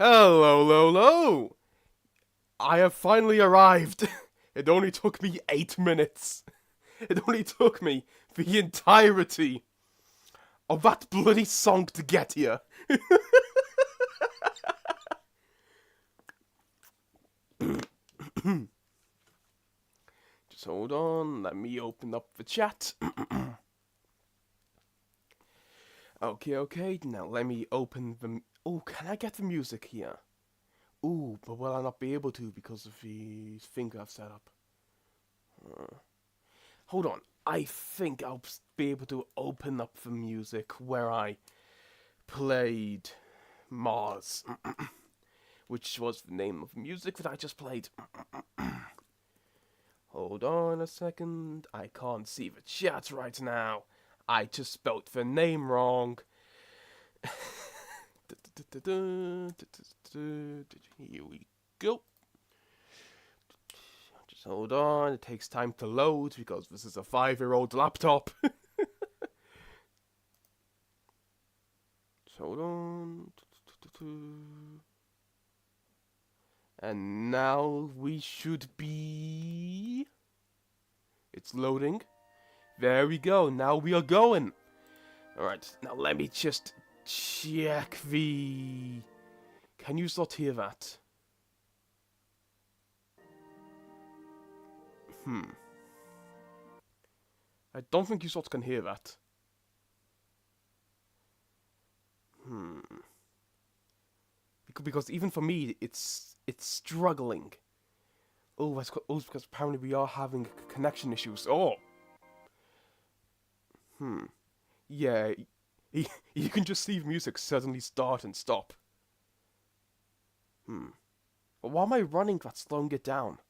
Hello, Lolo! I have finally arrived. It only took me 8 minutes. It only took me the entirety of that bloody song to get here. Just hold on, let me open up the chat. Okay, now let me open the... Oh, can I get the music here? Ooh, but will I not be able to because of the thing I've set up? Hold on, I think I'll be able to open up the music where I played Mars, which was the name of the music that I just played. Hold on a second, I can't see the chat right now. I just spelt the name wrong. Here we go. Just hold on, it takes time to load because this is a 5-year-old laptop. Just hold on. And now we should be... It's loading. There we go, now we are going. Alright, now let me just check the... Can you not hear that? I don't think you sort can hear that. Because even for me, it's struggling. Oh, that's because apparently we are having connection issues. Oh! Yeah, you can just see the music suddenly start and stop. But why am I running that, slowing it down?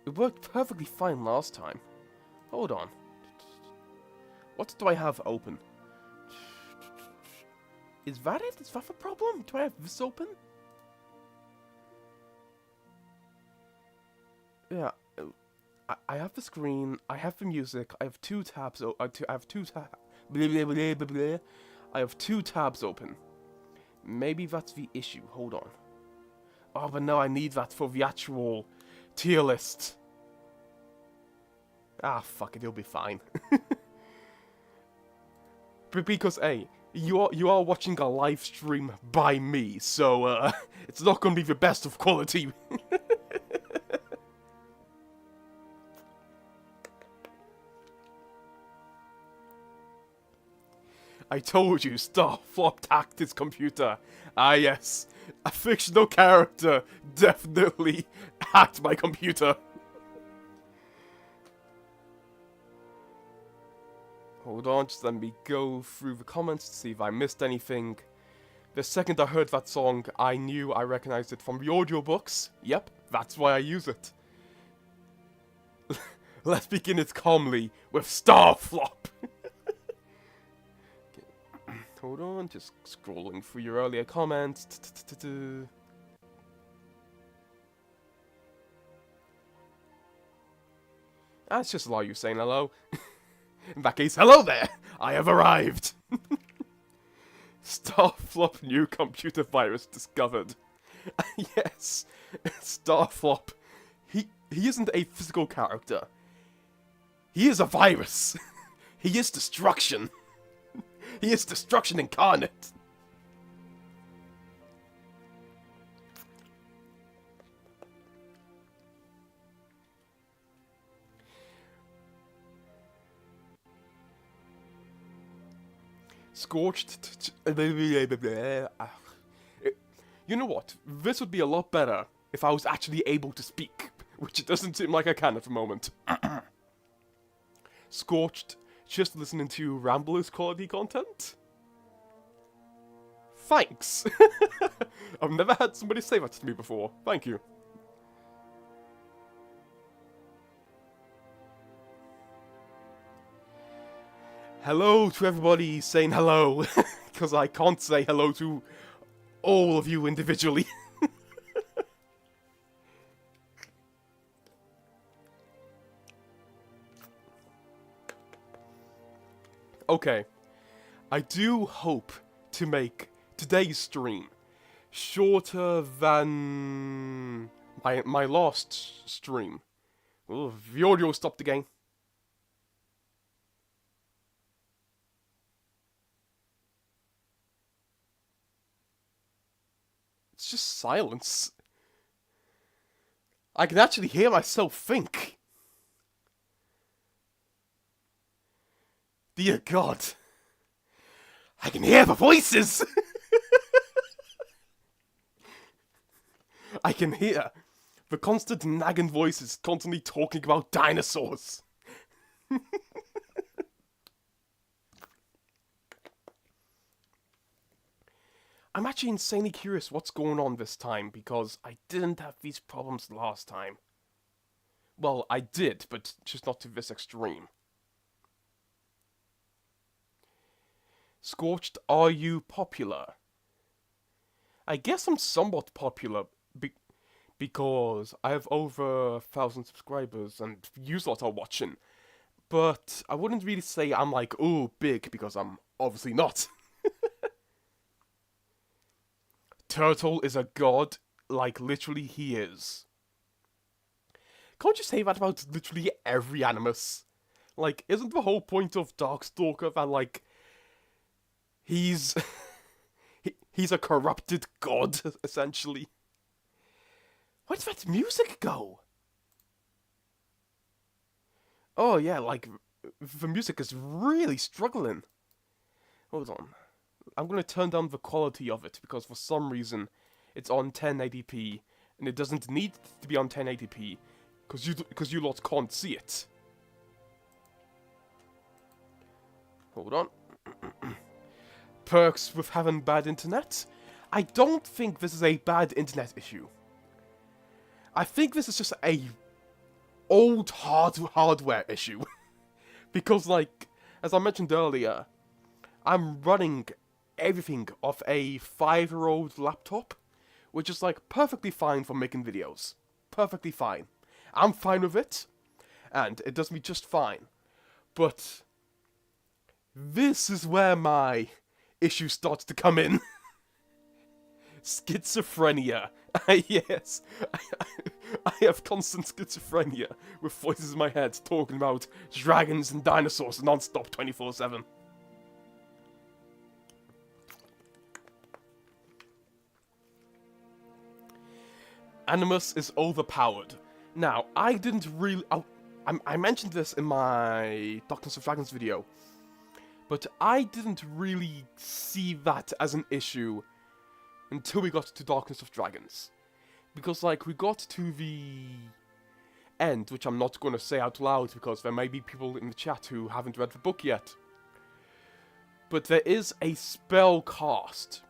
It worked perfectly fine last time. Hold on. What do I have open? Is that it? Is that the problem? Do I have this open? Yeah. I have the screen, I have the music, I have two tabs I have two I have two tabs open. Maybe that's the issue. Hold on. Oh, but no, I need that for the actual tier list. Ah, fuck it, it'll be fine. But because, hey, you are watching a live stream by me, so, it's not gonna be the best of quality. I told you, Starflop hacked his computer. Ah yes, a fictional character definitely hacked my computer. Hold on, just let me go through the comments to see if I missed anything. The second I heard that song, I knew I recognized it from the audiobooks. Yep, that's why I use it. Let's begin it calmly with Starflop. Hold on, just scrolling through your earlier comments. That's just a lot of you saying hello. In that case, hello there! I have arrived! Starflop new computer virus discovered. Yes, Starflop. He isn't a physical character. He is a virus. He is destruction. He is destruction incarnate. Scorched. You know what? This would be a lot better if I was actually able to speak, which it doesn't seem like I can at the moment. Scorched. Just listening to Ramblers quality content? Thanks! I've never had somebody say that to me before. Thank you. Hello to everybody saying hello, because I can't say hello to all of you individually. Okay. I do hope to today's stream. Shorter than my last stream. Oh, the audio stopped again. It's just silence. I can actually hear myself think. Dear God. I can hear the voices! I can hear the constant nagging voices constantly talking about dinosaurs. I'm actually insanely curious what's going on this time, because I didn't have these problems last time. Well, I did, but just not to this extreme. Scorched, are you popular? I guess I'm somewhat popular, because I have over 1,000 subscribers, and you lot are watching. But I wouldn't really say I'm like, ooh, big, because I'm obviously not. Turtle is a god, like literally he is. Can't you say that about literally every animus? Like, isn't the whole point of Darkstalker that, like, he's he's a corrupted god, essentially? Where did that music go? Oh yeah, like, the music is really struggling. Hold on. I'm gonna turn down the quality of it, because for some reason it's on 1080p, and it doesn't need to be on 1080p, because you lot can't see it. Hold on. Perks with having bad internet? I don't think this is a bad internet issue. I think this is just a old hardware issue. Because, like, as I mentioned earlier, I'm running everything off a 5-year-old laptop, which is, like, perfectly fine for making videos. Perfectly fine. I'm fine with it, and it does me just fine. But this is where my issue starts to come in. Schizophrenia. Yes, I have constant schizophrenia with voices in my head talking about dragons and dinosaurs non-stop 24/7. Animus is overpowered. Now, I didn't really... I mentioned this in my Darkness of Dragons video, but I didn't really see that as an issue until we got to Darkness of Dragons. Because, like, we got to the end, which I'm not going to say out loud because there may be people in the chat who haven't read the book yet. But there is a spell cast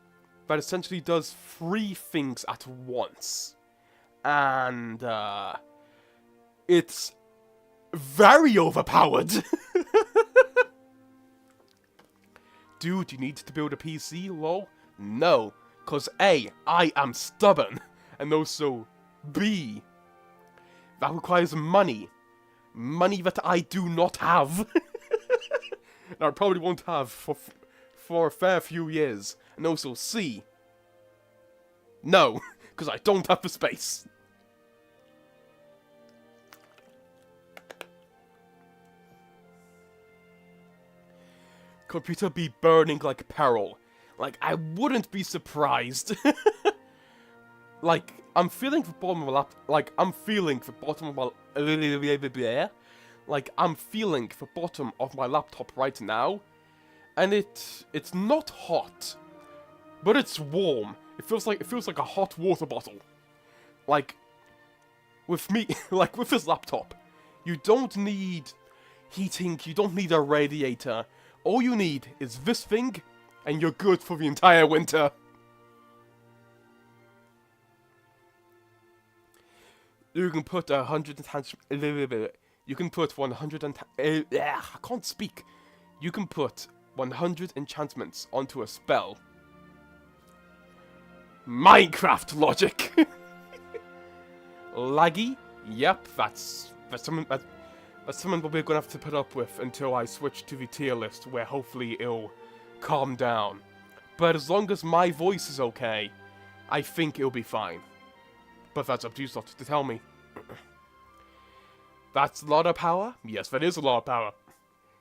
that essentially does 3 things at once. And, it's very overpowered. Dude, you need to build a PC, lol? No. Cause A, I am stubborn, and also B, that requires money. Money that I do not have. And I probably won't have for a fair few years. And also C, no, because I don't have the space. Computer be burning like peril. Like, I wouldn't be surprised. Like, I'm feeling the bottom of my laptop. Like, I'm feeling the bottom of my... Like, I'm feeling the bottom of my laptop right now. And it's not hot. But it's warm. It feels like a hot water bottle. Like, with me... like, with this laptop, you don't need heating. You don't need a radiator. All you need is this thing, and you're good for the entire winter. You can put 100 enhancements. You can put 100 I can't speak. You can put 100 enchantments onto a spell. Minecraft logic. Laggy? Yep, that's something that. That's something that we're gonna have to put up with until I switch to the tier list, where hopefully it'll calm down. But as long as my voice is okay, I think it'll be fine. But that's up to you lot to tell me. That's a lot of power? Yes, that is a lot of power.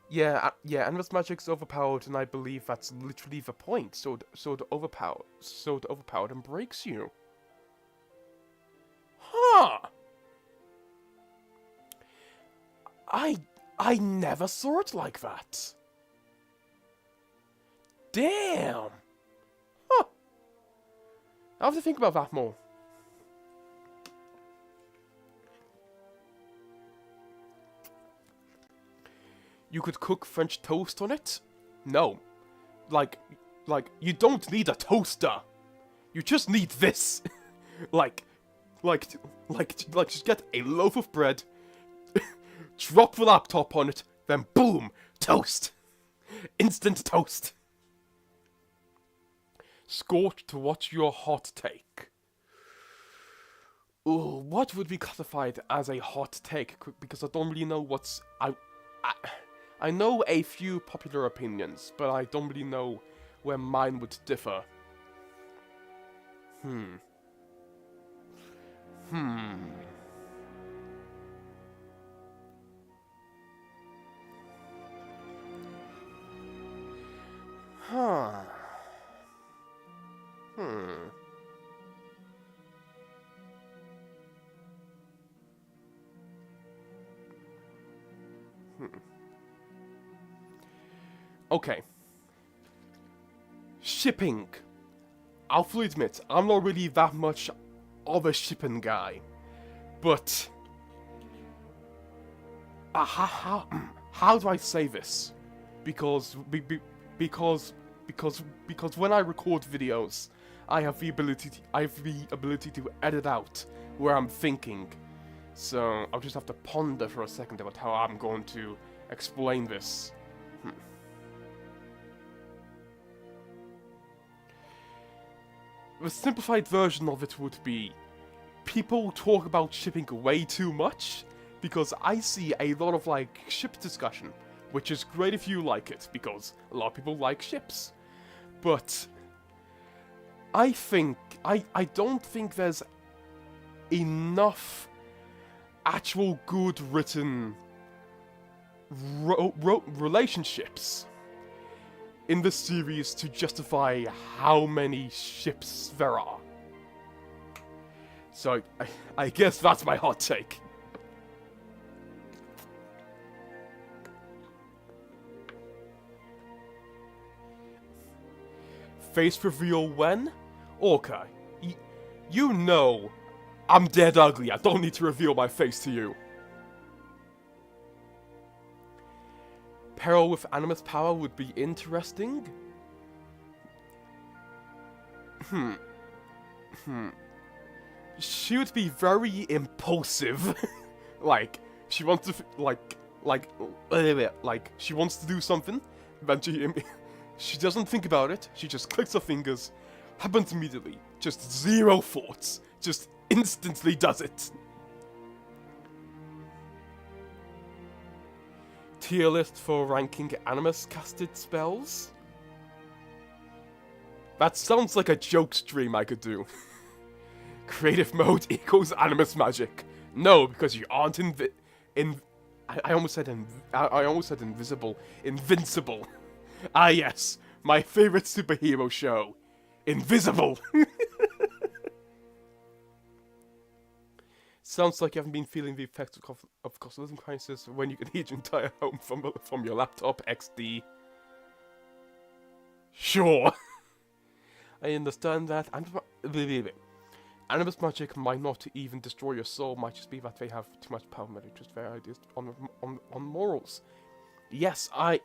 Yeah, Animus Magic's overpowered, and I believe that's literally the point. So the overpowered and breaks you. Huh. I never saw it like that. Damn. Huh. I'll have to think about that more. You could cook French toast on it? No. Like, you don't need a toaster. You just need this. like, just get a loaf of bread, drop the laptop on it, then boom, toast. Instant toast. Scorched, what's your hot take? Ooh, what would be classified as a hot take? Because I don't really know what's... I know a few popular opinions, but I don't really know where mine would differ. Huh. Okay. Shipping. I'll fully admit, I'm not really that much of a shipping guy. But... how do I say this? Because when I record videos, I have the ability to edit out where I'm thinking. So I'll just have to ponder for a second about how I'm going to explain this. The simplified version of it would be, people talk about shipping way too much, because I see a lot of, like, ship discussion, which is great if you like it, because a lot of people like ships. But I don't think there's enough actual good written relationships in the series to justify how many ships there are. So I guess that's my hot take. Face reveal when? Okay. You know I'm dead ugly. I don't need to reveal my face to you. Peril with Animus power would be interesting. She would be very impulsive. Like, she wants to, she wants to do something, then she doesn't think about it, she just clicks her fingers, happens immediately, just zero thoughts, just instantly does it. Tier list for ranking Animus casted spells? That sounds like a joke stream I could do. Creative mode equals Animus magic. No, because you aren't I almost said invisible. Invincible. Ah yes, my favorite superhero show. Invisible. Sounds like you haven't been feeling the effects of cost of living crisis when you can heat your entire home from your laptop, XD. Sure. I understand that. Animus magic might not even destroy your soul, might just be that they have too much power, maybe just their ideas on morals. Yes, I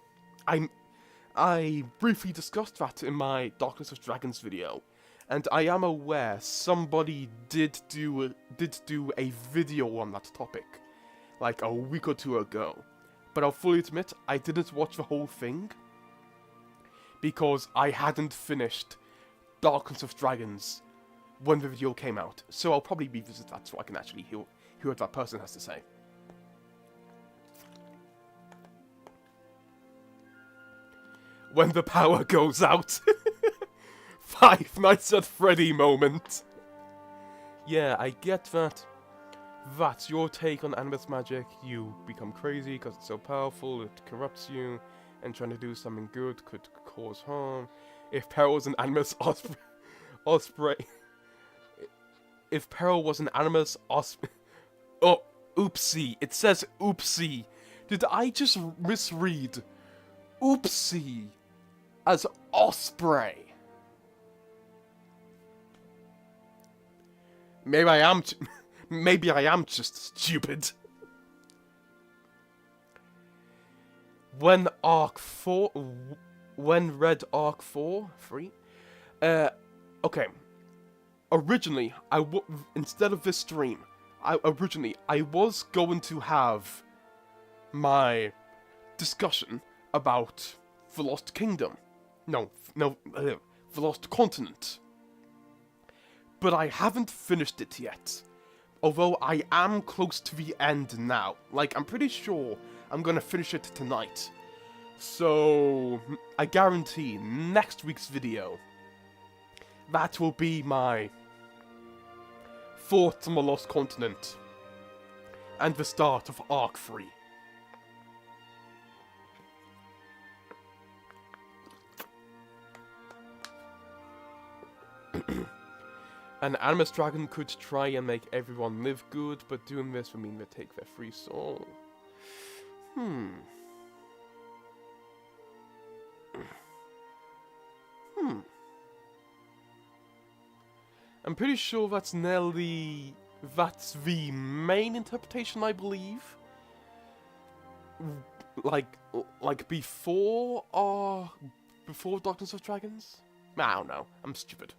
briefly discussed that in my Darkness of Dragons video, and I am aware somebody did do a video on that topic, like a week or two ago. But I'll fully admit, I didn't watch the whole thing, because I hadn't finished Darkness of Dragons when the video came out. So I'll probably revisit that so I can actually hear what that person has to say. When the power goes out. Five Nights at Freddy moment. Yeah, I get that. That's your take on Animus magic. You become crazy because it's so powerful, it corrupts you, and trying to do something good could cause harm. If Peril was an Animus Osprey... If Peril was an Animus Osprey... Oh, oopsie. It says oopsie. Did I just misread oopsie as Osprey? Maybe I am... Maybe I am just stupid. When Arc 4... When read Arc 4... 3? Okay. Originally, instead of this stream, I was going to have my discussion about the Lost Kingdom. The Lost Continent. But I haven't finished it yet. Although I am close to the end now. Like, I'm pretty sure I'm gonna finish it tonight. So, I guarantee next week's video, that will be my thoughts on the Lost Continent. And the start of Arc 3. An Animus Dragon could try and make everyone live good, but doing this would mean they take their free soul. I'm pretty sure that's the main interpretation, I believe. Like before Darkness of Dragons? I don't know. I'm stupid.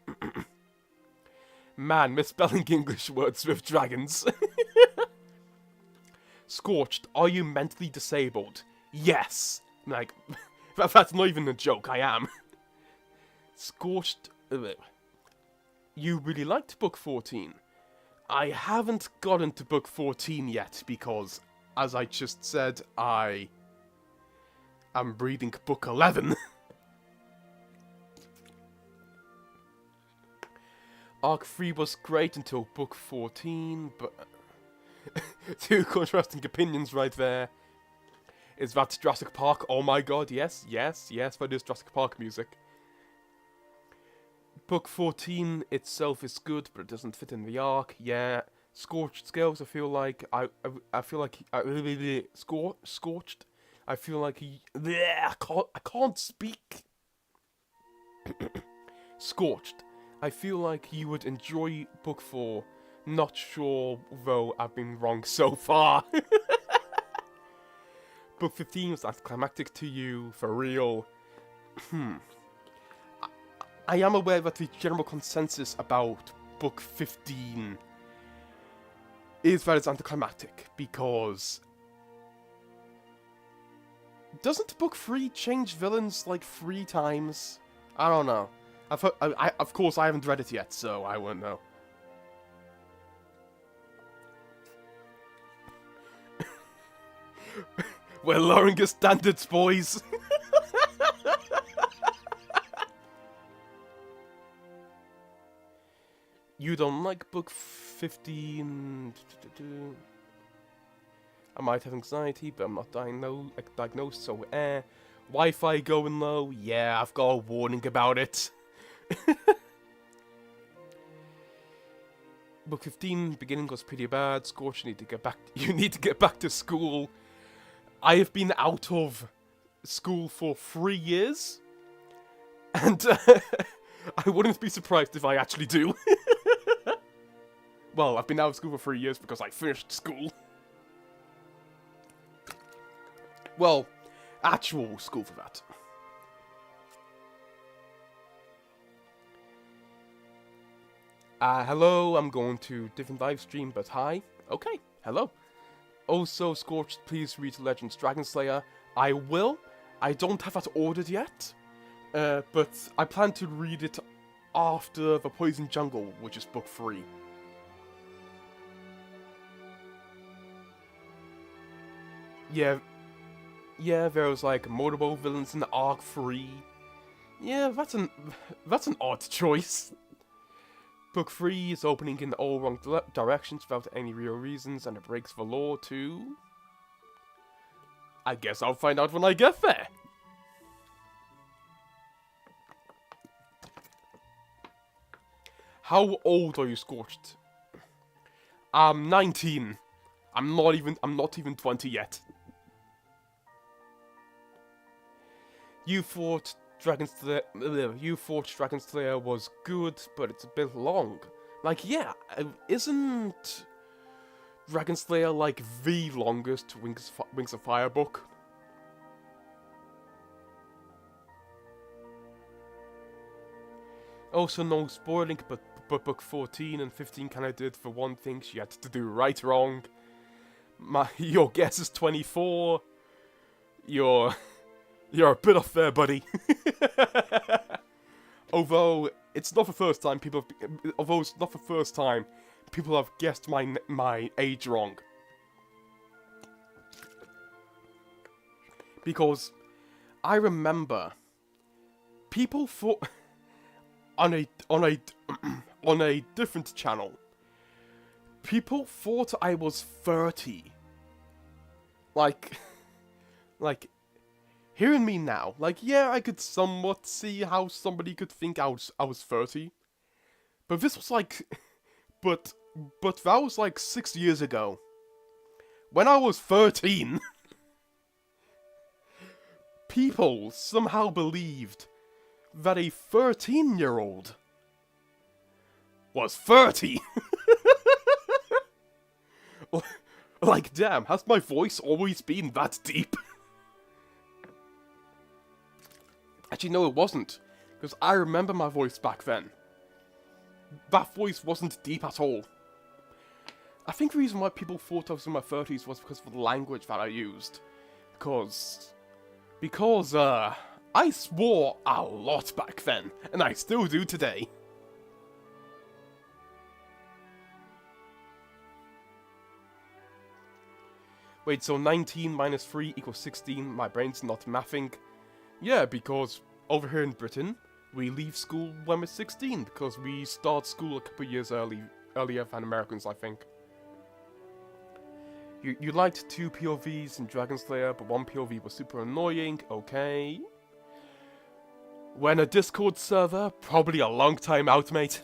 Man, misspelling English words with dragons. Scorched, are you mentally disabled? Yes! Like, that's not even a joke, I am. Scorched... You really liked Book 14. I haven't gotten to Book 14 yet, because, as I just said, I am reading Book 11. Arc 3 was great until Book 14, but... Two contrasting opinions right there. Is that Jurassic Park? Oh my god, yes, that is Jurassic Park music. Book 14 itself is good, but it doesn't fit in the arc, yeah. Scorched Scales, I feel like... Scorched? I feel like he... I can't speak! Scorched. I feel like you would enjoy Book 4. Not sure, though I've been wrong so far. Book 15 was anticlimactic to you, for real. I am aware that the general consensus about Book 15 is that it's anticlimactic, because... Doesn't Book 3 change villains like 3 times? I don't know. Of course, I haven't read it yet, so I won't know. We're lowering your standards, boys! You don't like Book 15... I might have anxiety, but I'm not diagnosed, so Wi-Fi going low? Yeah, I've got a warning about it. Book 15, beginning was pretty bad. Scorch, you need to get back to school. I have been out of school for 3 years, and I wouldn't be surprised if I actually do. Well, I've been out of school for 3 years because I finished school. Well, actual school for that. Hello, I'm going to different live stream, but hi. Okay, hello. Also, Scorched, please read Legends Dragon Slayer. I will. I don't have that ordered yet, but I plan to read it after The Poison Jungle, which is Book 3. Yeah, there was like multiple villains in Arc 3. Yeah, that's an odd choice. Book 3 is opening in all wrong directions without any real reasons, and it breaks the law too. I guess I'll find out when I get there. How old are you, Scorched? I'm 19. I'm not even 20 yet. You thought Dragon's Slayer was good, but it's a bit long. Like, yeah, isn't Dragon's Slayer like the longest Wings of Fire book? Also, no spoiling, but book 14 and 15 kinda did the one thing she had to do right wrong. Your guess is 24. You're a bit off there, buddy. Although it's not the first time people have guessed my age wrong. Because I remember people thought on a different channel, people thought I was 30. Like hearing me now, like, yeah, I could somewhat see how somebody could think I was 30. But this was like, but that was like 6 years ago. When I was 13, people somehow believed that a 13-year-old was 30. Like, damn, has my voice always been that deep? Actually, no, it wasn't. Because I remember my voice back then. That voice wasn't deep at all. I think the reason why people thought I was in my 30s was because of the language that I used. Because I swore a lot back then, and I still do today. Wait, so 19 minus 3 equals 16, my brain's not mathing. Yeah, because over here in Britain, we leave school when we're 16, because we start school a couple years earlier than Americans, I think. You liked 2 POVs in Dragon Slayer, but 1 POV was super annoying, okay. When a Discord server? Probably a long time out, mate.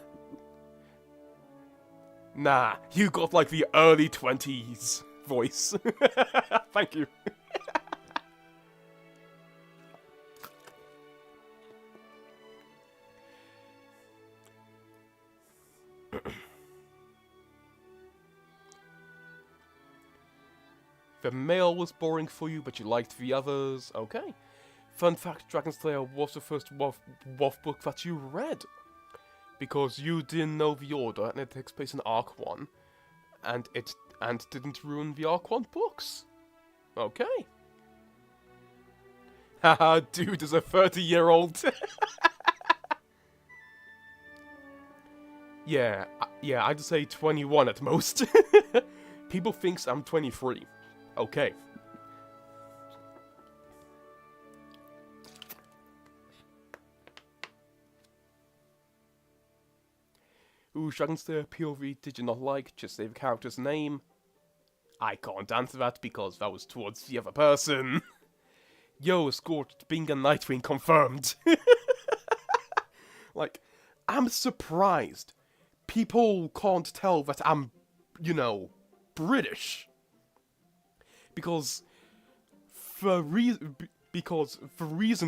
Nah, you got like the early 20s voice. Thank you. The male was boring for you, but you liked the others. Okay. Fun fact, Dragon Slayer was the first WoW book that you read. Because you didn't know the order, and it takes place in Arc 1. And didn't ruin the Arc 1 books. Okay. Haha, dude is a 30-year-old. Yeah, I'd say 21 at most. People thinks I'm 23. Okay. Ooh, Dragon Slayer POV did you not like? Just say the character's name. I can't answer that because that was towards the other person. Yo, Scorched, being a Nightwing confirmed. Like, I'm surprised people can't tell that I'm, British. Because the reason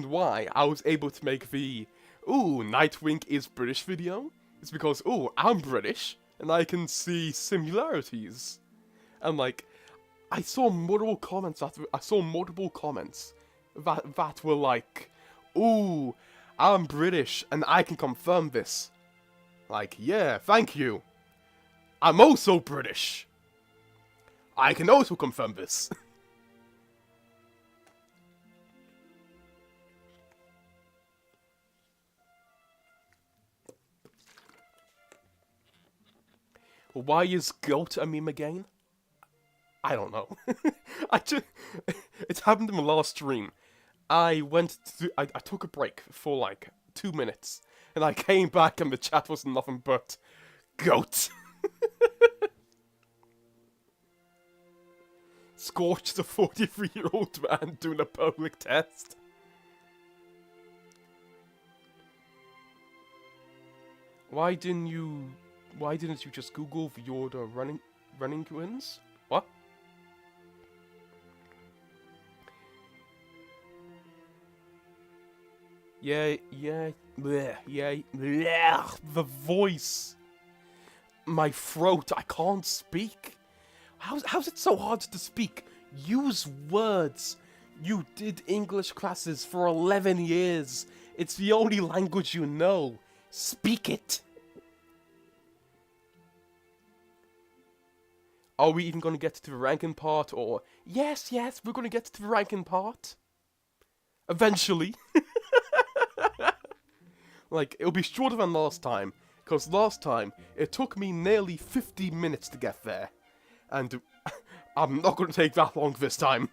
why I was able to make the "Ooh, Nightwing is British" video is because, ooh, I'm British and I can see similarities. And like, I saw multiple comments that were like, "Ooh, I'm British and I can confirm this." Like, yeah, thank you. I'm also British. I can also confirm this. Why is goat a meme again? I don't know. It happened in the last stream. I took a break for like 2 minutes, and I came back and the chat was nothing but goat. Scorch is a 43-year-old man doing a public test. Why didn't you just Google the order running wins? What? Yeah, bleh, the voice. My throat, I can't speak. How's it so hard to speak? Use words. You did English classes for 11 years. It's the only language you know. Speak it. Are we even going to get to the ranking part, or... Yes, we're going to get to the ranking part. Eventually. Like, it'll be shorter than last time, because last time, it took me nearly 50 minutes to get there. And I'm not going to take that long this time.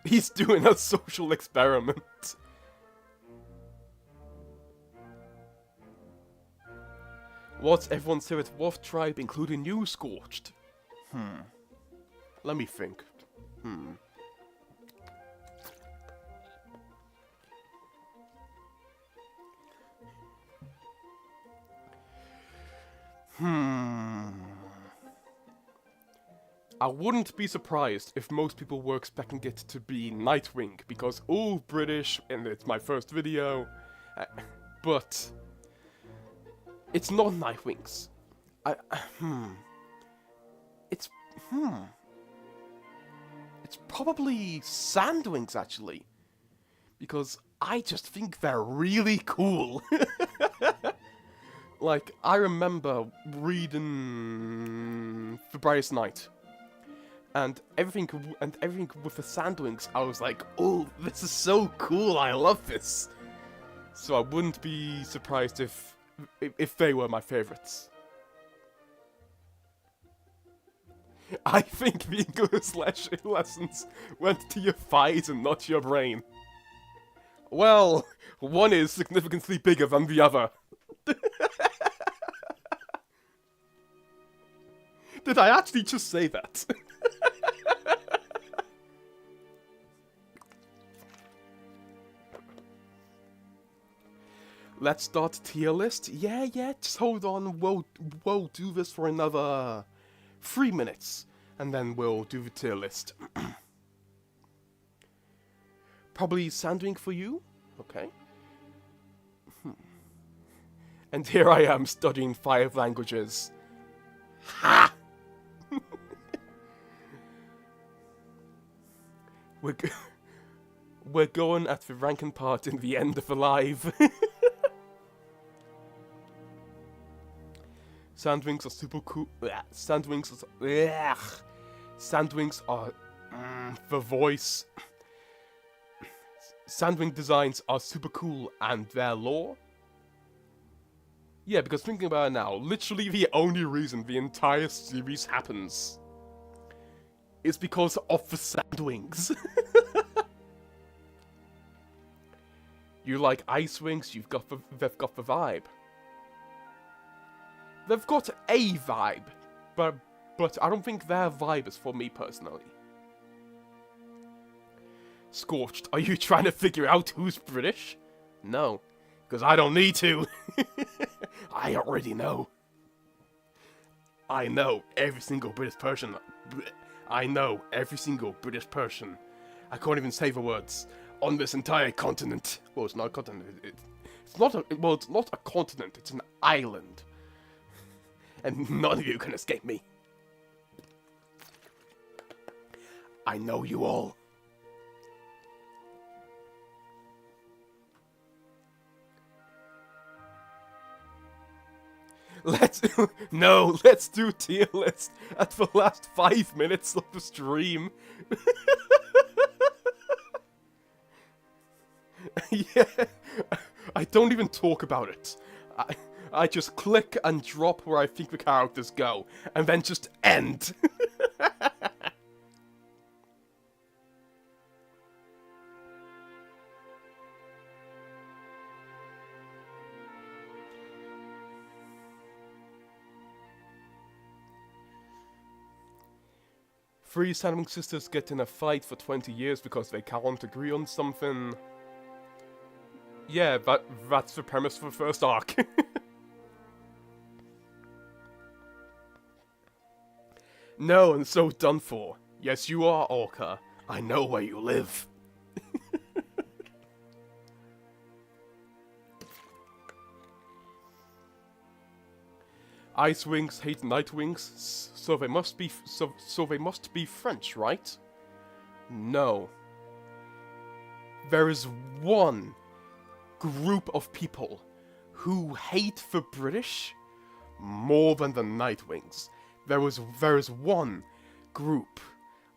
He's doing a social experiment. What's everyone's favorite wolf tribe, including you, Scorched? Let me think. I wouldn't be surprised if most people were expecting it to be Nightwing, because all British, and it's my first video, but it's not Nightwings. It's probably Sandwings, actually, because I just think they're really cool. Like, I remember reading The Brightest Night, and everything with the Sandwings, I was like, oh, this is so cool, I love this. So I wouldn't be surprised if they were my favorites. I think the English lessons went to your thighs and not your brain. Well, one is significantly bigger than the other. Did I actually just say that? Let's start tier list. Yeah, just hold on. We'll do this for another 3 minutes, and then we'll do the tier list. Probably Sandwing for you? Okay. And here I am studying 5 languages. Ha! We're going at the ranking part in the end of the live. Sandwings are super cool. Sandwings are the voice. Sandwing designs are super cool, and their lore. Yeah, because thinking about it now, literally the only reason the entire series happens is because of the Sandwings. You like Icewings, they've got the vibe. They've got a vibe, but I don't think their vibe is for me personally. Scorched, are you trying to figure out who's British? No, because I don't need to. I already know. I know every single British person. I know every single British person. I can't even say the words. On this entire continent. Well, it's not a continent. It's not a continent. It's an island. And none of you can escape me. I know you all. Let's do tier list at the last 5 minutes of the stream. Yeah, I don't even talk about it. I just click and drop where I think the characters go, and then just end. Three Sandwing sisters get in a fight for 20 years because they can't agree on something. Yeah, that's the premise for the first arc. No, and so done for. Yes, you are, Orca. I know where you live. Ice Wings hate Night Wings, so they must be so they must be French, right? No. There is one group of people who hate the British more than the Nightwings. There is one group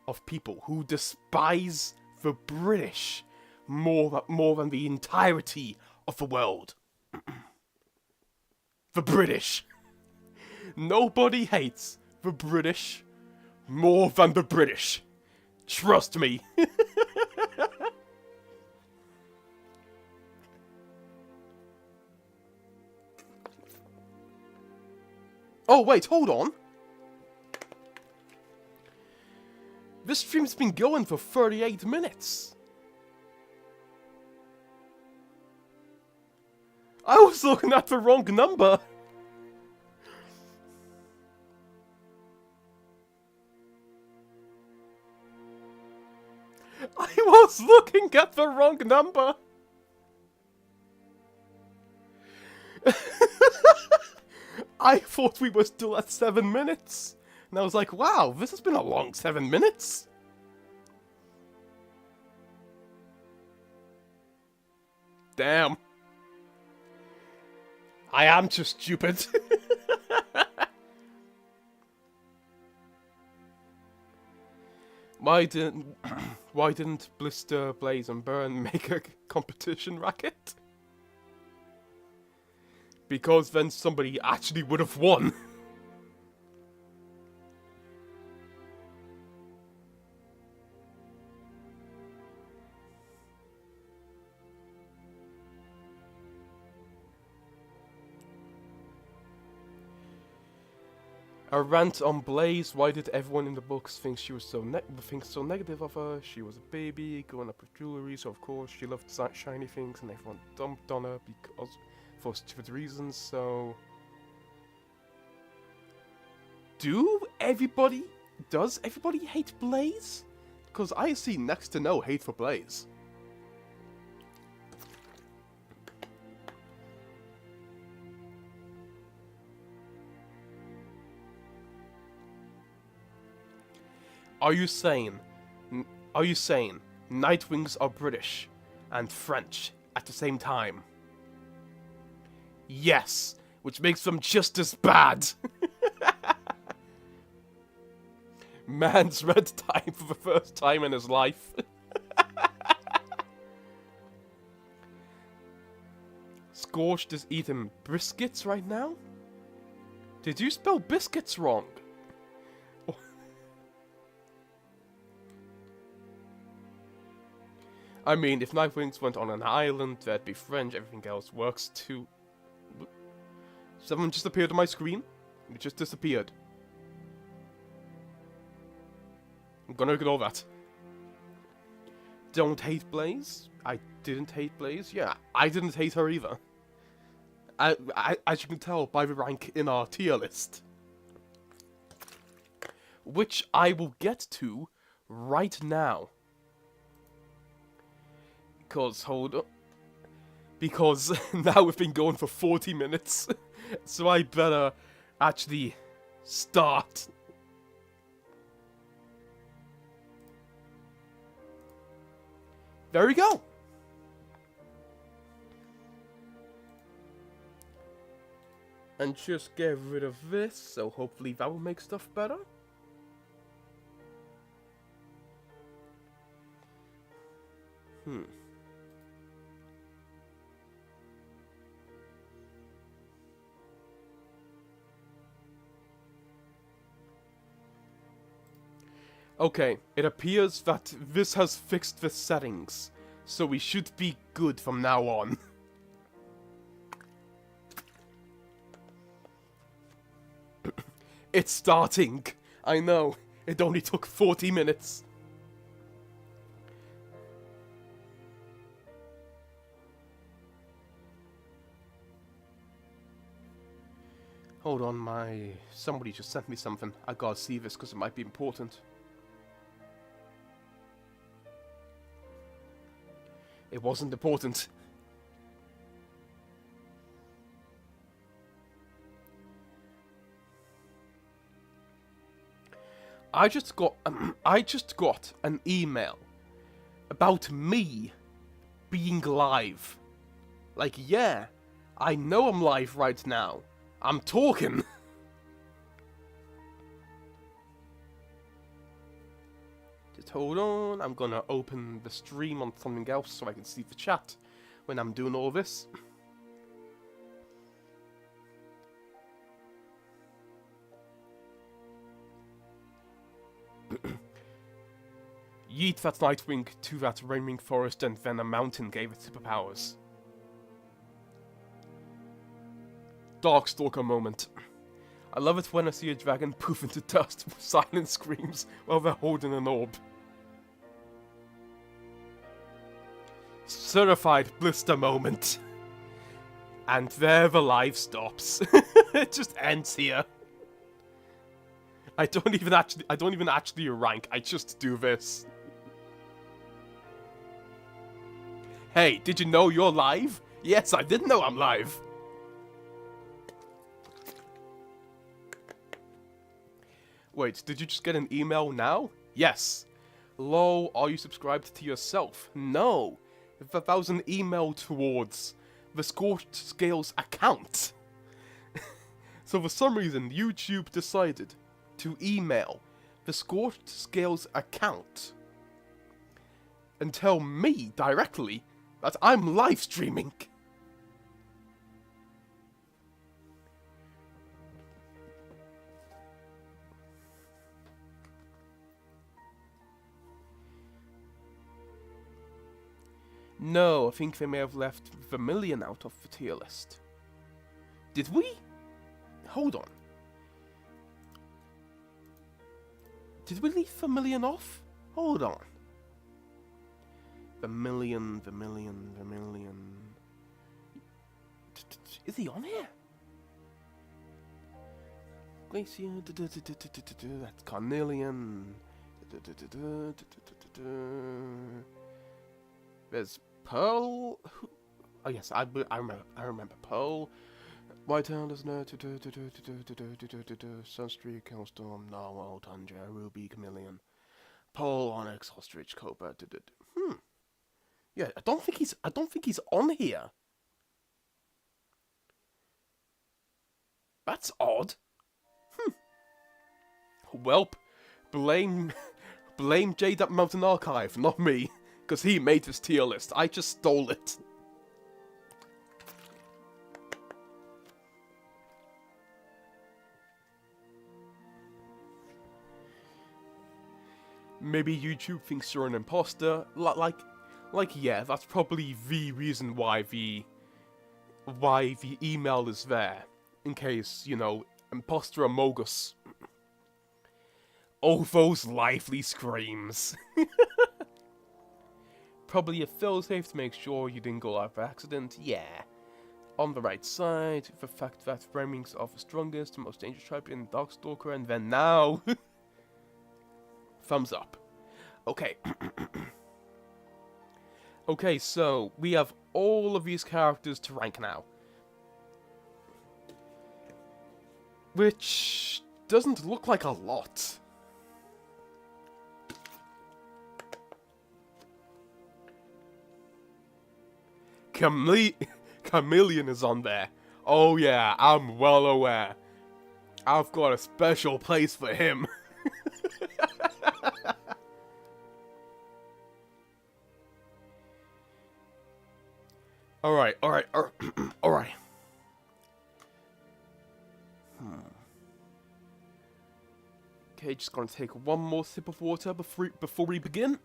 of people who despise the British more than the entirety of the world. The British. Nobody hates the British more than the British. Trust me. Oh wait, hold on. This stream's been going for 38 minutes. I was looking at the wrong number. I was looking at the wrong number. I thought we were still at 7 minutes. And I was like, wow, this has been a long 7 minutes. Damn. I am just stupid. Why didn't Blister, Blaze, and Burn make a competition racket? Because then somebody actually would have won. A rant on Blaze. Why did everyone in the books think she was so negative of her? She was a baby, growing up with jewelry, so of course she loved shiny things, and everyone dumped on her because for stupid reasons. So, does everybody hate Blaze? Because I see next to no hate for Blaze. Are you saying Nightwings are British and French at the same time? Yes, which makes them just as bad. Man's read time for the first time in his life. Scorched is eating briskets right now? Did you spell biscuits wrong? I mean, if Nightwings went on an island, that'd be French, everything else works too. Someone just appeared on my screen. It just disappeared. I'm gonna ignore that. Don't hate Blaze? I didn't hate Blaze? Yeah, I didn't hate her either. As you can tell by the rank in our tier list. Which I will get to right now. Because now we've been going for 40 minutes, so I better actually start. There we go. And just get rid of this, so hopefully that will make stuff better. Okay, it appears that this has fixed the settings, so we should be good from now on. It's starting. I know. It only took 40 minutes. Hold on, somebody just sent me something. I gotta see this because it might be important. It wasn't important. I just got an email about me being live. Like, yeah, I know I'm live right now. I'm talking. Just hold on. I'm gonna open the stream on something else so I can see the chat when I'm doing all this. Yeet that Nightwing to that Rainwing Forest and then a mountain gave it superpowers. Darkstalker moment. I love it when I see a dragon poof into dust with silent screams while they're holding an orb. Certified blister moment. And there the live stops. It just ends here. I don't even actually rank, I just do this. Hey, did you know you're live? Yes, I did know I'm live. Wait, did you just get an email now? Yes. Lol, are you subscribed to yourself? No. That was an email towards the Scorched Scales account. So for some reason, YouTube decided to email the Scorched Scales account and tell me directly that I'm live streaming. No, I think they may have left Vermilion out of the tier list. Did we? Hold on. Did we leave Vermilion off? Hold on. Vermilion. Is he on here? Glacier. That's Carnelian. There's Pearl. Oh yes, I remember Pearl. Whitehand is no. Sunstreak, Hellstorm, Narwhal, Tundra, Ruby, Chameleon, Pearl, Onyx, Ostrich, Cobra. Yeah, I don't think he's on here. That's odd. Welp, blame Jade at Mountain Archive, not me. Because he made this tier list. I just stole it. Maybe YouTube thinks you're an imposter. Like, yeah, that's probably the reason why the email is there. In case, you know, imposter Amogus. Oh, those lively screams. Probably a failsafe to make sure you didn't go live by accident, yeah. On the right side, the fact that Rainwings are the strongest, most dangerous type in Darkstalker, and then now... Thumbs up. Okay. Okay, so we have all of these characters to rank now. Which doesn't look like a lot. Chameleon is on there. Oh yeah, I'm well aware. I've got a special place for him. Alright. Okay, just gonna take one more sip of water before we begin.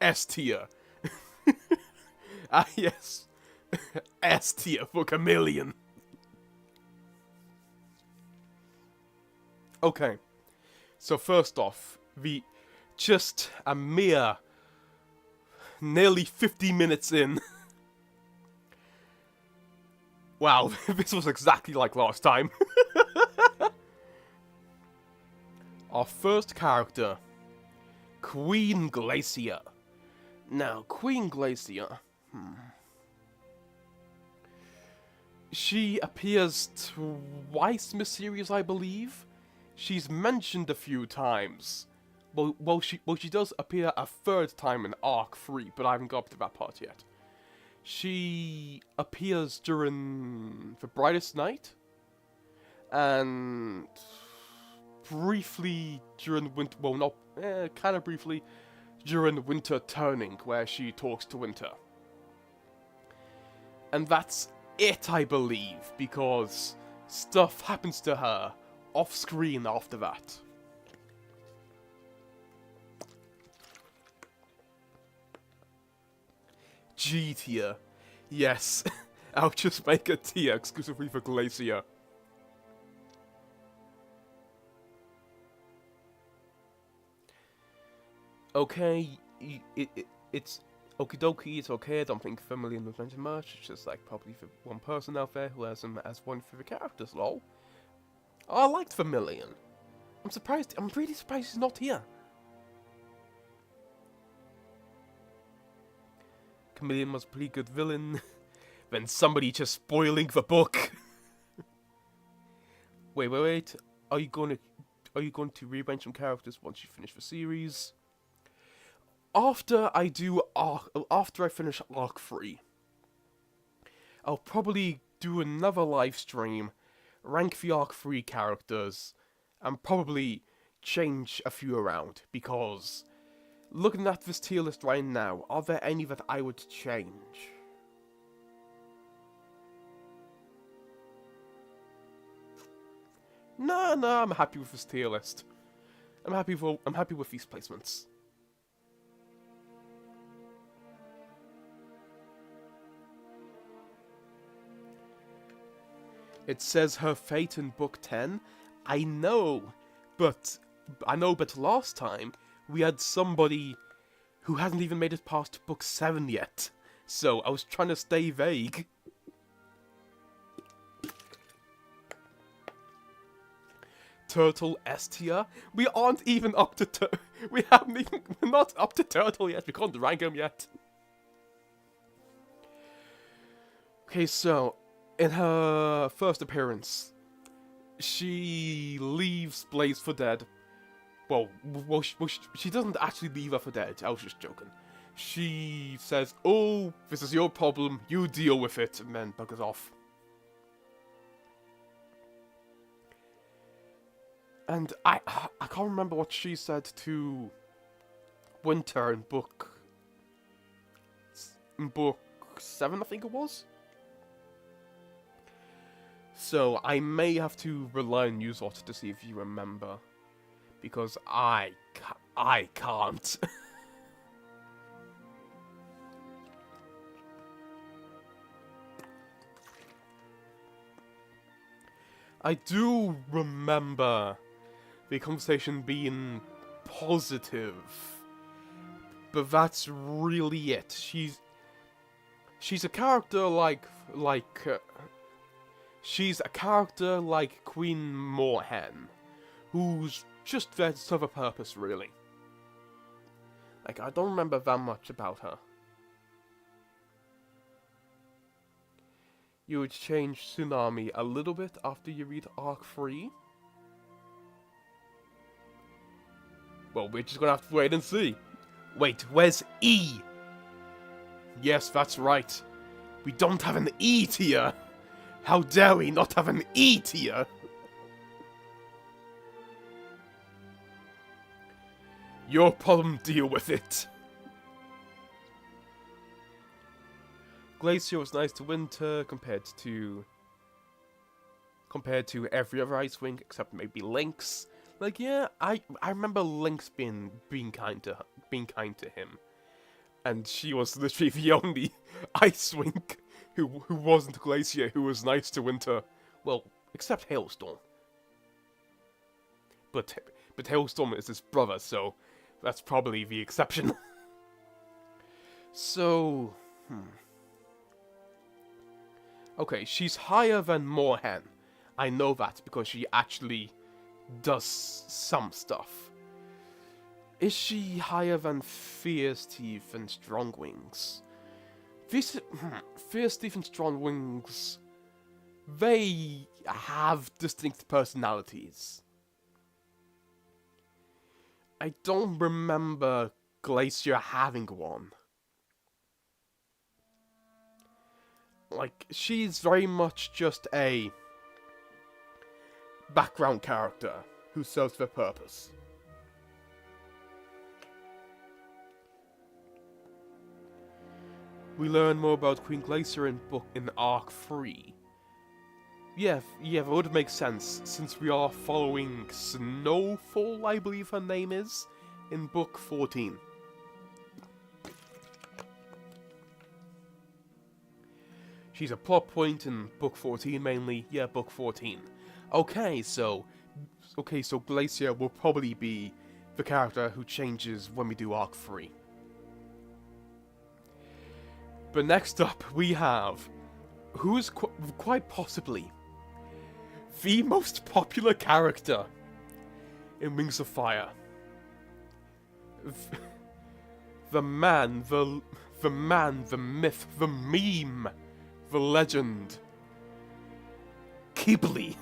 S tier. Ah yes, S tier for Chameleon. Okay, so first off, just a mere nearly 50 minutes in. Wow, this was exactly like last time. Our first character, Queen Glacia. Now, Queen Glacia, she appears twice in the series, I believe. She's mentioned a few times. Well, she does appear a third time in Arc 3, but I haven't got up to that part yet. She appears during The Brightest Night, and briefly during Winter, well, not, kind of briefly, during Winter Turning, where she talks to Winter. And that's it, I believe, because stuff happens to her off-screen after that. G tier. Yes, I'll just make a tier exclusively for Glacia. Okay, it's okie dokie, it's okay, I don't think Vermilion was mentioned much, it's just like probably for one person out there who has him as one favorite characters, lol. Oh, I liked Vermilion. I'm really surprised he's not here. Chameleon was a pretty good villain. Then somebody just spoiling the book. Wait. Are you going to rearrange some characters once you finish the series? After I finish Arc 3, I'll probably do another live stream, rank the Arc 3 characters, and probably change a few around, because looking at this tier list right now, are there any that I would change? No, I'm happy with this tier list. I'm happy with these placements. It says her fate in book 10. I know, but last time we had somebody who hasn't even made it past book 7 yet. So I was trying to stay vague. Turtle S tier? We aren't even up to we're not up to Turtle yet. We can't rank him yet. Okay, so in her first appearance, she leaves Blaze for dead. Well, she doesn't actually leave her for dead. I was just joking. She says, "Oh, this is your problem. You deal with it," and then buggers off. And I can't remember what she said to Winter in book 7, I think it was. So I may have to rely on Newsort to see if you remember, because I can't. I do remember the conversation being positive, but that's really it. She's a character like she's a character like Queen Moorhen, who's just there to serve a purpose, really. Like, I don't remember that much about her. You would change Tsunami a little bit after you read Arc 3. Well, we're just gonna have to wait and see. Wait, where's E? Yes, that's right. We don't have an E tier. How dare we not have an E tier? Your problem, deal with it. Glacia was nice to Winter compared to every other Ice Wing except maybe Lynx. Like, yeah, I remember Lynx being kind to him, and she was literally the only Ice Wing who wasn't Glacier, who was nice to Winter. Well, except Hailstorm. But Hailstorm is his brother, so that's probably the exception. So, okay, she's higher than Moorhen. I know that because she actually does some stuff. Is she higher than Fierce Teeth and Strong Wings? Fierce Teeth and Strong Wings, they have distinct personalities. I don't remember Glacier having one. Like, she's very much just a background character who serves their purpose. We learn more about Queen Glacier in Arc 3. Yeah, that would make sense, since we are following Snowfall, I believe her name is, in Book 14. She's a plot point in Book 14 mainly. Yeah, Book 14. Okay, so Glacier will probably be the character who changes when we do Arc 3. But next up, we have, who is quite possibly the most popular character in Wings of Fire. The man, the myth, the meme, the legend. Qibli.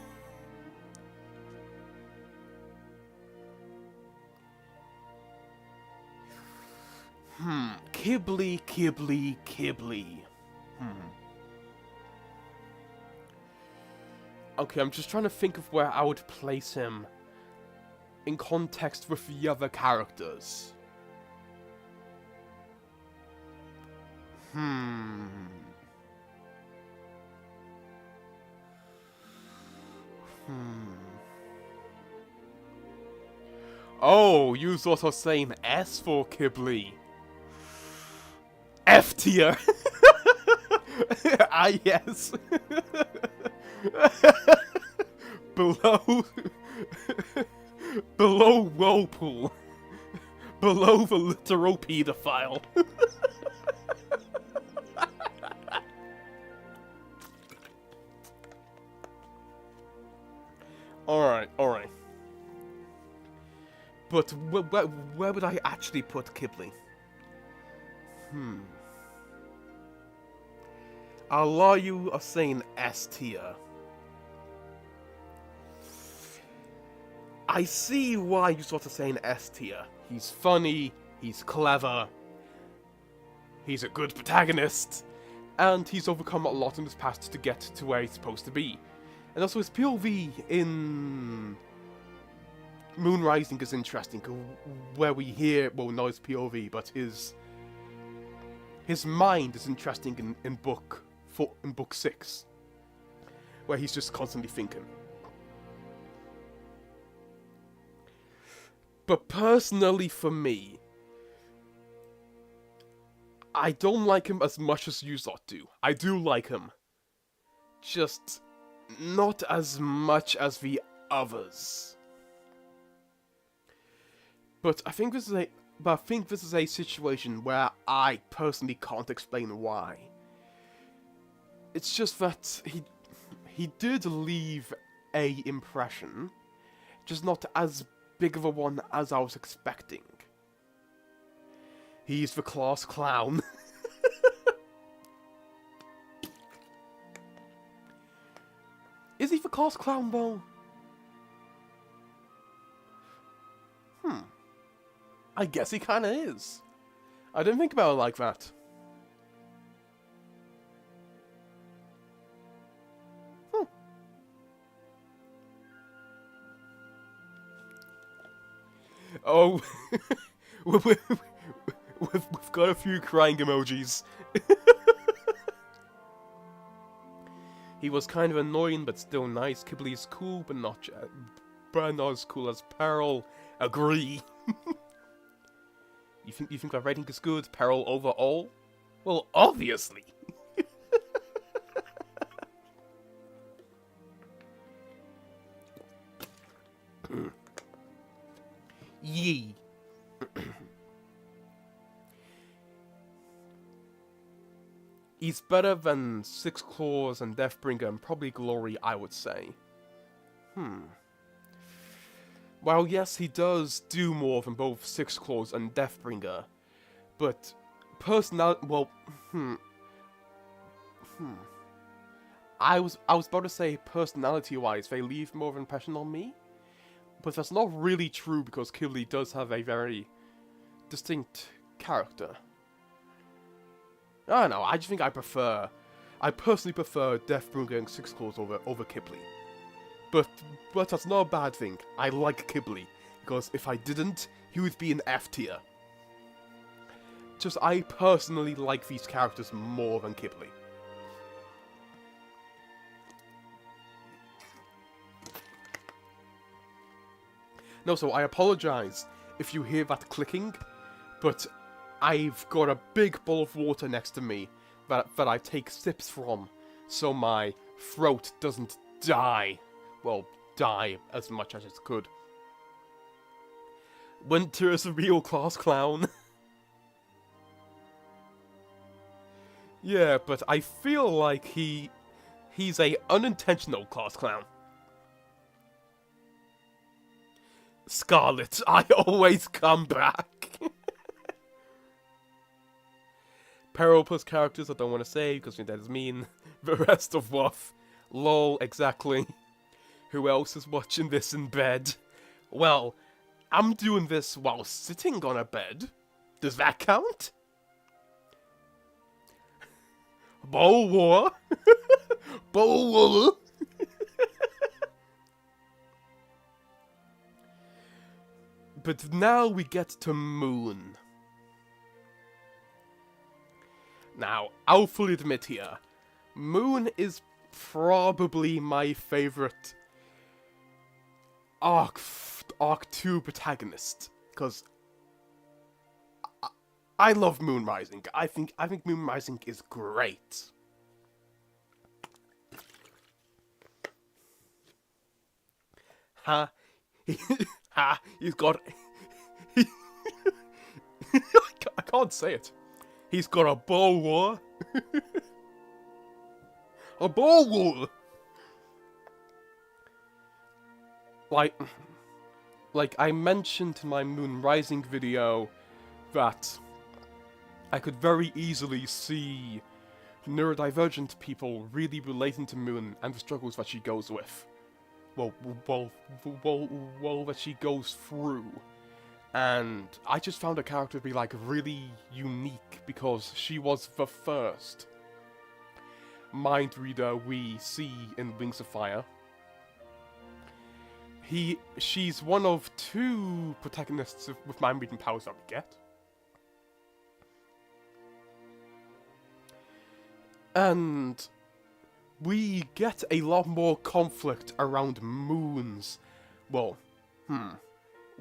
Qibli. Okay, I'm just trying to think of where I would place him in context with the other characters. Oh, you was also saying S for Qibli. F tier. Ah, yes. Below Whirlpool. Below the literal pedophile. Alright. But where would I actually put Qibli? I'll allow you of saying S tier. I see why you sort of saying S tier. He's funny, he's clever, he's a good protagonist, and he's overcome a lot in his past to get to where he's supposed to be. And also his POV in Moon Rising is interesting, where we hear, well, not his POV, but his mind is interesting in book 6, where he's just constantly thinking. But personally for me, I don't like him as much as you lot do. I do like him. Just not as much as the others. But I think this is a situation where I personally can't explain why. It's just that he did leave a impression, just not as big of a one as I was expecting. He's the class clown. Is he the class clown though? I guess he kinda is. I didn't think about it like that. Oh, we've got a few crying emojis. He was kind of annoying, but still nice. Qibli's cool, but not as cool as Peril. Agree. You think that rating is good? Peril overall? Well, obviously. Yee. He's better than Six Claws and Deathbringer and probably Glory, I would say. Well, yes, he does do more than both Six Claws and Deathbringer, but well, I was about to say personality-wise, they leave more of an impression on me, but that's not really true because Kibli does have a very distinct character. I don't know, I just think I personally prefer Deathbringer and Six Claws over Kibli. But that's not a bad thing. I like Kibli, because if I didn't, he would be an F tier. Just, I personally like these characters more than Kibli. No, so I apologize if you hear that clicking, but I've got a big bowl of water next to me that I take sips from, so my throat doesn't die. Well, die as much as it could. Winter is a real class clown. Yeah, but I feel like he's a unintentional class clown. Scarlet, I always come back. Peril plus characters I don't want to say because that is mean. The rest of WoF. Lol, exactly. Who else is watching this in bed? Well, I'm doing this while sitting on a bed. Does that count? Bowl War? Bowl War? But now we get to Moon. Now, I'll fully admit here, Moon is probably my favorite Arc 2 protagonist, because I love Moon Rising. I think Moon Rising is great. Ha, ha! He's got. I can't say it. He's got a bow war. A bow war. Like I mentioned in my Moon Rising video that I could very easily see neurodivergent people really relating to Moon and the struggles that she goes with. Well, that she goes through. And I just found her character to be, like, really unique because she was the first mind reader we see in Wings of Fire. She's one of 2 protagonists with mind reading powers that we get. And we get a lot more conflict around Moon's. Well,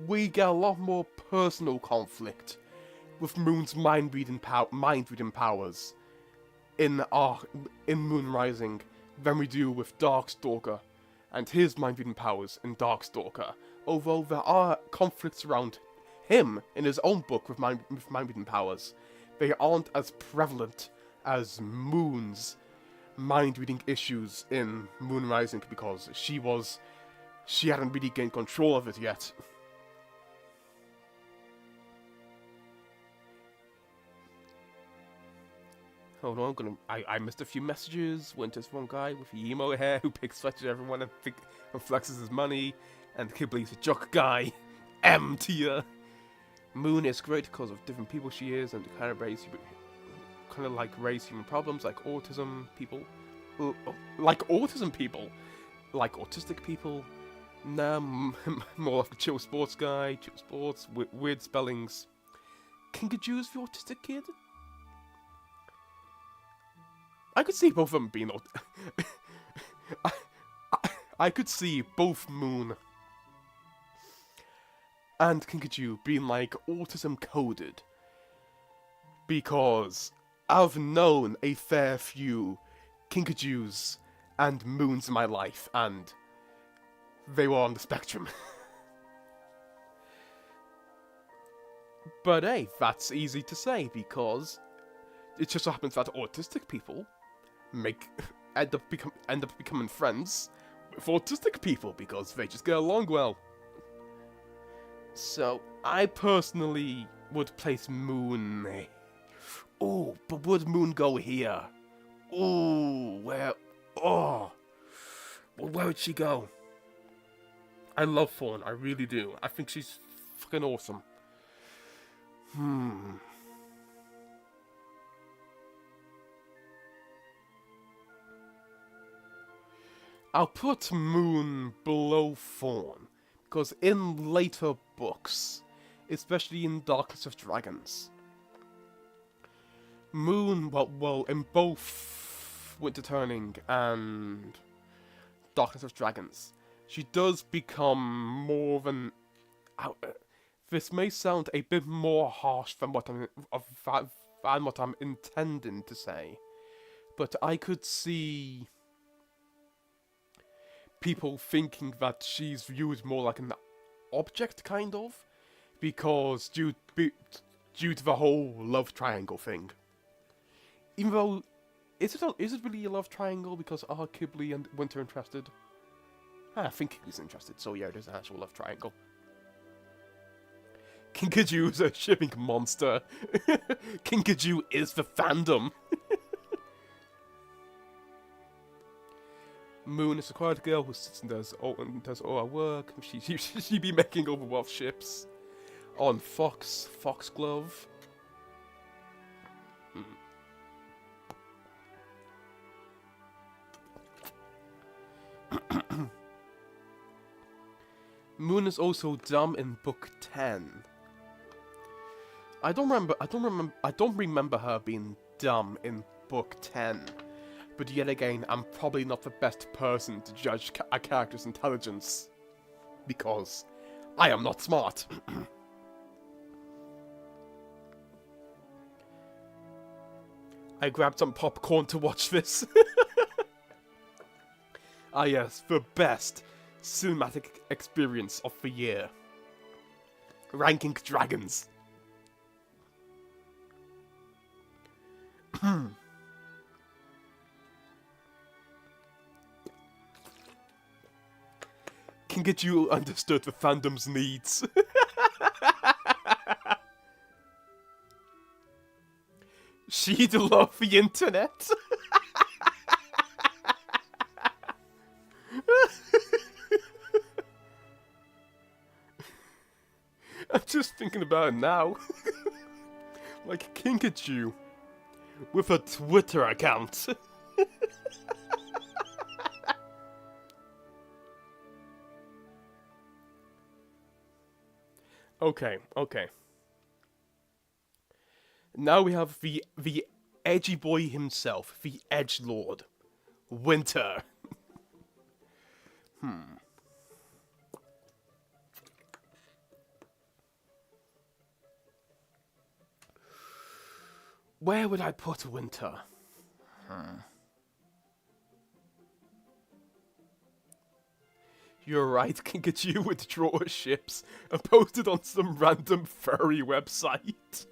we get a lot more personal conflict with Moon's mind reading powers in Moon Rising than we do with Darkstalker and his mind reading powers in Darkstalker. Although there are conflicts around him in his own book with mind reading powers, they aren't as prevalent as Moon's mind reading issues in Moon Rising because she hadn't really gained control of it yet. Hold on, I missed a few messages. Winter's one guy with the emo hair who picks fetches everyone and flexes his money, and Kibli's a jock guy. M tier. Moon is great because of different people she is and kind of raise human problems like autism people, like autistic people. Nah, more like a chill sports guy, chill sports, weird spellings. Kinkaju's the autistic kid? I could see both of them being I could see both Moon and Kinkajou being like autism coded. Because I've known a fair few Kinkajous and Moons in my life, and they were on the spectrum. But hey, that's easy to say because it just so happens that autistic people make end up becoming friends with autistic people because they just get along well. So I personally would place Moon. Oh, but would Moon go here? Ooh, where? Oh, well, where would she go? I love Fawn, I really do. I think she's fucking awesome. I'll put Moon below Fawn, because in later books, especially in Darkness of Dragons, Moon, well, in both Winter Turning and Darkness of Dragons, she does become more of an... This may sound a bit more harsh than what I'm intending to say, but I could see people thinking that she's viewed more like an object, kind of, because due to the whole love triangle thing. Even though, is it really a love triangle? Because are Kibli and Winter interested? I think he's interested, so yeah, there's an actual love triangle. Kinkajou is a shipping monster. Kinkajou is the fandom. Moon is a quiet girl who sits and does all her work. She be making Overwatch ships on Foxglove. Moon is also dumb in Book 10. I don't remember her being dumb in Book 10. But yet again, I'm probably not the best person to judge a character's intelligence. Because I am not smart. I grabbed some popcorn to watch this. Ah yes, the best cinematic experience of the year. Ranking dragons. Kinkajou understood the fandom's needs. She'd love the internet. I'm just thinking about it now. Like Kinkajou with a Twitter account. Okay. Now we have the edgy boy himself, the edgelord, Winter. Where would I put Winter? You're right, Kinkajou withdraw ships and posted on some random furry website.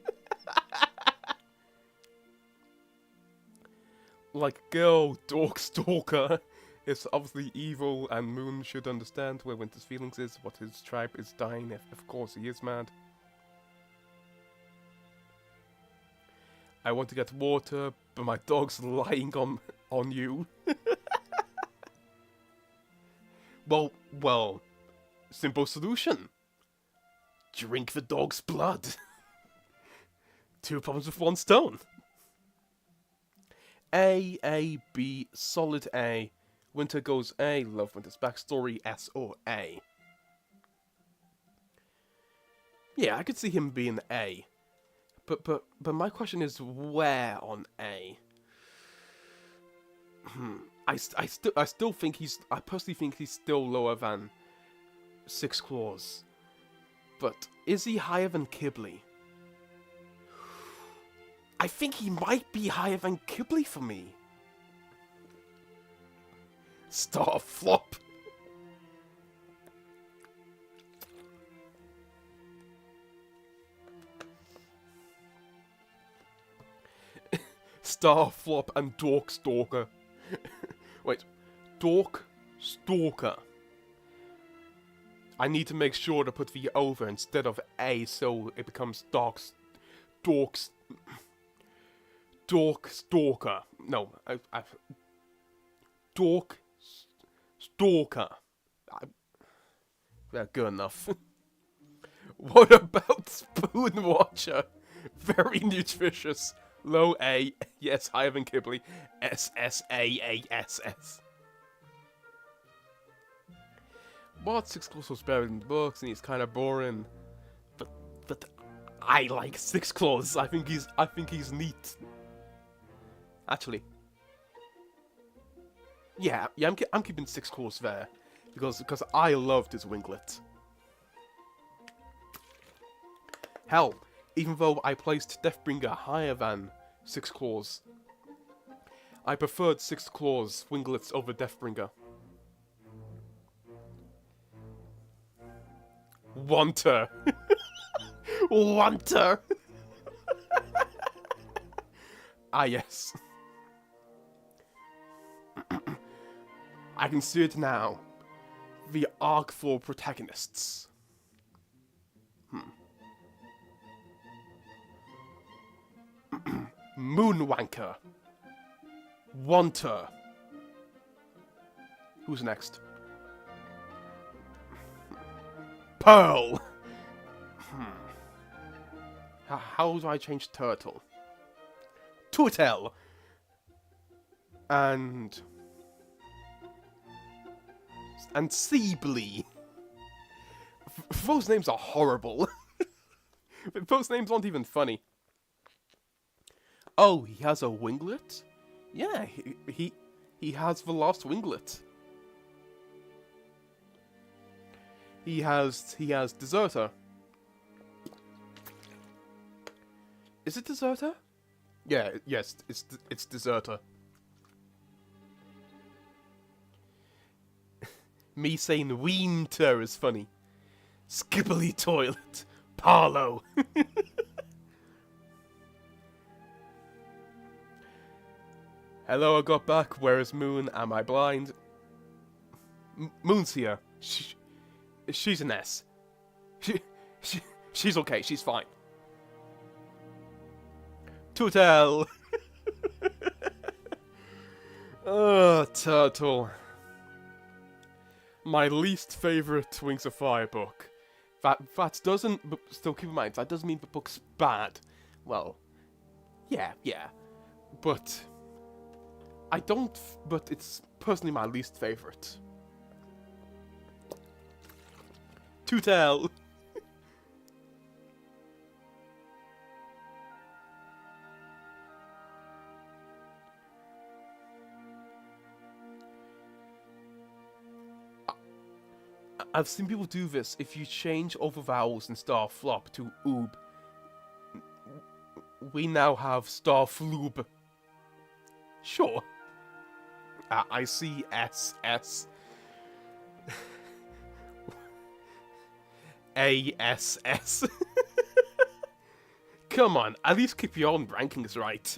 Like, girl, dork stalker is obviously evil, and Moon should understand where Winter's feelings is, what his tribe is dying, if of course he is mad. I want to get water, but my dog's lying on you. Well, simple solution. Drink the dog's blood. 2 problems with 1 stone. A, B, solid A. Winter goes A, love Winter's backstory, S or A. Yeah, I could see him being A. But my question is, where on A? I still think I personally think he's still lower than Six Claws. But is he higher than Kibli? I think he might be higher than Kibli for me. Star flop. Starflop and Dork Stalker. Wait, Dork Stalker. I need to make sure to put the over instead of A, so it becomes Dork Stalker. No, Dork Stalker. They're good enough. What about Spoon Watcher? Very nutritious. Low A. Yes, higher than Ghibli. SSAASS. But Six Claws was better in the books, and he's kind of boring. But I like Six Claws. I think he's neat. Actually, yeah. I'm keeping Six Claws there because I loved his winglet. Hell, even though I placed Deathbringer higher than Six Claws, I preferred Six Claws winglets over Deathbringer. Wanter. Wanter. Ah, yes. I can see it now. The arc for protagonists. Moonwanker. Wanter. Who's next? Pearl. How do I change turtle? Turtle. And Seebly. Those names are horrible. Those names aren't even funny. Oh, he has a winglet? Yeah, he has the last winglet. He has Deserter. Is it Deserter? Yeah, yes, it's Deserter. Me saying Winter is funny. Skippily toilet. Parlo. Hello, I got back. Where is Moon? Am I blind? Moon's here. She's an S. She's okay. She's fine. Turtle. Turtle. My least favorite Wings of Fire book. That doesn't. But still, keep in mind that doesn't mean the book's bad. Well, yeah. But I don't. But it's personally my least favorite. Turtle. I've seen people do this. If you change all the vowels in Starflop to oob, we now have Starfloob. Sure. I see SS. ASS. Come on, at least keep your own rankings right.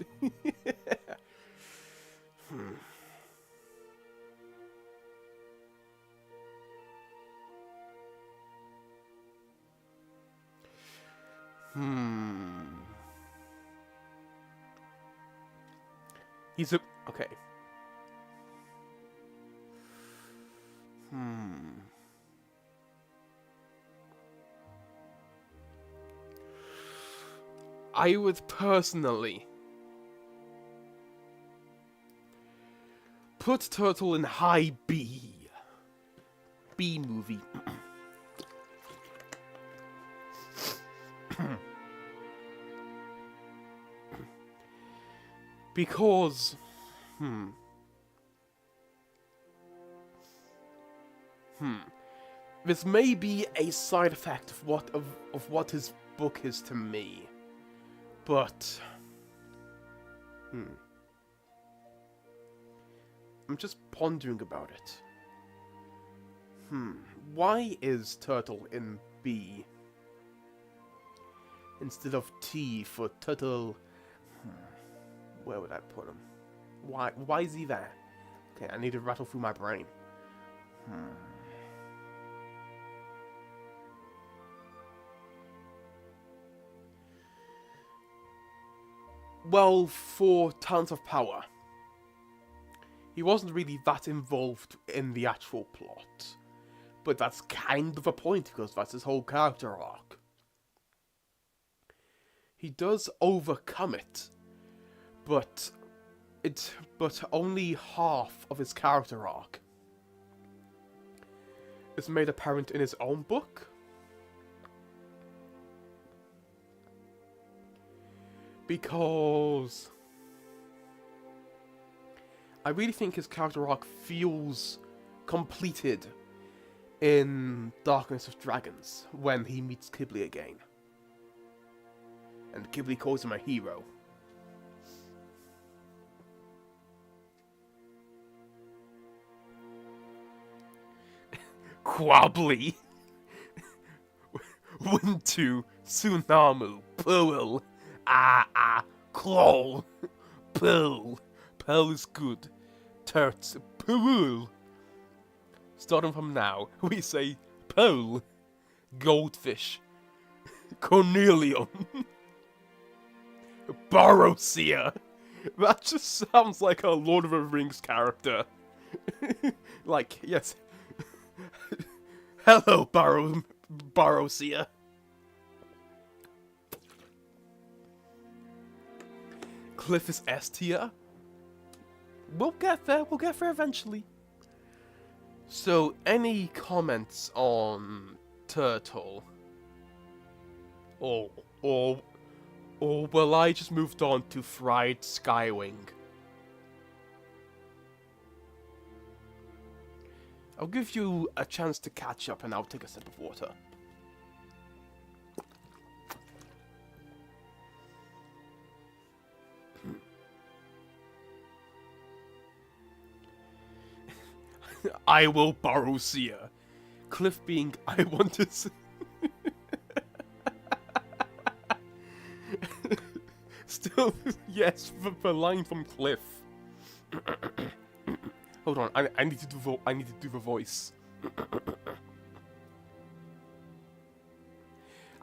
He's a... Okay. I would personally put Turtle in high B. B movie. Because, this may be a side effect of what his book is to me, but, I'm just pondering about it. Why is Turtle in B instead of T for Turtle? Where would I put him? Why is he there? Okay, I need to rattle through my brain. Well, for Talents of Power, he wasn't really that involved in the actual plot. But that's kind of a point, because that's his whole character arc. He does overcome it, but only half of his character arc is made apparent in his own book. Because I really think his character arc feels completed in Darkness of Dragons when he meets Qibli again. And Qibli calls him a hero. Quabli! Wintu, Tsunamu, Pearl, Claw, Pearl. Pearl is good. Turts, Pearl. Starting from now, we say Pearl, Goldfish, Cornelium, Borosea. That just sounds like a Lord of the Rings character. Like, yes. Hello, Borosea. Cliff is S tier. We'll get there eventually. So, any comments on Turtle? Or will I just moved on to Fried Skywing? I'll give you a chance to catch up and I'll take a sip of water. I will borrow Sia. Cliff being, I want to see. Still, yes, the line from Cliff. Hold on, I need to do the voice.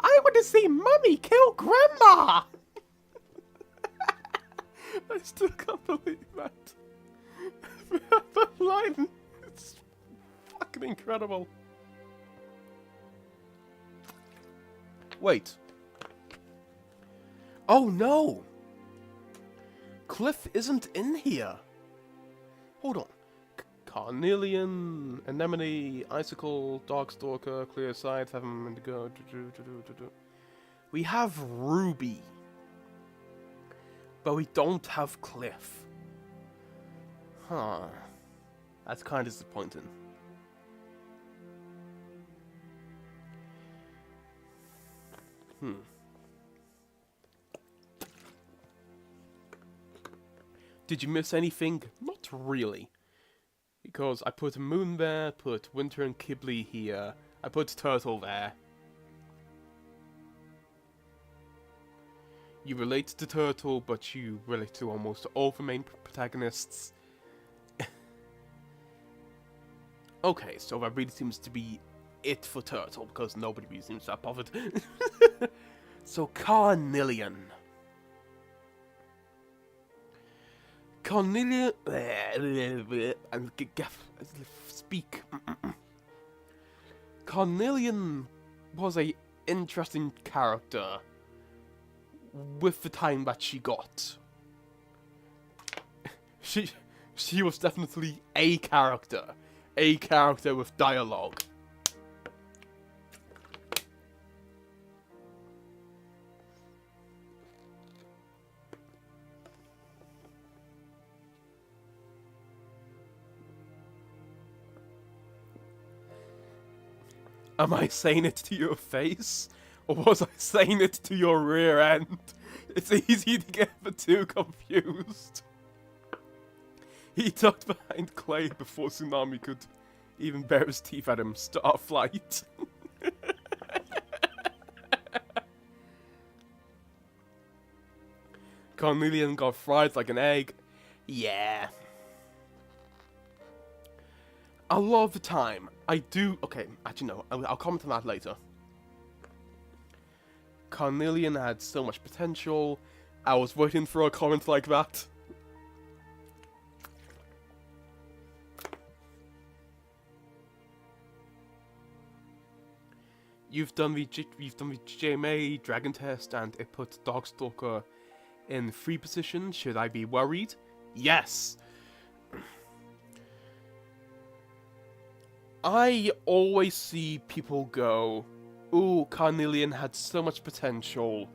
I want to see Mummy kill Grandma. I still can't believe that. The line is fucking incredible. Wait. Oh no! Cliff isn't in here. Hold on. Carnelian, Anemone, Icicle, Darkstalker, Clear Sight, Heaven, Indigo. We have Ruby. But we don't have Cliff. Huh. That's kind of disappointing. Did you miss anything? Not really. Because I put Moon there, put Winter and Qibli here, I put Turtle there. You relate to Turtle, but you relate to almost all the main protagonists. Okay, so that really seems to be it for Turtle, because nobody really seems that bothered. So, Carnelian. Carnelian... Speak. Carnelian was a interesting character with the time that she got. She was definitely a character with dialogue. Am I saying it to your face? Or was I saying it to your rear end? It's easy to get the two confused. He tucked behind Clay before Tsunami could even bare his teeth at him. Starflight. Carnelian got fried like an egg. Yeah. A lot of the time, I do... Okay, actually no, I'll comment on that later. Carnelian had so much potential. I was waiting for a comment like that. You've done the JMA Dragon Test and it puts Darkstalker in free position. Should I be worried? Yes! I always see people go, ooh, Carnelian had so much potential.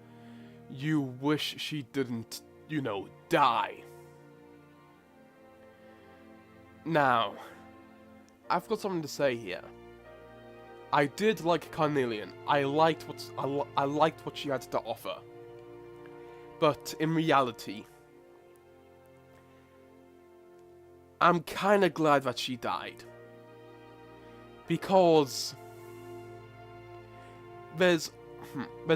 You wish she didn't, you know, die. Now, I've got something to say here. I did like Carnelian. I liked what she had to offer. But in reality, I'm kind of glad that she died. Because there's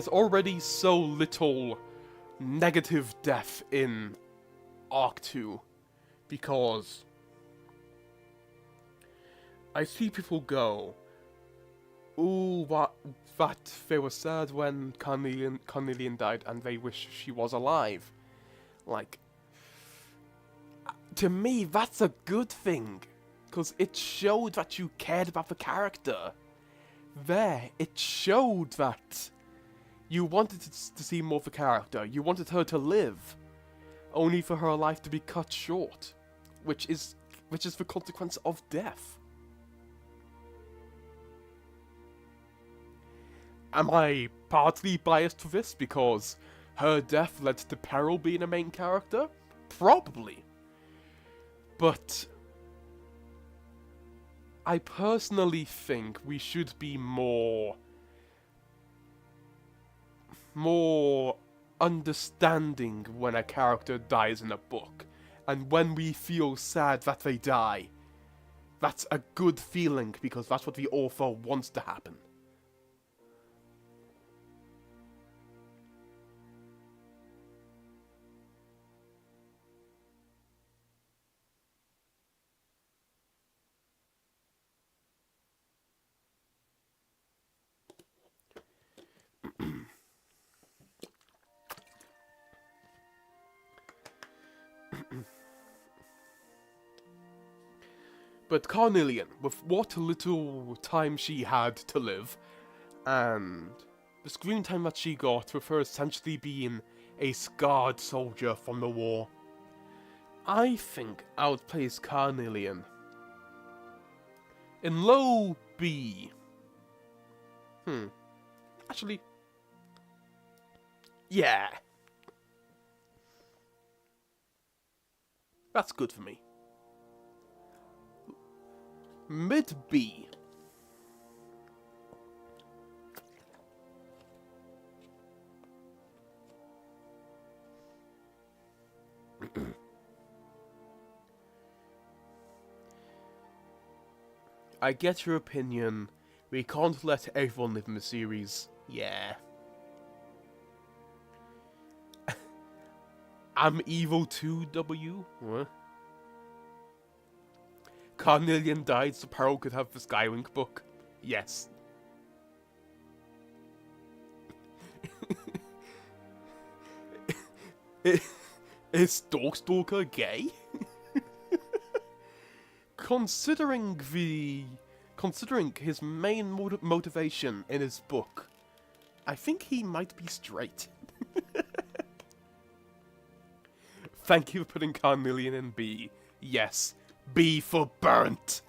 already so little negative death in Arc 2. Because I see people go, ooh, that they were sad when Carnelian died and they wish she was alive. Like, to me, that's a good thing. Because it showed that you cared about the character. It showed that you wanted to see more of the character. You wanted her to live. Only for her life to be cut short. Which is the consequence of death. Am I partly biased for this because her death led to Peril being a main character? Probably. But I personally think we should be more understanding when a character dies in a book. And when we feel sad that they die, that's a good feeling because that's what the author wants to happen. But Carnelian, with what little time she had to live, and the screen time that she got with her essentially being a scarred soldier from the war, I think I would place Carnelian in low B. Actually, yeah. That's good for me. Mid B. I get your opinion. We can't let everyone live in the series. Yeah. I'm evil too, W? What? Carnelian died so Peril could have the Skywink book. Yes. Is Darkstalker gay? Considering his main motivation in his book, I think he might be straight. Thank you for putting Carnelian in B. Yes, B for burnt.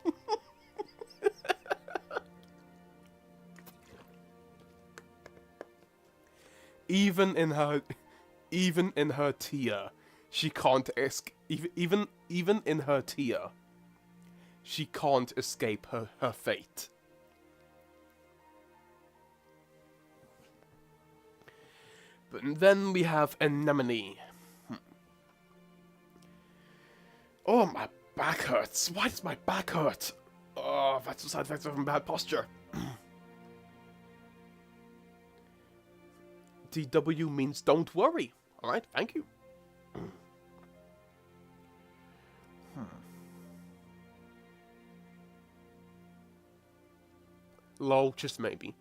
Even in her tier, she can't even in her tier, she can't escape her fate. But then we have Anemone. Oh, my back hurts. Why does my back hurt? Oh, that's a side effect of bad posture. DW means don't worry. Alright, thank you. Lol, just maybe.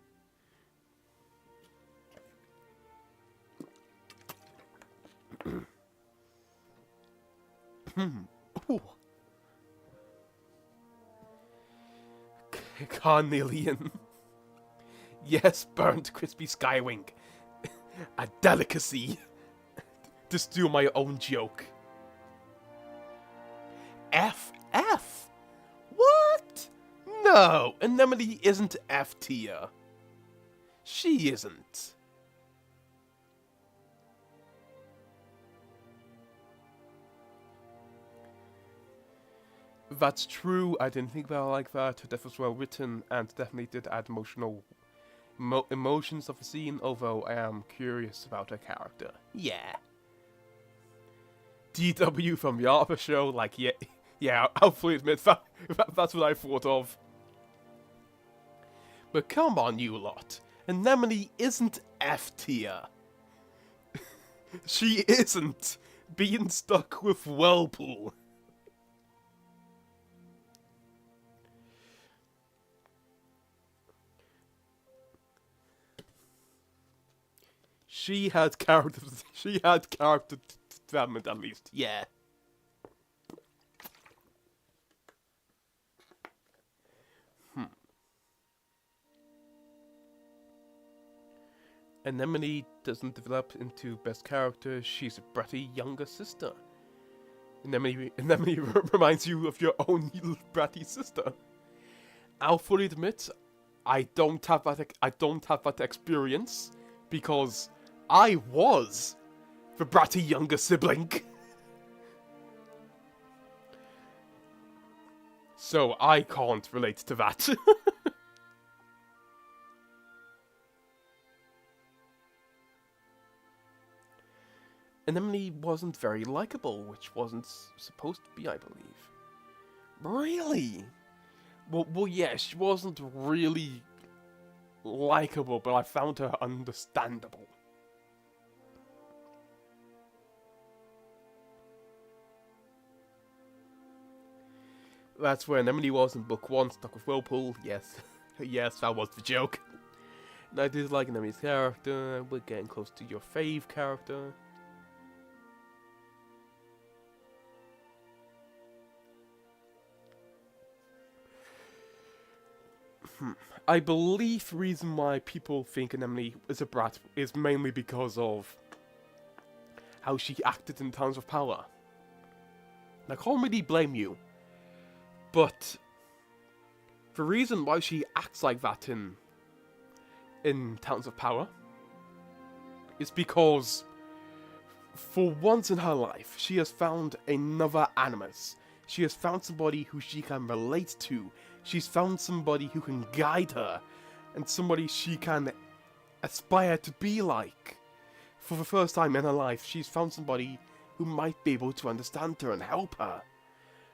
Ooh. Carnelian. Yes, burnt crispy skywing. A delicacy. To steal my own joke. FF? What? No, Anemone isn't F tier. She isn't. That's true, I didn't think about it like that. That was well written and definitely did add emotions of the scene, although I am curious about her character. Yeah. DW from the other show, like, yeah, I'll fully admit that's what I thought of. But come on, you lot. Anemone isn't F tier. She isn't being stuck with Whirlpool. She had character. She had character development at least. Yeah. Anemone doesn't develop into best character. She's a bratty younger sister. Anemone reminds you of your own little bratty sister. I'll fully admit, I don't have that experience because I was the bratty younger sibling. So I can't relate to that. Anemone wasn't very likable, which wasn't supposed to be, I believe. Really? Well, yeah, she wasn't really likable, but I found her understandable. That's where Anemone was in book 1, stuck with Whirlpool. Yes, yes, that was the joke. And I did like Anemone's character. We're getting close to your fave character. I believe the reason why people think Anemone is a brat is mainly because of how she acted in Towns of Power. And I can't really blame you, but the reason why she acts like that in Towns of Power is because for once in her life, she has found another Animus. She has found somebody who she can relate to. She's found somebody who can guide her, and somebody she can aspire to be like. For the first time in her life, she's found somebody who might be able to understand her and help her.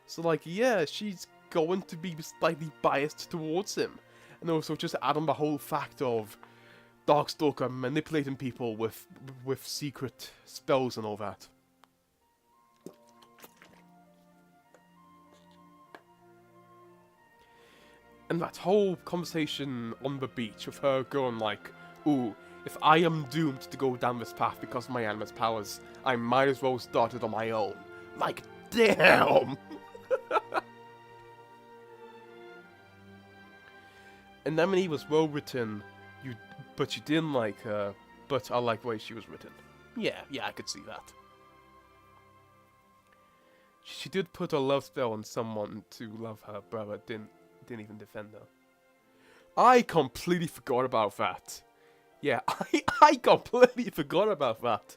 So, like, yeah, she's going to be slightly biased towards him. And also just add on the whole fact of Darkstalker manipulating people with secret spells and all that. And that whole conversation on the beach with her going like, ooh, if I am doomed to go down this path because of my Animus powers, I might as well start it on my own. Like, damn! Anemone was well written, but you didn't like her, but I like the way she was written. Yeah, I could see that. She did put a love spell on someone to love her, but didn't even defend her. I completely forgot about that. Yeah, I completely forgot about that.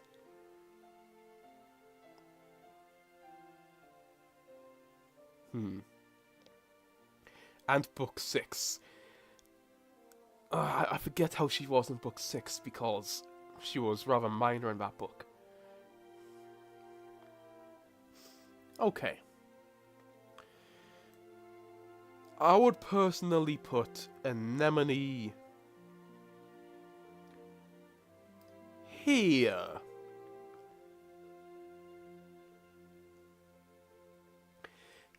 And book 6. I forget how she was in book 6 because she was rather minor in that book. Okay. I would personally put Anemone here.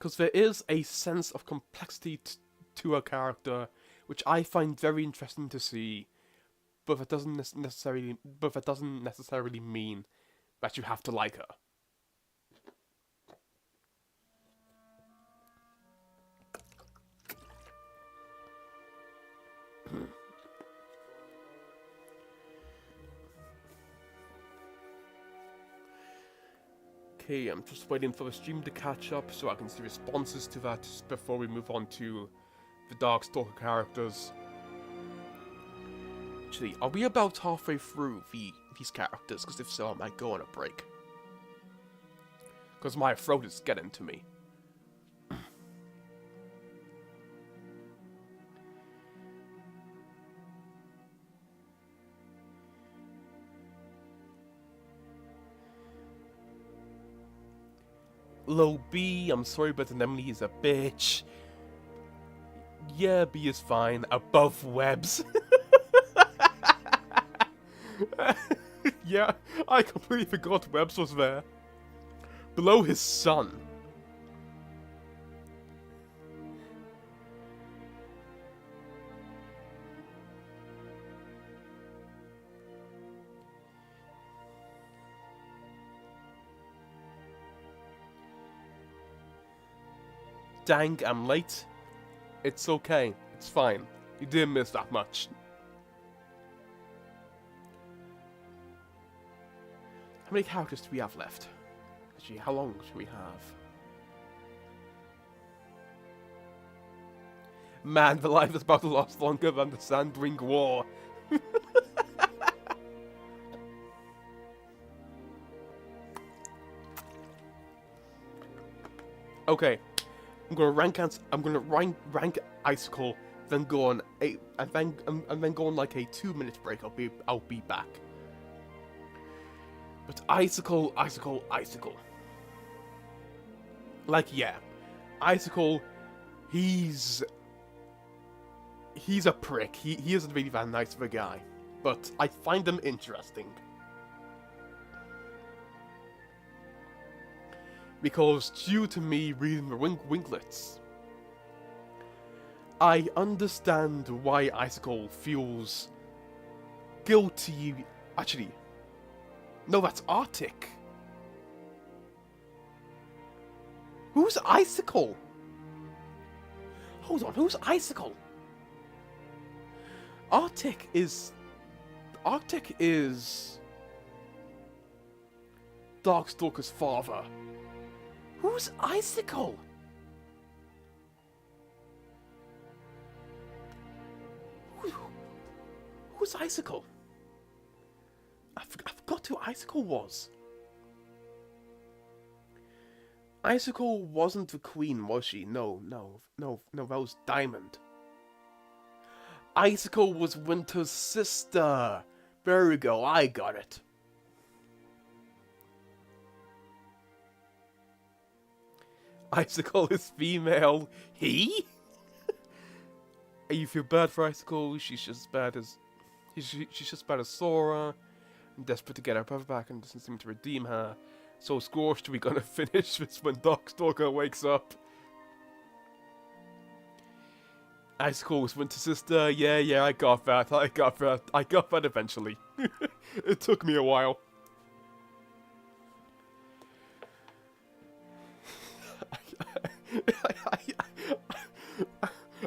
Because there is a sense of complexity to her character, which I find very interesting to see, but that doesn't necessarily mean that you have to like her. Okay, I'm just waiting for the stream to catch up so I can see responses to that before we move on to the Darkstalker characters. Actually, are we about halfway through these characters? Because if so, I might go on a break. Because my throat is getting to me. Low B, I'm sorry, but Anemone is a bitch. Yeah, B is fine. Above Webs. Yeah, I completely forgot Webs was there. Below his son. Dang, I'm late. It's okay. It's fine. You didn't miss that much. How many characters do we have left? Actually, how long do we have? Man, the life is about to last longer than the Sandring War. Okay, I'm gonna rank Icicle, then go on and then go on like a 2-minute break. I'll be back. But Icicle. Like, yeah, Icicle, he's a prick. He isn't really that nice of a guy, but I find him interesting. Because due to me reading the Winklets, I understand why Icicle feels guilty. Actually, no, that's Arctic. Who's Icicle? Hold on, who's Icicle? Arctic is Darkstalker's father. Who's Icicle? Who's Icicle? I forgot who Icicle was. Icicle wasn't the queen, was she? No, that was Diamond. Icicle was Winter's sister. There we go, I got it. Icicle is female. He? You feel bad for Icicle. She's just as bad as Sora. Desperate to get her brother back and doesn't seem to redeem her. So scorched, we gonna finish this when Darkstalker wakes up. Icicle was Winter's sister. Yeah, I got that. I got that eventually. It took me a while.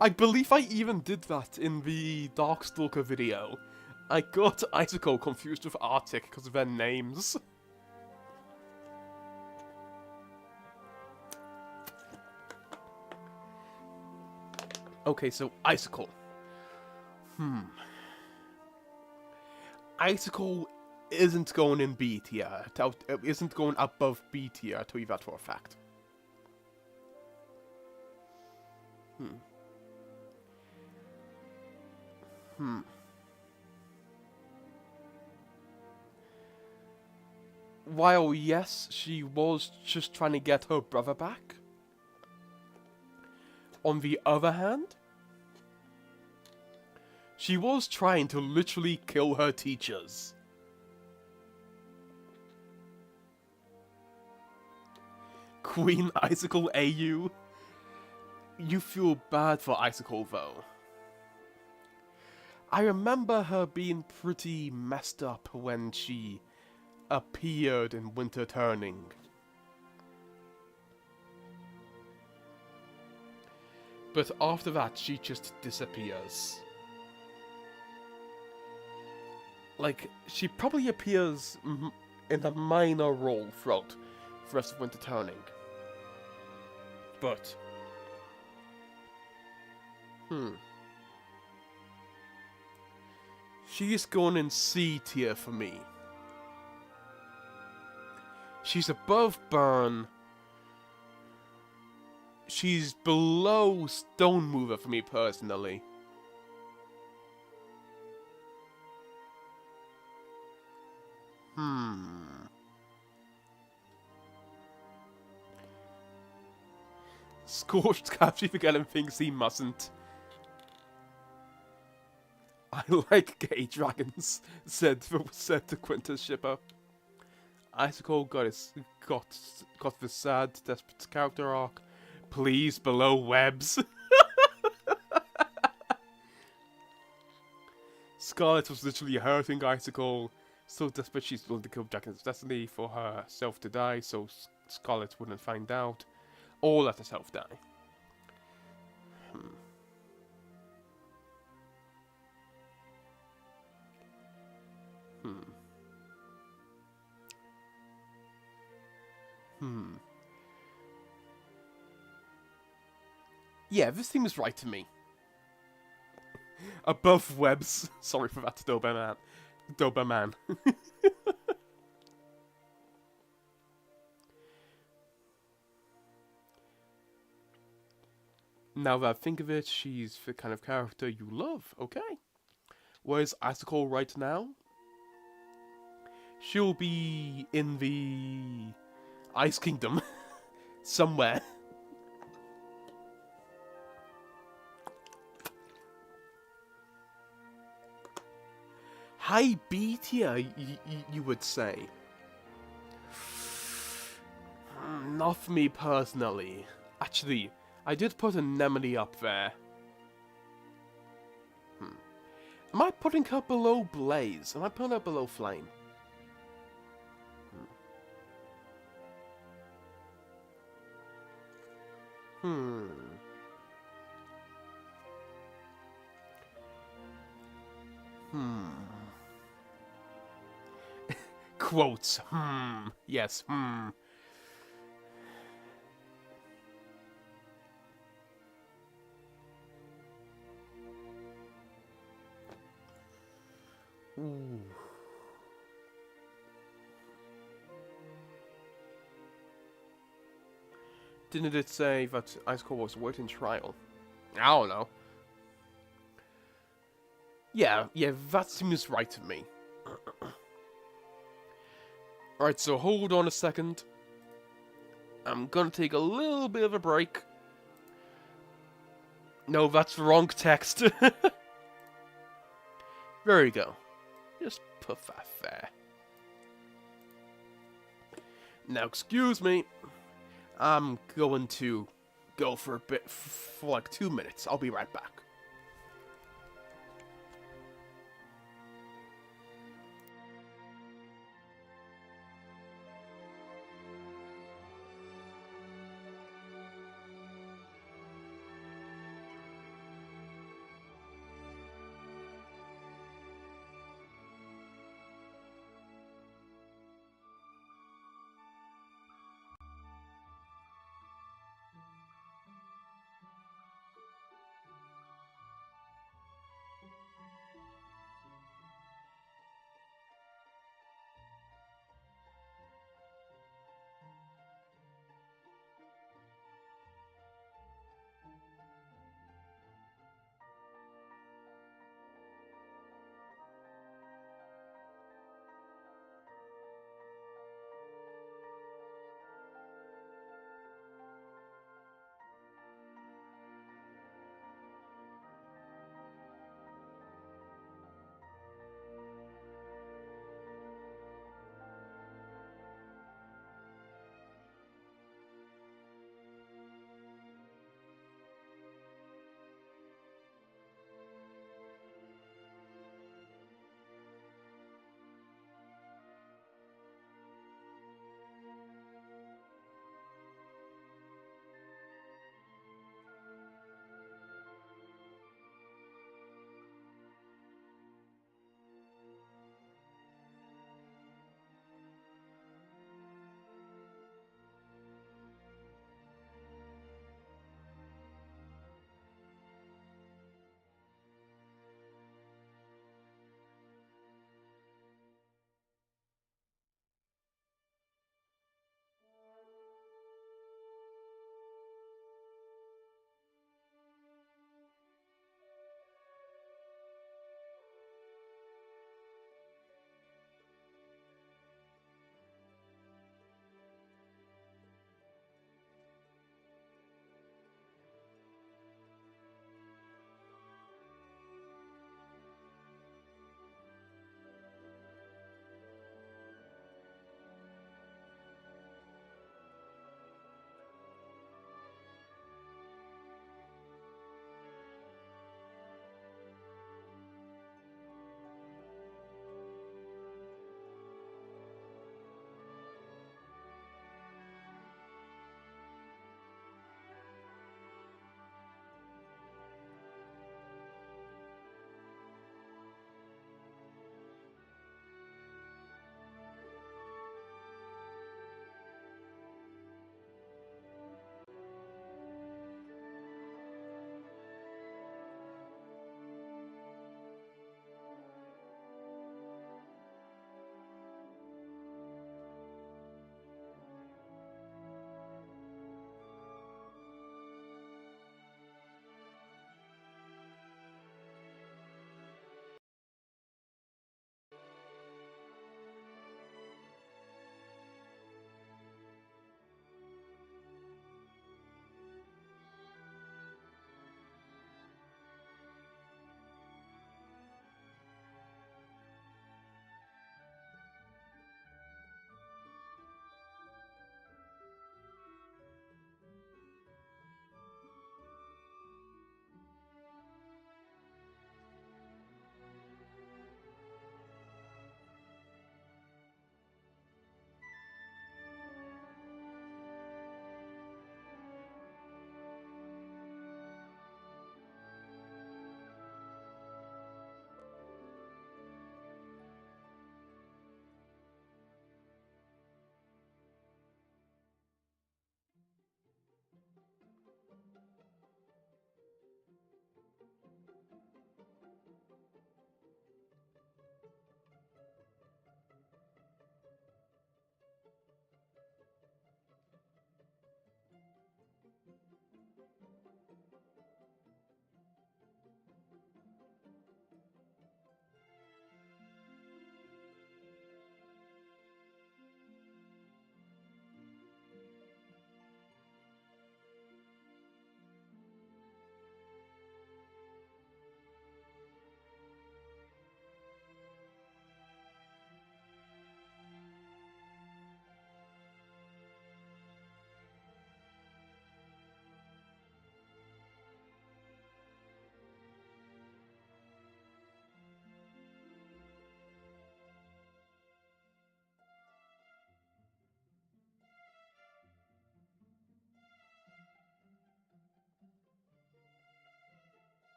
I believe I even did that in the Darkstalker video. I got Icicle confused with Arctic because of their names. Okay, so Icicle. Icicle isn't going in B tier. Isn't going above B tier, I tell you that for a fact. While yes, she was just trying to get her brother back, on the other hand, she was trying to literally kill her teachers. Queen Icicle AU. You feel bad for Icicle though. I remember her being pretty messed up when she appeared in Winter Turning. But after that, she just disappears. Like, she probably appears in a minor role throughout the rest of Winter Turning. But... She's going in C tier for me. She's above Burn. She's below Stone Mover for me personally. Scorched Capture Forgetting thinks he mustn't. I like gay dragons, said the Quintus shipper. Icicle got the sad, desperate character arc. Please, below webs. Scarlet was literally hurting Icicle. So desperate she's willing to kill Dragon's destiny for herself to die, so Scarlet wouldn't find out. Or let herself die. Yeah, this seems right to me. Above webs. Sorry for that, Doberman. Doberman. Now that I think of it, she's the kind of character you love, okay? Whereas Icicle right now, she'll be in the Ice Kingdom somewhere. High B tier, you would say. Not for me personally. Actually, I did put Anemone up there. Am I putting her below Blaze? Am I putting her below Flame? Quotes. Yes. Ooh. Didn't it say that Icicle was waiting trial? I don't know. Yeah, that seems right to me. Alright, so hold on a second. I'm gonna take a little bit of a break. No, that's the wrong text. There you go. Just put that there. Now, excuse me. I'm going to go for a bit, for like 2 minutes. I'll be right back.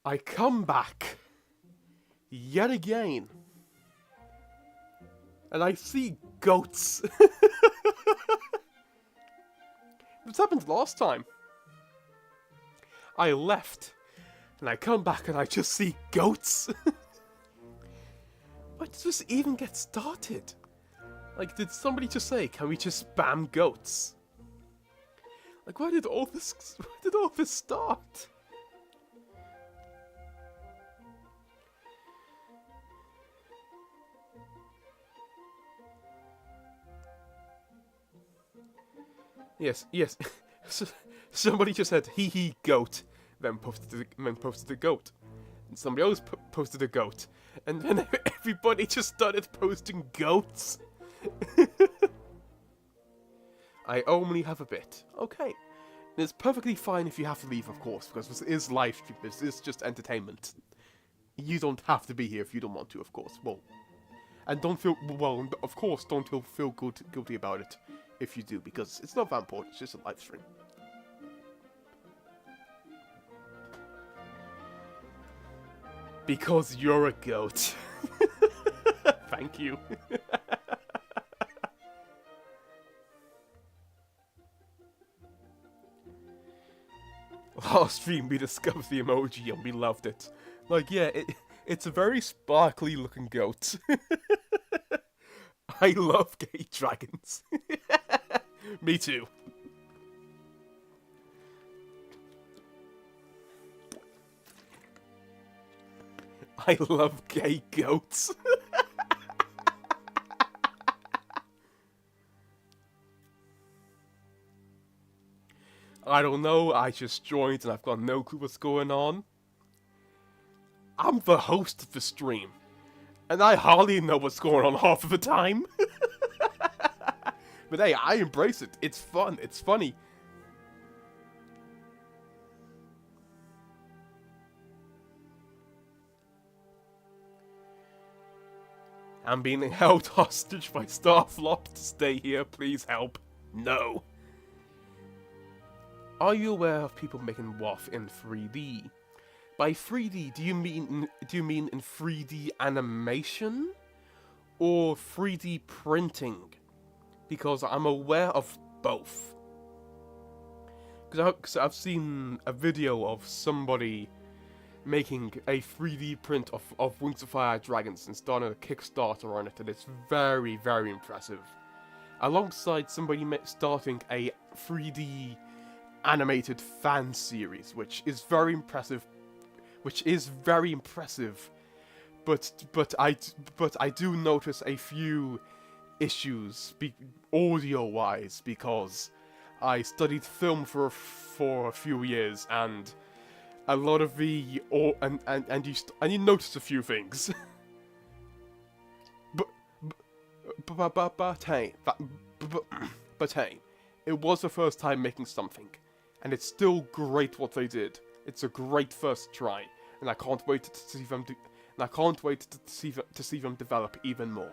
I come back yet again, and I see goats. This happened last time. I left, and I come back and I just see goats. Why did this even get started? Like, did somebody just say, can we just spam goats? Like, why did all this start? Yes. Somebody just said, hee hee, goat, then posted the goat. And somebody else posted a goat. And then everybody just started posting goats. I only have a bit. Okay. It's perfectly fine if you have to leave, of course, because this is live stream. This is just entertainment. You don't have to be here if you don't want to, of course. Well, and don't feel, well, of course, don't feel guilty about it if you do, because it's not that important. It's just a live stream. Because you're a goat. Thank you. Last stream we discovered the emoji and we loved it. Like, yeah, it's a very sparkly looking goat. I love gay dragons. Me too. I love gay goats. I don't know, I just joined and I've got no clue what's going on. I'm the host of the stream, and I hardly know what's going on half of the time. But hey, I embrace it. It's fun. It's funny. I'm being held hostage by Starflop to stay here. Please help. No. Are you aware of people making WoW in 3D? By 3D, do you mean in 3D animation or 3D printing? Because I'm aware of both. Because I've seen a video of somebody making a 3D print of Wings of Fire Dragons and starting a Kickstarter on it, and it's very, very impressive. Alongside somebody starting a 3D animated fan series, which is very impressive. But I do notice a few issues audio-wise, because I studied film for a few years, and a lot of the and you notice a few things. but hey, it was the first time making something, and it's still great what they did. It's a great first try, and I can't wait to see them to see them develop even more.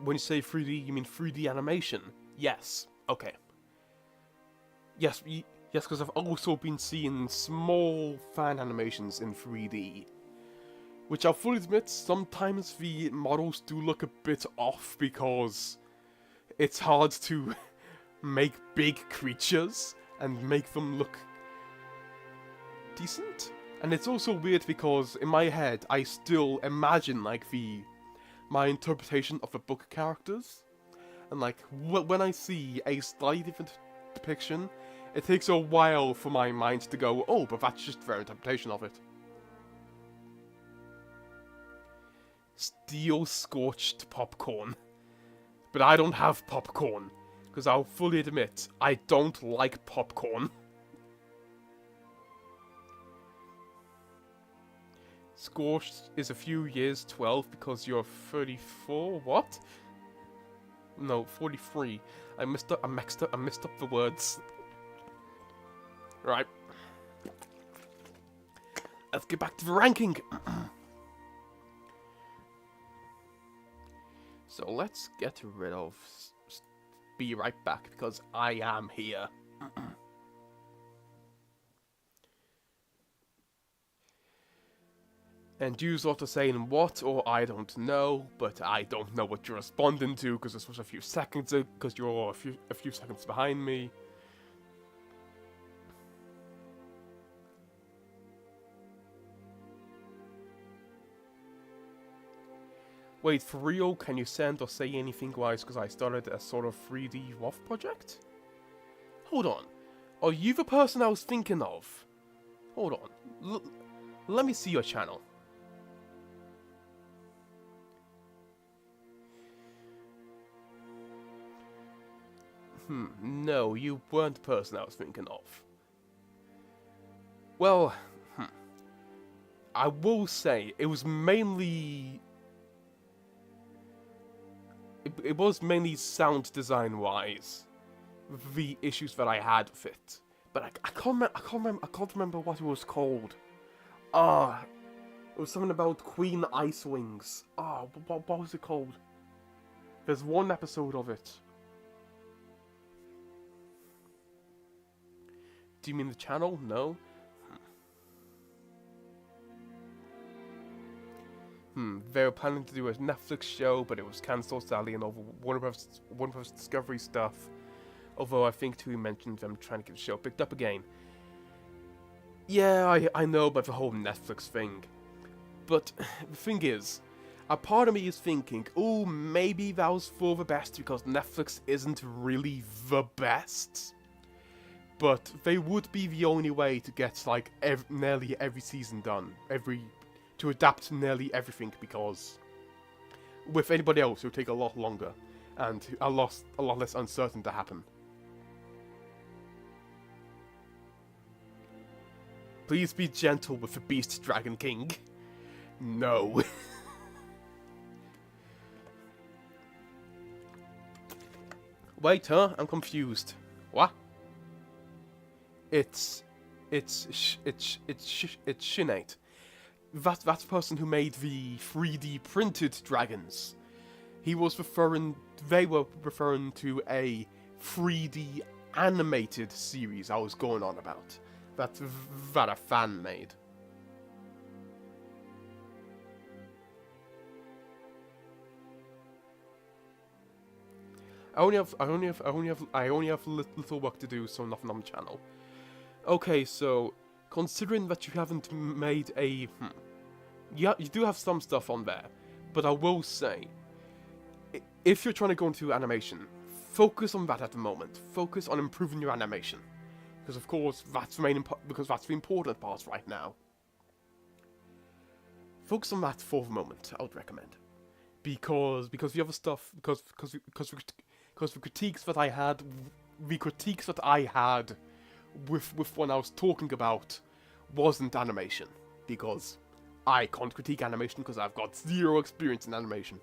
When you say 3D, you mean 3D animation? Yes. Okay. Yes, because I've also been seeing small fan animations in 3D. Which I'll fully admit, sometimes the models do look a bit off because it's hard to make big creatures and make them look decent. And it's also weird because in my head, I still imagine like my interpretation of the book characters, and like when I see a slightly different depiction, it takes a while for my mind to go, oh, but that's just their interpretation of it. Steel scorched popcorn. But I don't have popcorn, because I'll fully admit, I don't like popcorn. Scorched is a few years 12 because you're 34. What? No, 43. I messed up the words. Right. Let's get back to the ranking. So let's get rid of be right back, because I am here. And you sort of saying what, or I don't know, but I don't know what you're responding to, because this was a few seconds ago, because you're a few seconds behind me. Wait, for real, can you send or say anything wise, because I started a sort of 3D WoW project? Hold on, are you the person I was thinking of? Hold on, let me see your channel. No, you weren't the person I was thinking of. Well, I will say, it was mainly... It was mainly sound design-wise, the issues that I had with it. But I can't remember what it was called. It was something about Queen Icewings. What was it called? There's one episode of it. Do you mean the channel? No? They were planning to do a Netflix show, but it was cancelled sadly, and over Warner Bros. Discovery stuff. Although I think too, he mentioned them trying to get the show picked up again. Yeah, I know about the whole Netflix thing. But the thing is, a part of me is thinking, oh, maybe that was for the best because Netflix isn't really the best. But they would be the only way to get like nearly every season done, to adapt nearly everything, because with anybody else it would take a lot longer and a lot less uncertain to happen. Please be gentle with the Beast Dragon King. No. Wait, huh? I'm confused. What? It's Shinate. That's the person who made the 3D printed dragons. They were referring to a 3D animated series I was going on about. That a fan made. I only have little work to do, so nothing on the channel. Okay, so considering that you haven't made a you do have some stuff on there, but I will say, if you're trying to go into animation, focus on that at the moment. Focus on improving your animation, because of course that's the important part right now. Focus on that for the moment. I would recommend, because the other stuff, because the critiques that I had, with what I was talking about wasn't animation, because I can't critique animation because I've got zero experience in animation.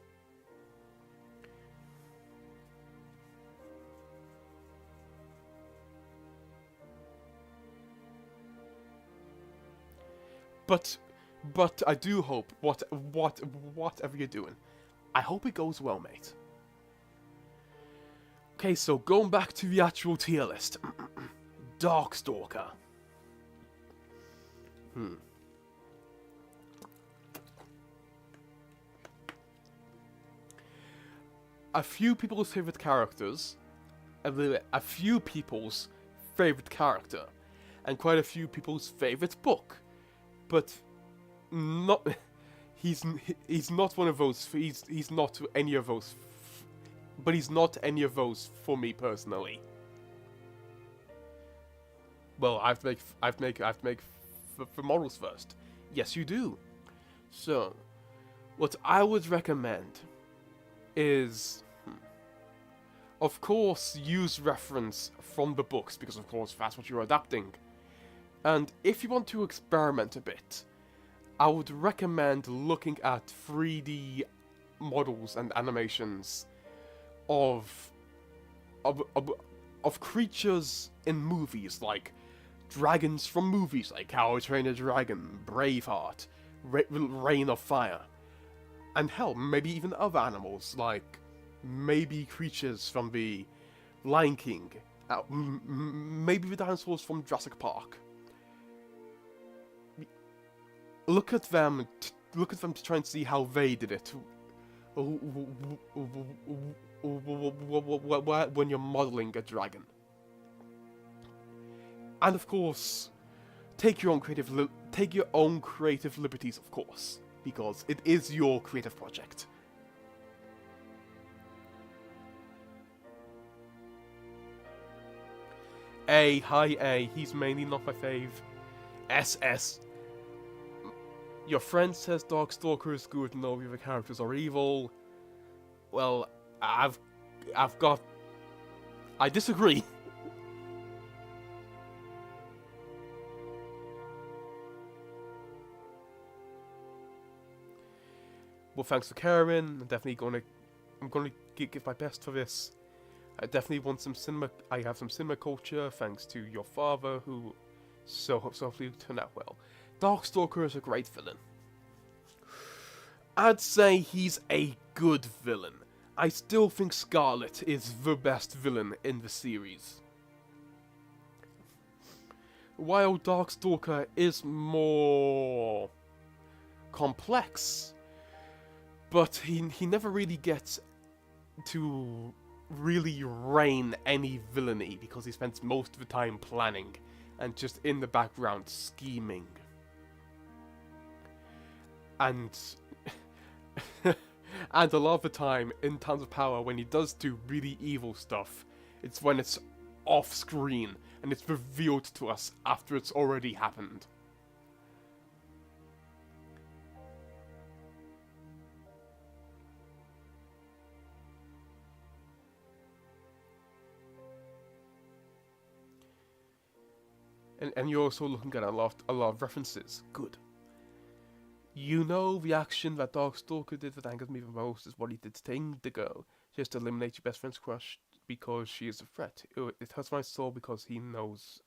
But I do hope whatever you're doing, I hope it goes well, mate. Okay, so going back to the actual tier list. Darkstalker. A few people's favorite characters, a few people's favorite character, and quite a few people's favorite book, but not. He's not one of those. He's not any of those. But he's not any of those for me personally. Well, I have to make for models first. Yes, you do. So, what I would recommend is, of course, use reference from the books, because of course that's what you're adapting. And if you want to experiment a bit, I would recommend looking at 3D models and animations of creatures in movies, like dragons from movies like How to Train Your Dragon, Braveheart, Reign of Fire, and hell, maybe even other animals, like maybe creatures from the Lion King, maybe the dinosaurs from Jurassic Park. Look at them. Look at them to try and see how they did it. When you're modeling a dragon. And of course, take your own creative liberties, of course, because it is your creative project. A, hi A, he's mainly not my fave. SS. Your friend says Darkstalker is good and all the other characters are evil. Well, I disagree. Well, thanks for caring. I'm gonna give my best for this. I definitely want some cinema. I have some cinema culture thanks to your father, who hopefully turned out well. Darkstalker is a great villain. I'd say he's a good villain. I still think Scarlet is the best villain in the series. While Darkstalker is more complex, but he never really gets to really reign any villainy because he spends most of the time planning and just in the background scheming. And and a lot of the time in Towns of Power, when he does do really evil stuff, it's when it's off screen and it's revealed to us after it's already happened. And you're also looking at a lot of references. Good. You know the action that Darkstalker did that angers me the most is what he did to Indigo. Just to eliminate your best friend's crush because she is a threat. It hurts my soul because he knows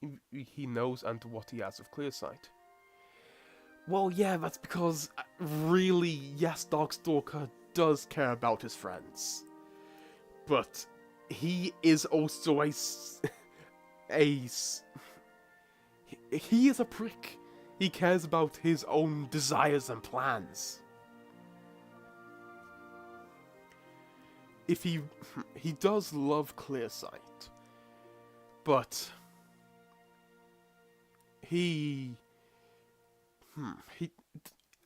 and what he has of clear sight. Well, yeah, that's because, really, yes, Darkstalker does care about his friends. But he is also he is a prick. He cares about his own desires and plans. If he does love Clearsight, but I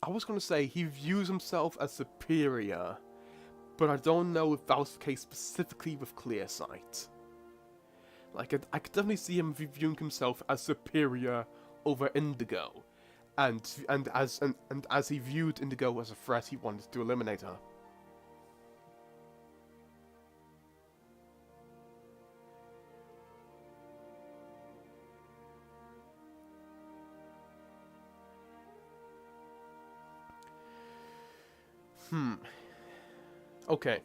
was going to say he views himself as superior, but I don't know if that was the case specifically with Clearsight. Like, I could definitely see him viewing himself as superior over Indigo, and as he viewed Indigo as a threat, he wanted to eliminate her. Okay.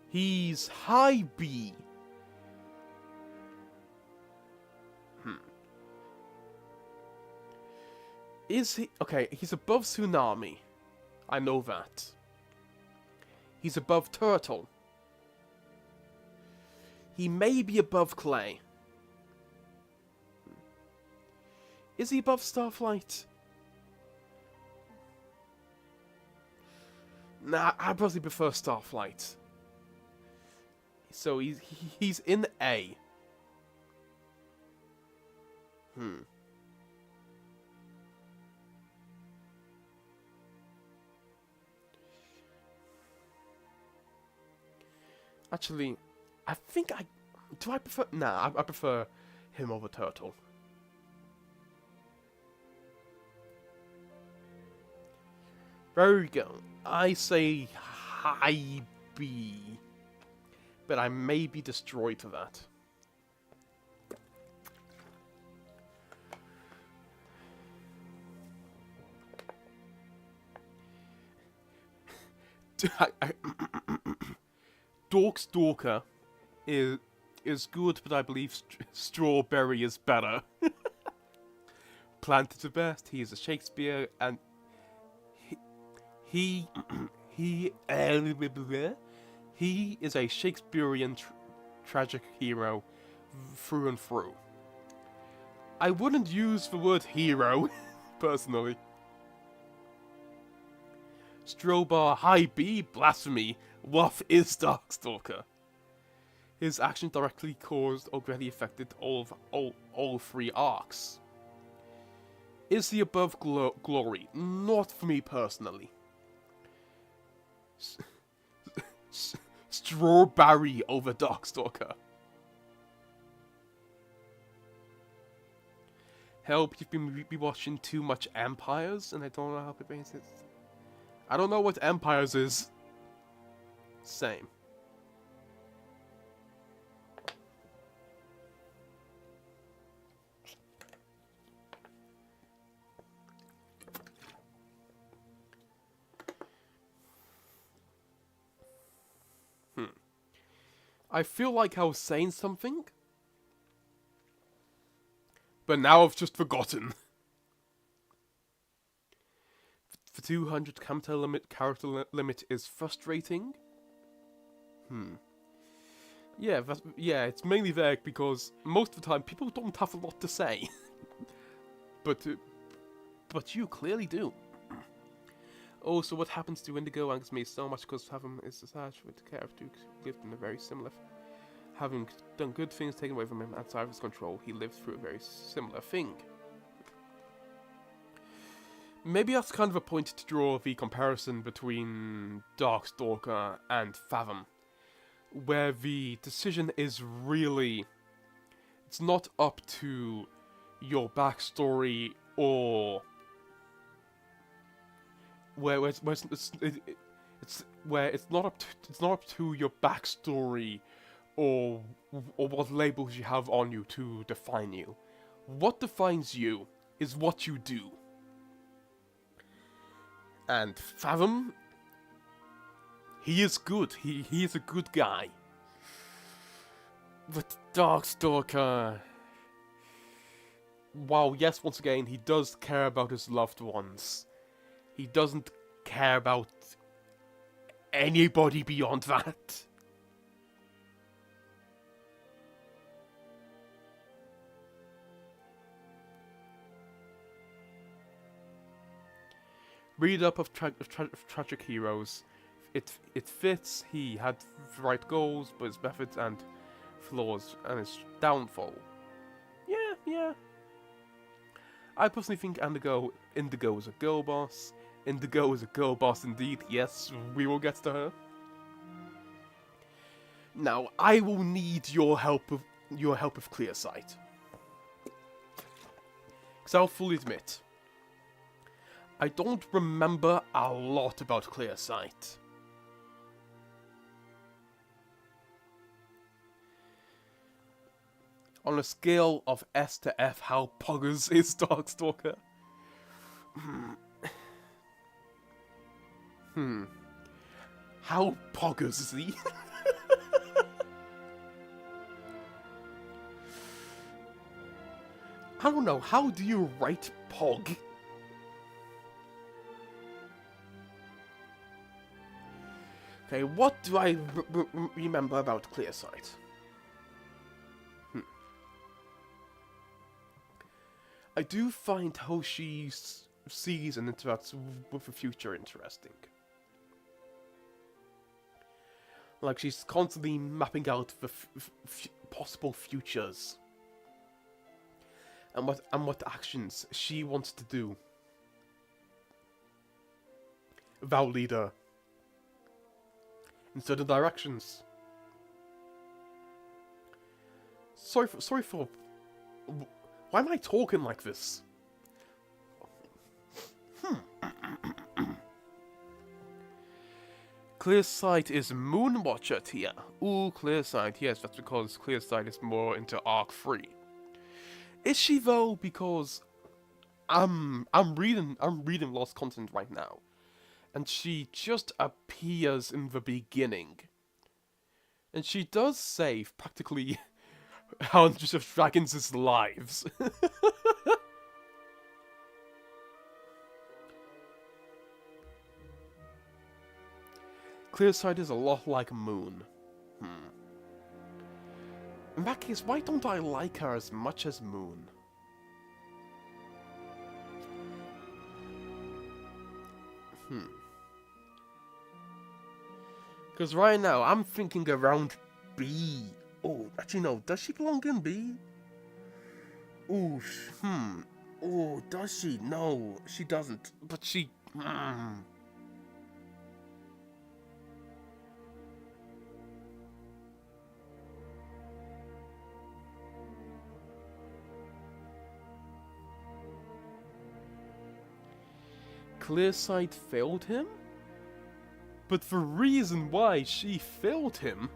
He's high B. Is he? Okay, he's above Tsunami. I know that. He's above Turtle. He may be above Clay. Is he above Starflight? Nah, I probably prefer Starflight. So he's in A. Actually, I think do I prefer? Nah, I prefer him over Turtle. There we go. I say high B, but I may be destroyed for that. Darkstalker is good, but I believe Strawberry is better. Plant is the best. He is a Shakespeare, and He he he is a Shakespearean tragic hero through and through. I wouldn't use the word hero, personally. Strobar, high B, blasphemy. What is Darkstalker? His action directly caused or greatly affected all three arcs. Is he above glory? Not for me personally. Strawberry over Darkstalker. Help, you've been watching too much Empires, and I don't know how to base it. I don't know what Empires is. Same. I feel like I was saying something, but now I've just forgotten. The 200 character limit is frustrating. Yeah, it's mainly there because most of the time people don't have a lot to say. but you clearly do. Also, what happens to Indigo angers me so much because Fathom is attached with the character who lived in a very similar... Having done good things taken away from him outside of his control, he lived through a very similar thing. Maybe that's kind of a point to draw the comparison between Darkstalker and Fathom, where the decision is really... It's not up to your backstory or... Where it's not up to your backstory or what labels you have on you to define you. What defines you is what you do. And Fathom, he is good. He is a good guy. But Darkstalker, while yes, once again, he does care about his loved ones, he doesn't care about anybody beyond that. Read up of tragic heroes. It fits. He had the right goals, but his methods and flaws and his downfall. Yeah. I personally think Indigo is a girl boss. Indigo is a girl boss indeed. Yes, we will get to her. Now, I will need your help with Clearsight. Because I'll fully admit, I don't remember a lot about Clearsight. On a scale of S to F, how poggers is Darkstalker? How poggers is he? I don't know, how do you write Pog? Okay, what do I remember about Clearsight? I do find how she sees and interacts with the future interesting. Like, she's constantly mapping out the possible futures. And what actions she wants to do. Thou leader. In certain directions. Sorry for... Why am I talking like this? Clearsight is Moonwatcher tier. Ooh, Clearsight. Yes, that's because Clearsight is more into Arc 3. Is she though? Because I'm reading Lost Content right now, and she just appears in the beginning, and she does save practically hundreds of dragons' lives. Clearsight is a lot like Moon. In that case, why don't I like her as much as Moon? Because right now, I'm thinking around B. Oh, actually no, does she belong in B? Ooh, Oh, does she? No, she doesn't. But she... Clearsight failed him? But the reason why she failed him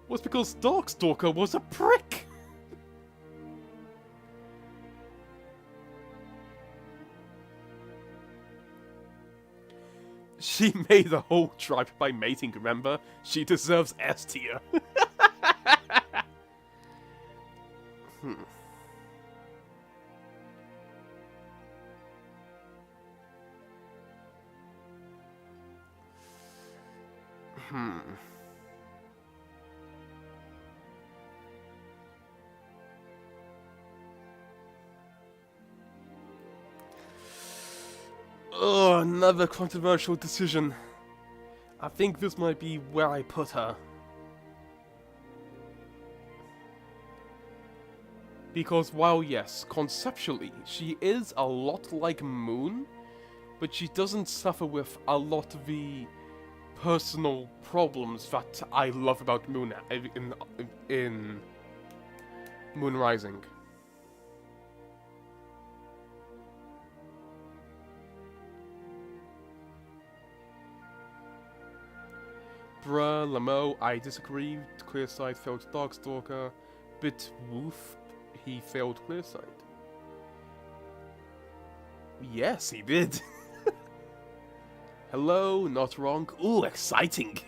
was because Darkstalker was a prick! She made the whole tribe by mating, remember? She deserves S tier. Oh, another controversial decision. I think this might be where I put her. Because while yes, conceptually, she is a lot like Moon, but she doesn't suffer with a lot of the personal problems that I love about Moon in Moon Rising. Bruh, Lamo, I disagree. Clearsight failed Darkstalker. Bit Woof, he failed Clearsight. Yes, he did. Hello, not wrong. Ooh, exciting.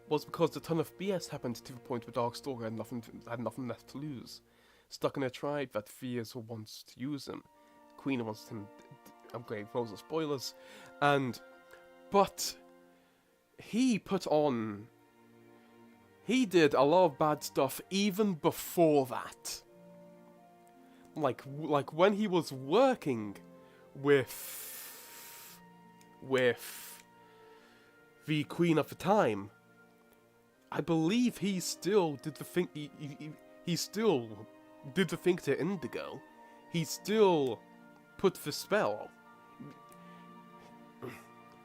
Was because a ton of BS happened to the point where Darkstalker had nothing left to lose. Stuck in a tribe that fears or wants to use him. Queen wants him. Okay, those are spoilers. But he did a lot of bad stuff even before that. Like when he was working with the Queen of the time. I believe he still did the thing. He still did the thing to Indigo. He still put the spell.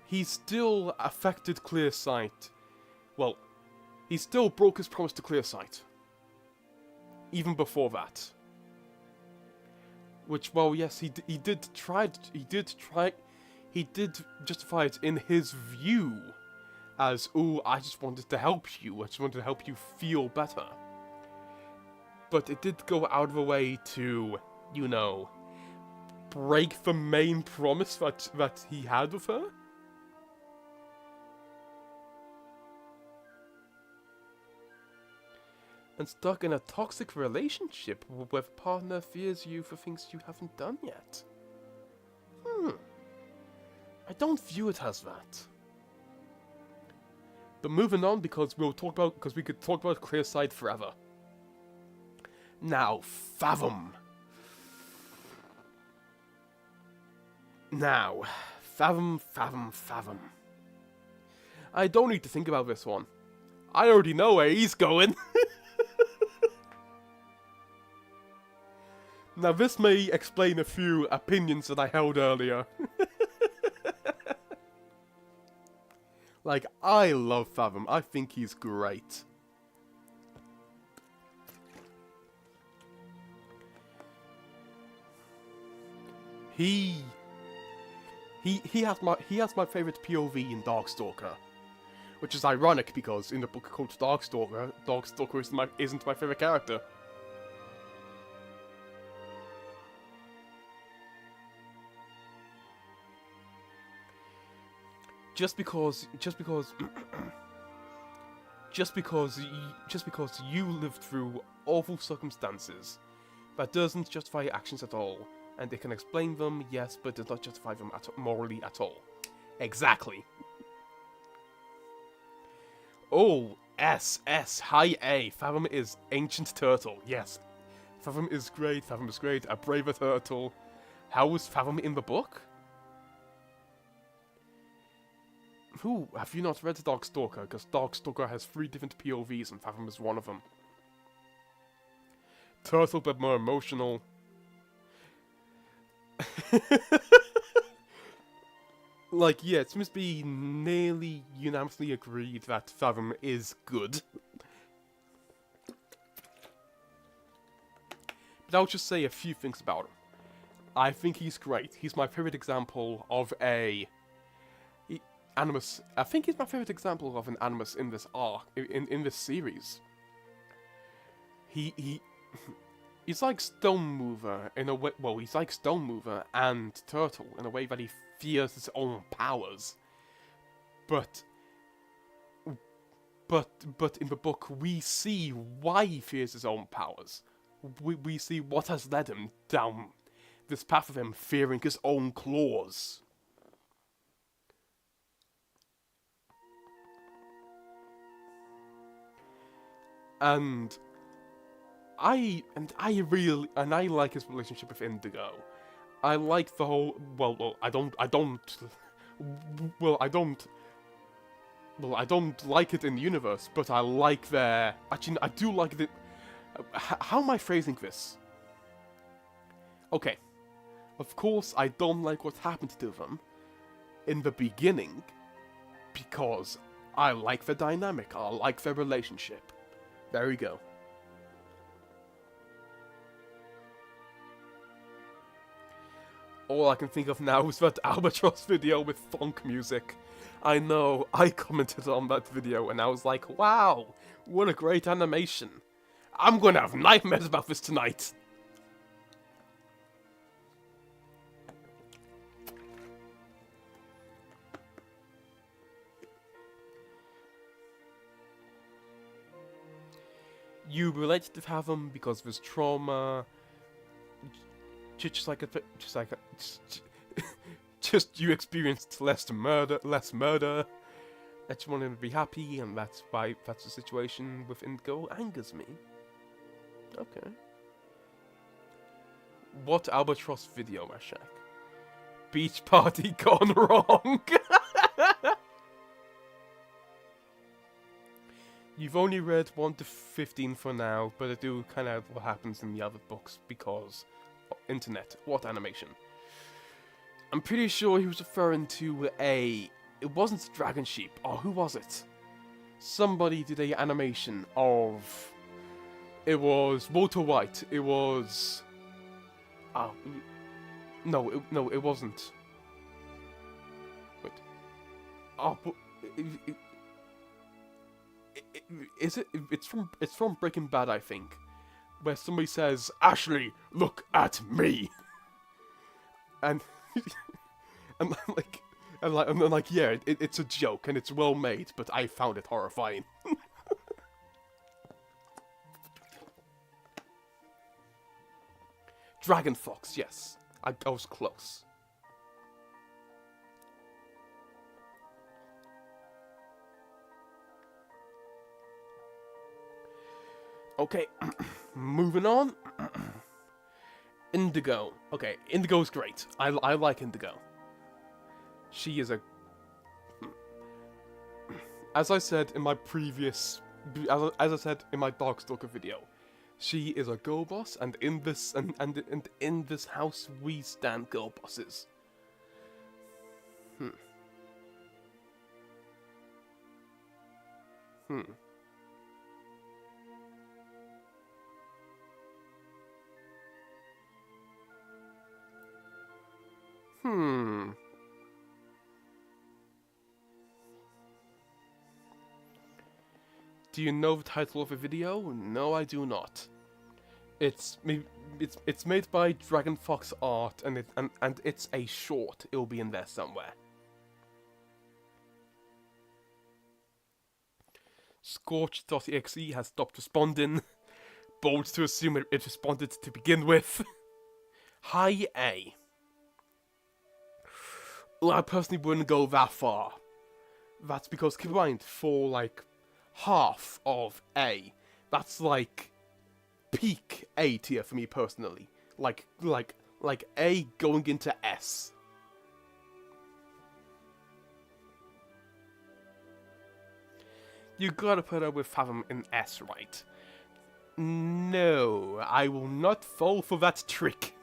He still affected Clearsight. Well, he still broke his promise to Clearsight. Even before that. Which, well, yes, he did justify it in his view. As, ooh, I just wanted to help you. I just wanted to help you feel better. But it did go out of the way to, you know, break the main promise that he had with her. And stuck in a toxic relationship where the partner fears you for things you haven't done yet. I don't view it as that. But moving on, because we could talk about Clearsight forever. Now, Fathom. Now, Fathom. I don't need to think about this one. I already know where he's going. Now, this may explain a few opinions that I held earlier. Like, I love Fathom. I think he's great. He has my favorite POV in Darkstalker, Which is ironic because in the book called Darkstalker, Darkstalker isn't my favorite character. Just because you lived through awful circumstances, that doesn't justify your actions at all. And they can explain them, yes, but does not justify them morally at all. Exactly. Oh, S, high A. Fathom is ancient turtle. Yes. Fathom is great. Fathom is great. A braver turtle. How was Fathom in the book? Who? Have you not read Darkstalker? Because Darkstalker has 3 different POVs and Fathom is one of them. Turtle, but more emotional. Like, yeah, it seems to be nearly unanimously agreed that Fathom is good. But I'll just say a few things about him. I think he's great. He's my favorite example of a animus. I think he's my favorite example of an animus in this arc, in this series. He's like Stone Mover in a way. Well, he's like Stone Mover and Turtle in a way that he fears his own powers. But in the book, we see why he fears his own powers. We see what has led him down this path of him fearing his own claws. And I like his relationship with Indigo. I like the whole. I don't like it in the universe, but I like their. Actually, I do like it. How am I phrasing this? Okay, of course I don't like what happened to them in the beginning, because I like the dynamic. I like their relationship. There we go. All I can think of now is that Albatross video with funk music. I know, I commented on that video and I was like, wow, what a great animation. I'm gonna have nightmares about this tonight. You relate to Fathom because there's trauma. Just you experienced less murder. That you want him to be happy, and that's why the situation with Indigo angers me. Okay. What Albatross video, Mashak? Beach party gone wrong. You've only read 1 to 15 for now, but I do kind of what happens in the other books because internet. What animation? I'm pretty sure he was referring to a. It wasn't Dragon Sheep. Oh, who was it? Somebody did a animation of. It was Walter White. It was. Oh, no, it wasn't. Wait. Oh, but is it? It's from Breaking Bad, I think, where somebody says, "Ashley, look at me," and and yeah, it's a joke and it's well made, but I found it horrifying. Dragon Fox, yes, I was close. Okay, moving on. Indigo. Okay, Indigo's great. I like Indigo. She is a... As I said in my previous... As I said in my Darkstalker video, she is a girl boss, and in this and in this house we stand girl bosses. Do you know the title of the video? No, I do not. It's made by Dragon Fox Art, and it's a short. It'll be in there somewhere. Scorch.exe has stopped responding. Bold to assume it responded to begin with. High A. Well, I personally wouldn't go that far. That's because, keep in mind, for like half of A, that's like peak A tier for me personally. Like A going into S. You gotta put up with Fathom in S, right? No, I will not fall for that trick.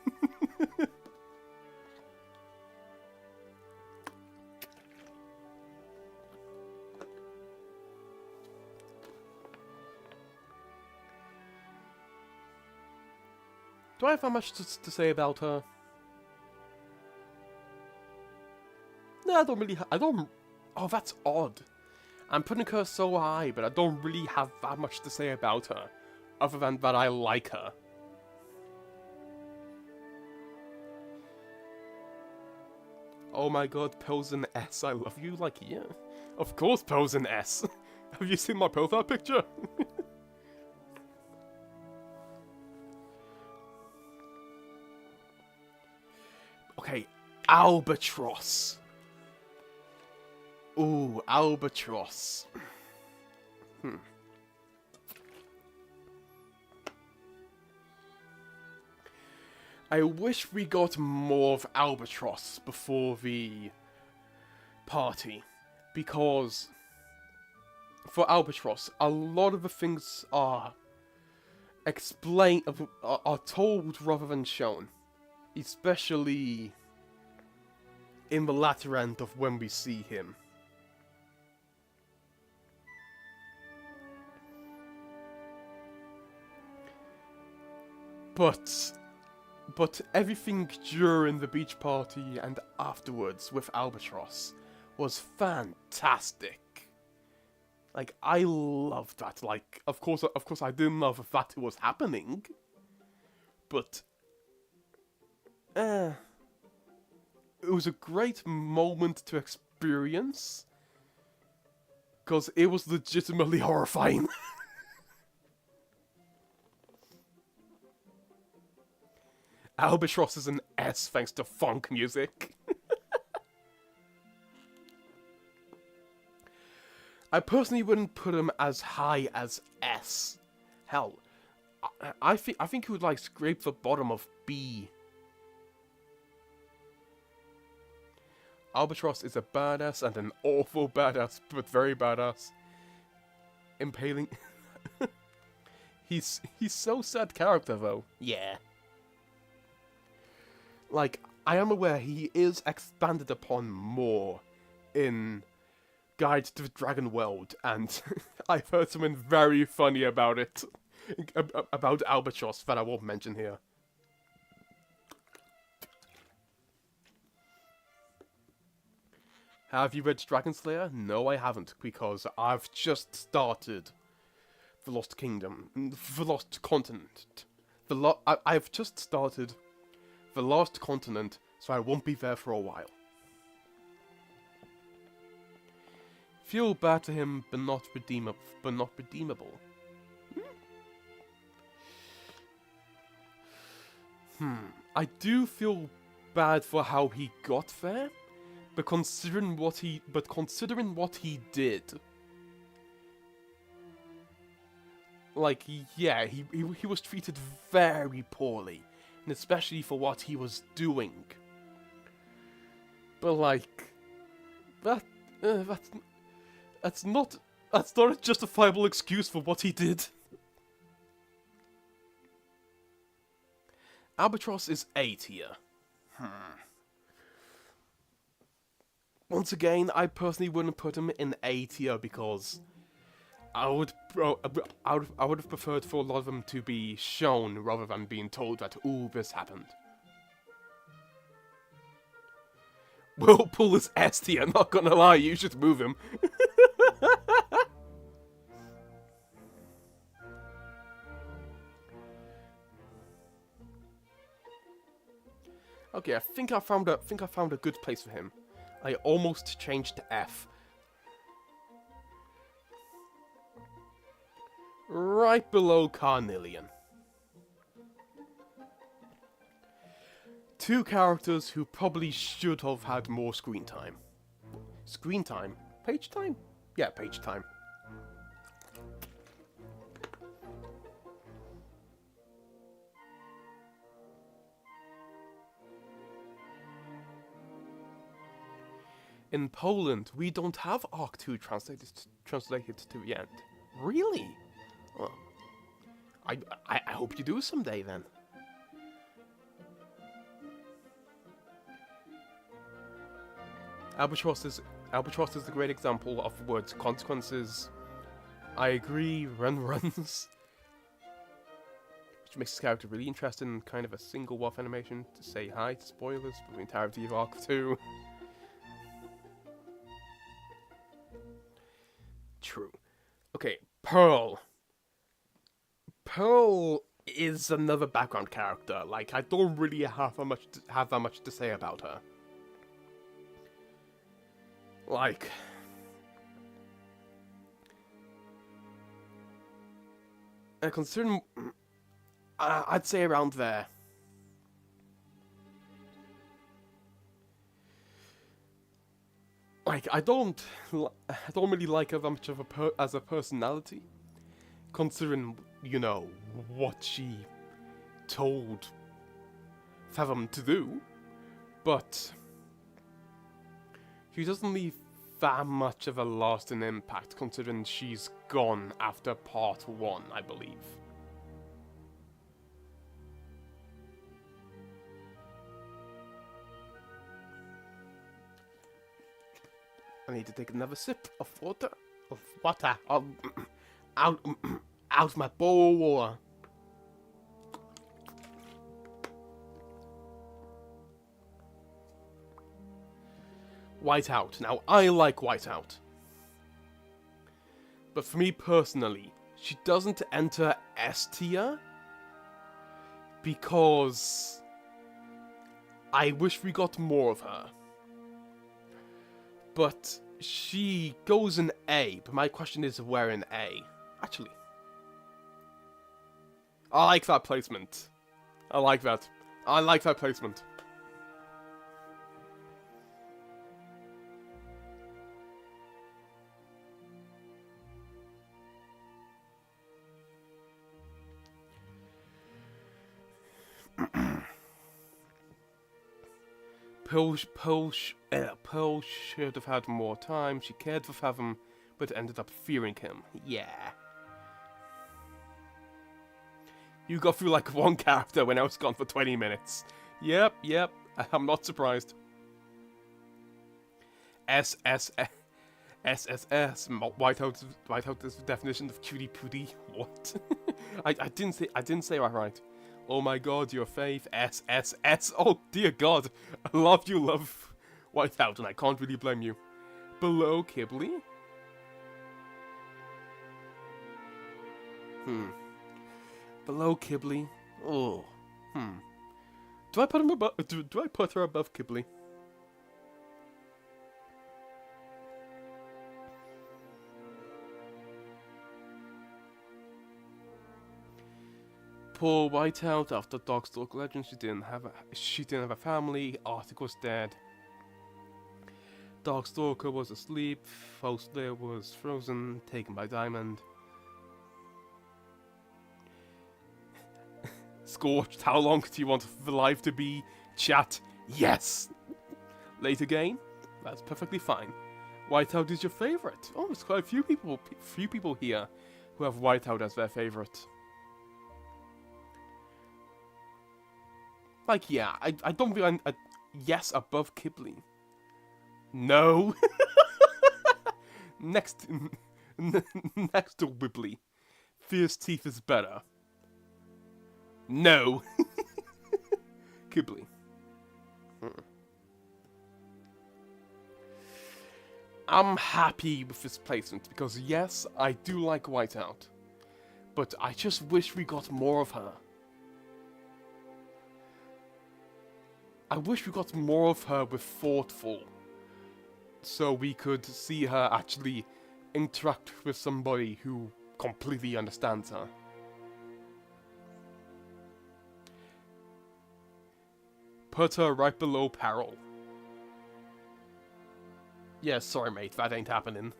Do I have that much to say about her? No, I don't really. I don't. Oh, that's odd. I'm putting her so high, but I don't really have that much to say about her, other than that I like her. Oh my god, Posen S, I love you. Like, yeah, of course, Posen S. Have you seen my profile picture? Okay, Albatross. Ooh, Albatross. I wish we got more of Albatross before the party, because for Albatross, a lot of the things are are told rather than shown, especially in the latter end of when we see him. But everything during the beach party and afterwards with Albatross was fantastic. Like, I loved that. Like, of course I didn't love that it was happening, but it was a great moment to experience, because it was legitimately horrifying. Albatross is an S thanks to funk music. I personally wouldn't put him as high as S. Hell, I think he would like scrape the bottom of B. Albatross is a badass and an awful badass, but very badass. Impaling. He's so sad character though. Yeah. Like, I am aware he is expanded upon more in Guide to the Dragon World, and I've heard something very funny about it. About Albatross that I won't mention here. Have you read Dragon Slayer? No, I haven't, because I've just started The Lost Kingdom. The Lost Continent. I've just started The Lost Continent, so I won't be there for a while. Feel bad to him, but not redeemable. I do feel bad for how he got there, but considering what he did, like, yeah, he was treated very poorly, and especially for what he was doing. But like, that's not a justifiable excuse for what he did. Albatross is A tier. Once again, I personally wouldn't put him in A tier because I would have preferred for a lot of them to be shown rather than being told that, ooh, this happened. Whirlpool is S tier, not gonna lie, you should move him. Okay, I think I found a good place for him. I almost changed to F. Right below Carnelian. Two characters who probably should have had more screen time. Screen time? Page time? Yeah, page time. In Poland, we don't have Arc 2 translated to the end. Really? Well, I hope you do someday then. Albatross is a great example of words consequences. I agree, runs. Which makes this character really interesting in kind of a single WAF animation to say hi to spoilers for the entirety of Arc 2. True. Okay, Pearl. Pearl is another background character. Like, I don't really have that much to say about her. Like, considering, I'd say around there. Like, I don't really like her that much of as a personality, considering, you know, what she told Fathom to do, but she doesn't leave that much of a lasting impact, considering she's gone after part 1, I believe. I need to take another sip of water. Out my bowl. Whiteout. Now, I like Whiteout. But for me personally, she doesn't enter S tier because I wish we got more of her. But she goes in A, but my question is where in A? Actually, I like that placement. I like that placement. Pearl should have had more time. She cared for Fathom, but ended up fearing him. Yeah. You got through like one character when I was gone for 20 minutes. Yep. I'm not surprised. SSS. Whiteout is the definition of cutie pootie. What? I didn't say that right. Oh my god, your faith. SSS. Oh dear god. I love you, love Whiteout, and I can't really blame you. Below Kibli? Below Kibli? Oh. Do I put him above? Do I put her above Kibli? Poor Whiteout. After Darkstalker Legend, she didn't have a family. Arctic was dead. Darkstalker was asleep. Faustlair was frozen, taken by Diamond. Scorched, how long do you want the life to be? Chat, yes! Late again? That's perfectly fine. Whiteout is your favorite. Oh, there's quite a few people here who have Whiteout as their favorite. Like, yeah, I don't feel a yes above Kibli. No! Next to Wibbly. Fierce Teeth is better. No! Kibli. I'm happy with this placement because yes, I do like Whiteout. But I just wish we got more of her. I wish we got more of her with Thoughtful, so we could see her actually interact with somebody who completely understands her. Put her right below Peril. Yeah, sorry mate, that ain't happening.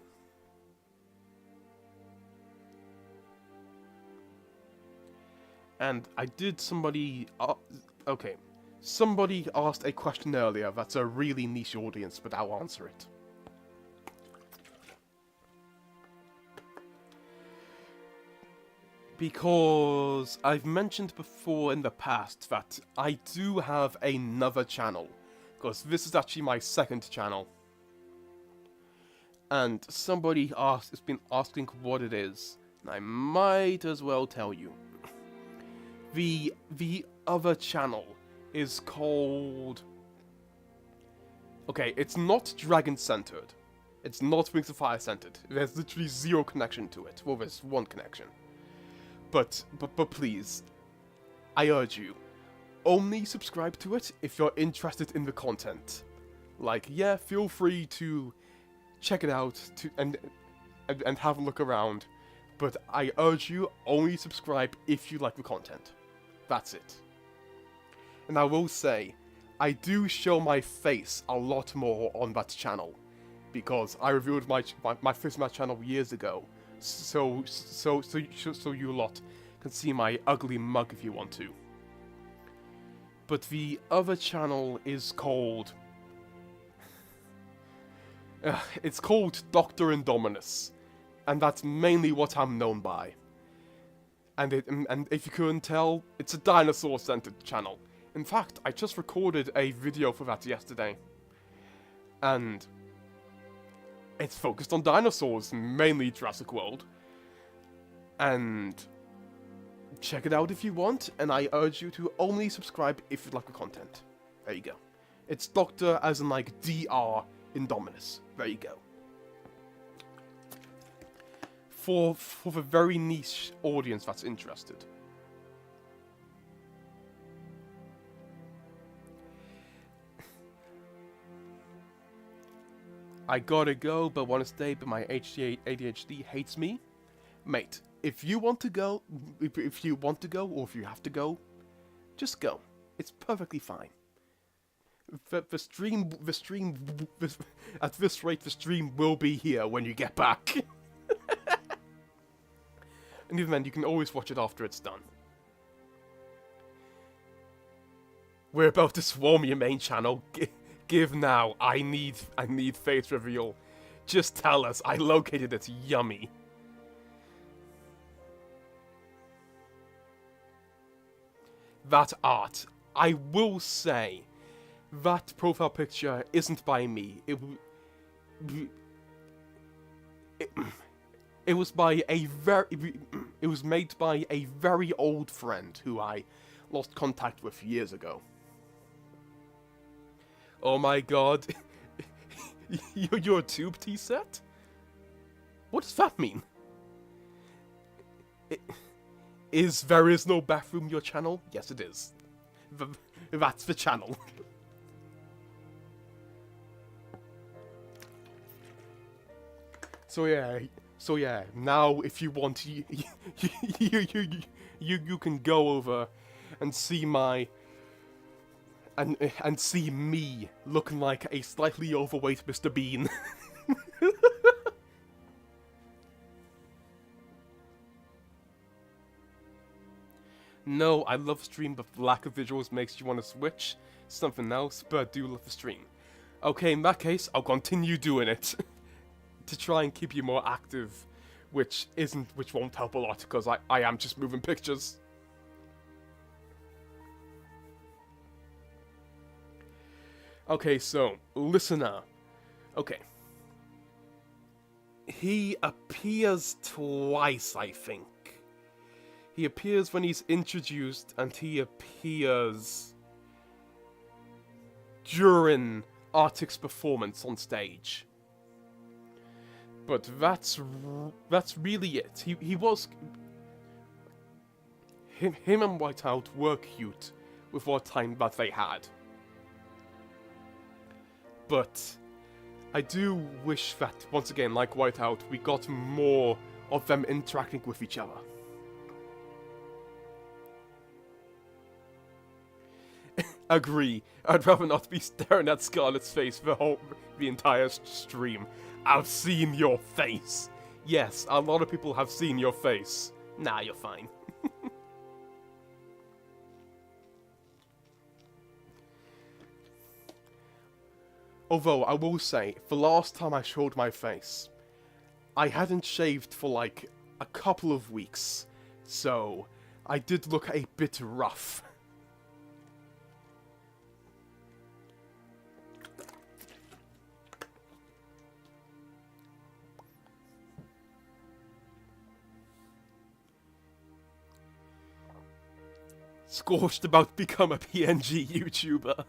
And I did somebody... okay. Somebody asked a question earlier that's a really niche audience, but I'll answer it. Because I've mentioned before in the past that I do have another channel. Because this is actually my second channel. And somebody has been asking what it is. And I might as well tell you. The other channel is called... Okay, it's not Dragon-centered. It's not Wings of Fire-centered. There's literally zero connection to it. Well, there's one connection. But please, I urge you, only subscribe to it if you're interested in the content. Like, yeah, feel free to check it out and have a look around. But I urge you, only subscribe if you like the content. That's it. And I will say, I do show my face a lot more on that channel, because I revealed my face on that channel years ago. So you lot can see my ugly mug if you want to. But the other channel is called... it's called Dr. Indominus, and that's mainly what I'm known by. And if you couldn't tell, it's a dinosaur-centered channel. In fact, I just recorded a video for that yesterday. And it's focused on dinosaurs, mainly Jurassic World. And check it out if you want, and I urge you to only subscribe if you like the content. There you go. It's Doctor as in like DR Indominus. There you go. For the very niche audience that's interested. I gotta go, but wanna stay, but my ADHD hates me. Mate, if you want to go, or if you have to go, just go. It's perfectly fine. The stream, at this rate, the stream will be here when you get back. And even then, you can always watch it after it's done. We're about to swarm your main channel. Give now. I need face reveal. Just tell us. I located it. Yummy. That art. I will say, that profile picture isn't by me. It was by a it was made by a very old friend who I lost contact with years ago. Oh my god. You're a tube tea set? What does that mean? There is no bathroom your channel? Yes it is. That's the channel. So yeah, now if you want, you can go over and see my and see me looking like a slightly overweight Mr. Bean. No, I love stream, but the lack of visuals makes you want to switch something else, but I do love the stream. Okay, in that case, I'll continue doing it. To try and keep you more active, which won't help a lot, because I am just moving pictures. Okay, so, listener. Okay. He appears twice, I think. He appears when he's introduced, and he appears during Arctic's performance on stage. But that's really it. Him and Whiteout were cute with what time that they had. but I do wish that, once again, like Whiteout, we got more of them interacting with each other. Agree. I'd rather not be staring at Scarlet's face the entire stream. I've seen your face. Yes, a lot of people have seen your face. Nah, you're fine. Although, I will say, the last time I showed my face, I hadn't shaved for like a couple of weeks, so I did look a bit rough. Scorched about to become a PNG YouTuber.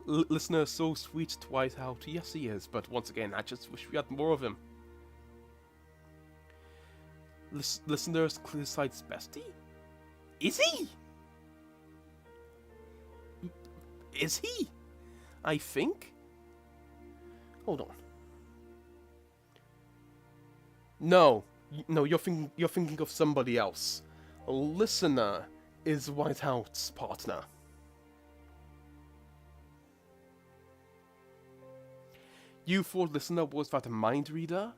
Listener so sweet to Whiteout. Yes, he is, but once again, I just wish we had more of him. Listener's Clearsight's bestie? Is he? Is he? I think? Hold on. No, you're thinking of somebody else. Listener is Whiteout's partner. You thought Listener was that a mind reader?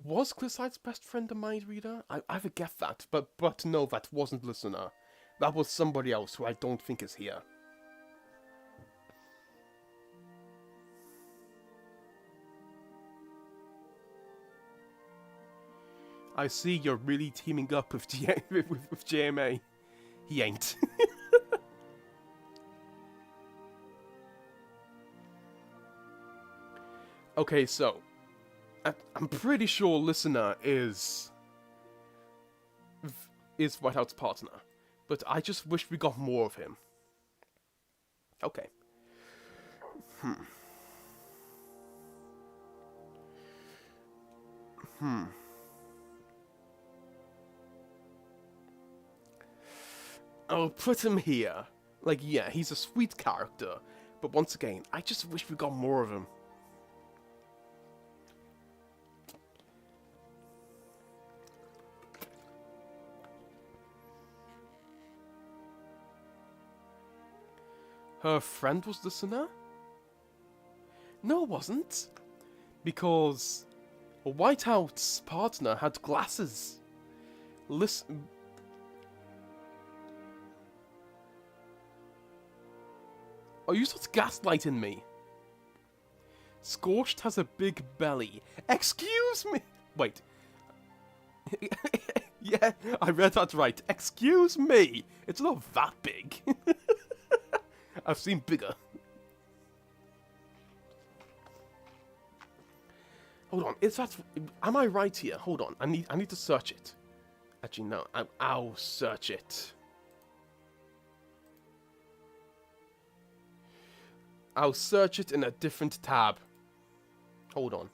Was Clearsight's best friend a mind reader? I forget that, but no, that wasn't Listener. That was somebody else who I don't think is here. I see you're really teaming up with with JMA. He ain't. Okay, so I'm pretty sure Listener is Whiteout's partner, but I just wish we got more of him. Okay. I'll put him here. Like, yeah, he's a sweet character, but once again, I just wish we got more of him. Her friend was Listener? No, it wasn't. Because Whiteout's partner had glasses. Listen. Are you sort of gaslighting me? Scorched has a big belly. Excuse me! Wait. Yeah, I read that right. Excuse me! It's not that big. I've seen bigger. Hold on, is that... Am I right here? Hold on, I need to search it. Actually, no, I'll search it. I'll search it in a different tab. Hold on.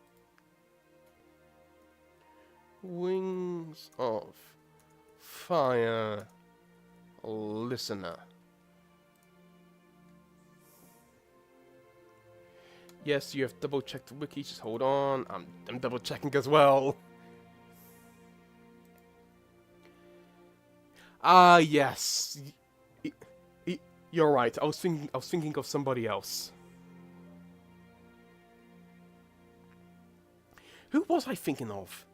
Wings of Fire Listener. Yes, you have double checked the wiki, just hold on. I'm double checking as well. Ah, yes. You're right. I was thinking of somebody else. Who was I thinking of?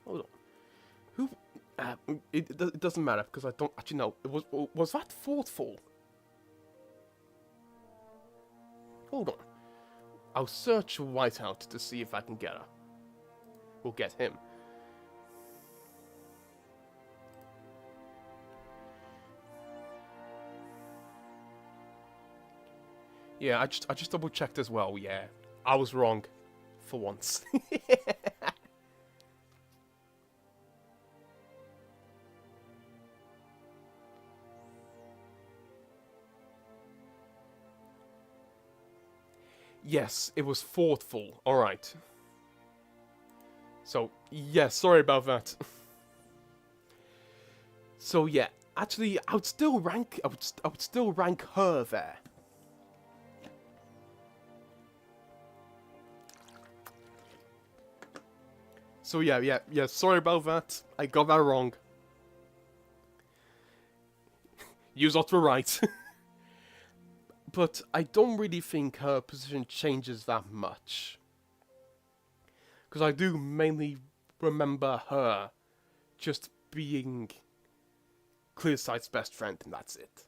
Hold on. Who? It doesn't matter because I don't actually know. Was that Thoughtful? Hold on. I'll search Whiteout to see if I can get her. We'll get him. Yeah, I just double checked as well. Yeah, I was wrong, for once. Yes, it was thoughtful. Alright. So, yeah, sorry about that. So yeah, actually, I would still rank. I would still rank her there. So yeah. Sorry about that. I got that wrong. You got were right. But I don't really think her position changes that much. Because I do mainly remember her just being Clearsight's best friend, and that's it.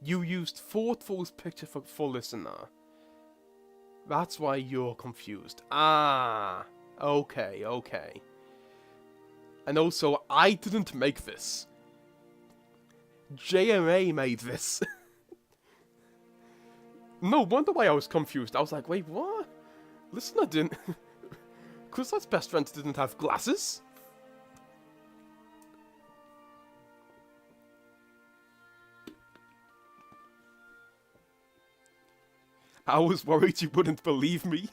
You used Thoughtful's picture for listener. That's why you're confused. Ah, okay. And also, I didn't make this. JMA made this. No wonder why I was confused. I was like, wait, what? Listener didn't... Clearsight's best friend didn't have glasses? I was worried you wouldn't believe me.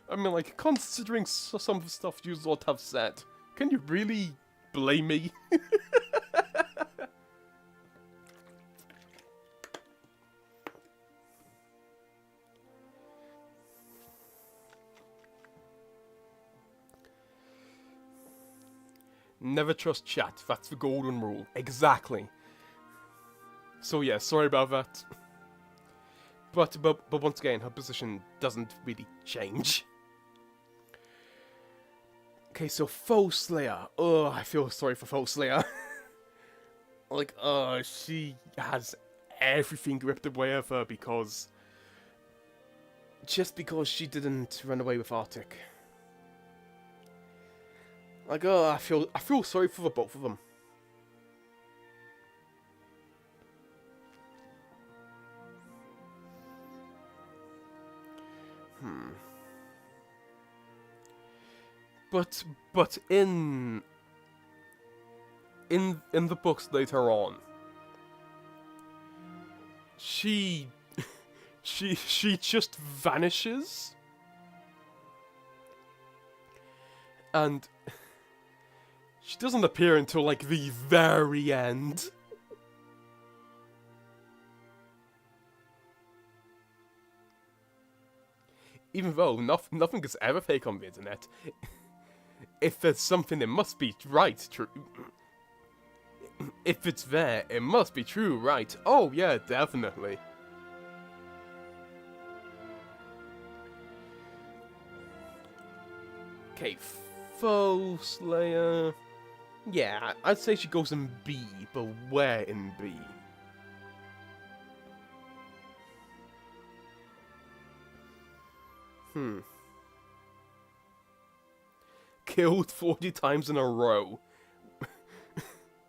I mean, like, considering some of the stuff you lot have said, can you really blame me? Never trust chat, that's the golden rule. Exactly. So yeah, sorry about that. But once again, her position doesn't really change. Okay, so Foe Slayer. Oh, I feel sorry for Foe Slayer. Like, she has everything ripped away of her because... Just because she didn't run away with Arctic. Like, I feel sorry for the both of them. But in the books later on, she she just vanishes, and she doesn't appear until like the very end. Even though nothing is ever fake on the internet. If there's something, it must be right, true. If it's there, it must be true, right? Oh, yeah, definitely. Okay, Foe Slayer... Yeah, I'd say she goes in B, but where in B? Killed 40 times in a row.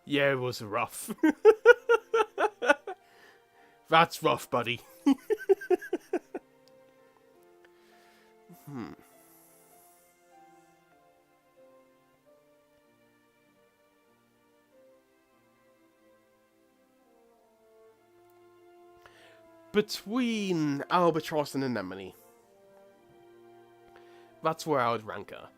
Yeah, it was rough. That's rough, buddy. Between Albatross and Anemone. That's where I would rank her.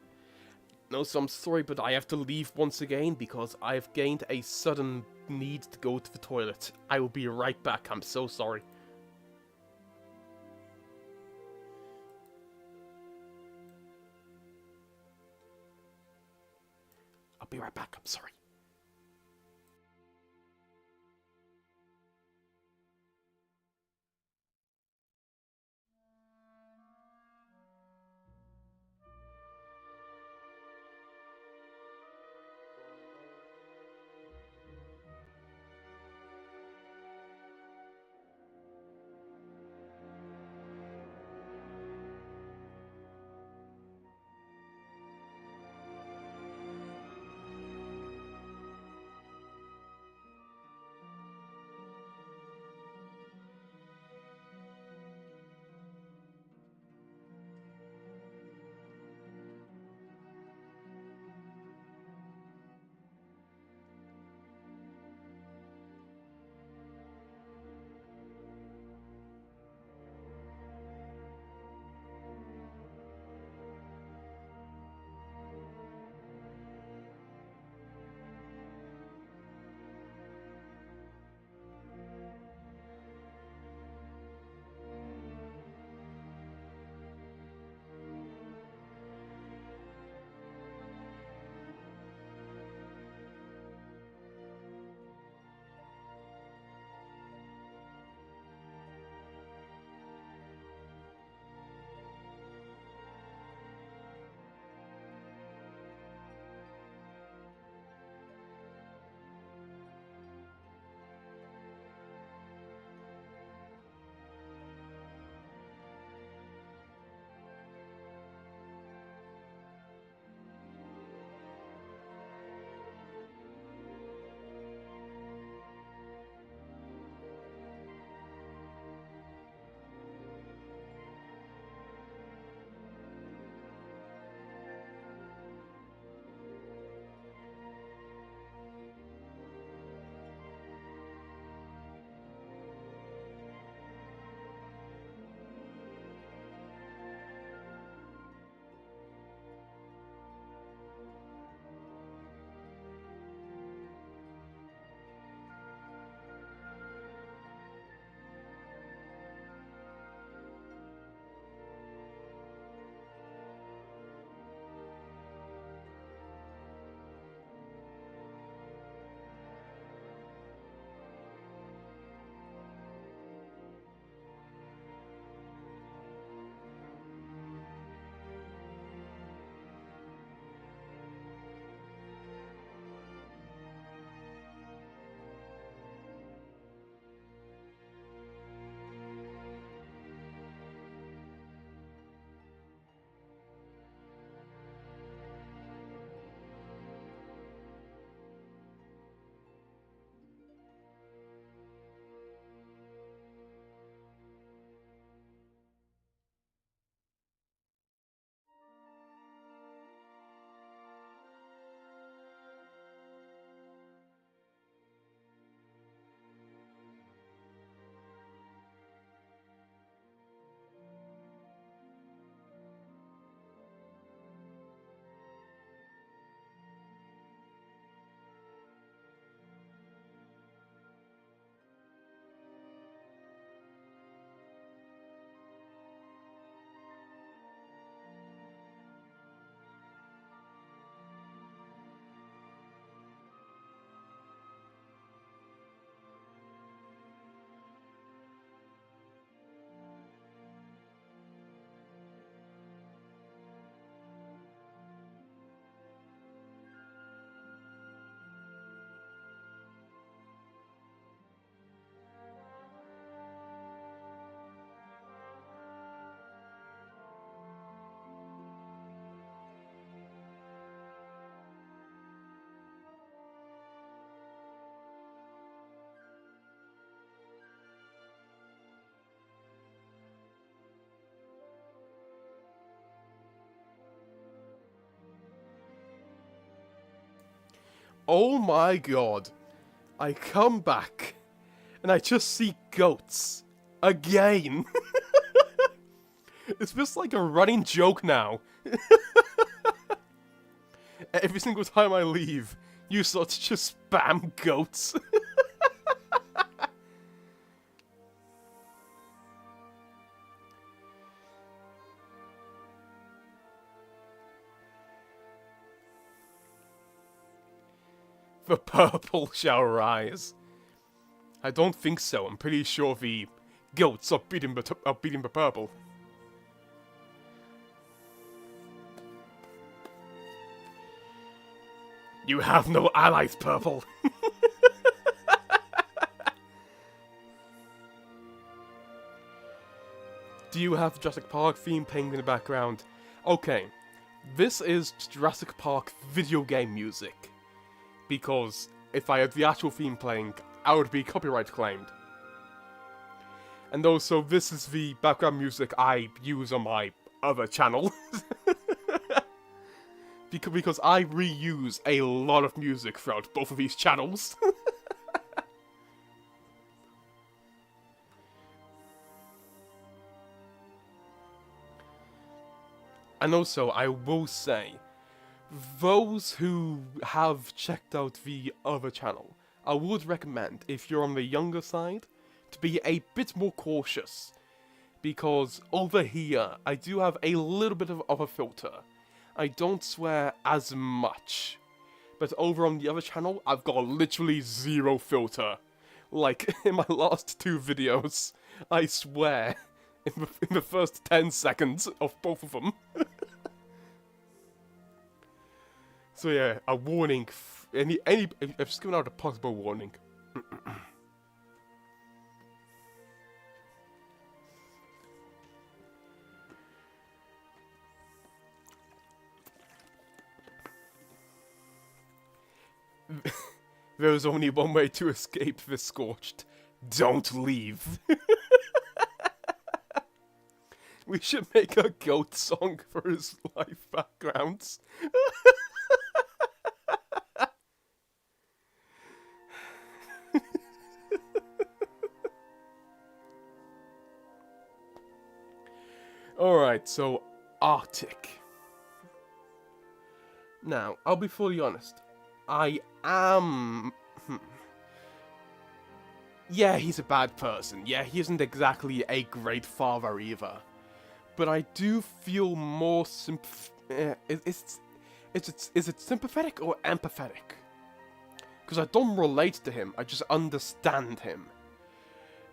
No, so I'm sorry, but I have to leave once again because I've gained a sudden need to go to the toilet. I will be right back, I'm so sorry. I'll be right back, I'm sorry. Oh my god. I come back, and I just see goats. Again. It's just like a running joke now. Every single time I leave, you sort of just spam goats. The purple shall rise. I don't think so. I'm pretty sure the goats are beating the purple. You have no allies, purple. Do you have Jurassic Park theme playing in the background? Okay, this is Jurassic Park video game music. Because if I had the actual theme playing, I would be copyright claimed. And also, this is the background music I use on my other channel. Because I reuse a lot of music throughout both of these channels. And also, I will say, those who have checked out the other channel, I would recommend, if you're on the younger side, to be a bit more cautious. Because over here, I do have a little bit of a filter. I don't swear as much. But over on the other channel, I've got literally zero filter. Like, in my last 2 videos, I swear, in the first 10 seconds of both of them. So yeah, a warning. I've just given out a possible warning. There's only one way to escape the Scorched. Don't leave. We should make a goat song for his live backgrounds. Alright, so Arctic. Now, I'll be fully honest. I am... Yeah, he's a bad person. Yeah, he isn't exactly a great father either. But I do feel more is it sympathetic or empathetic? Because I don't relate to him, I just understand him.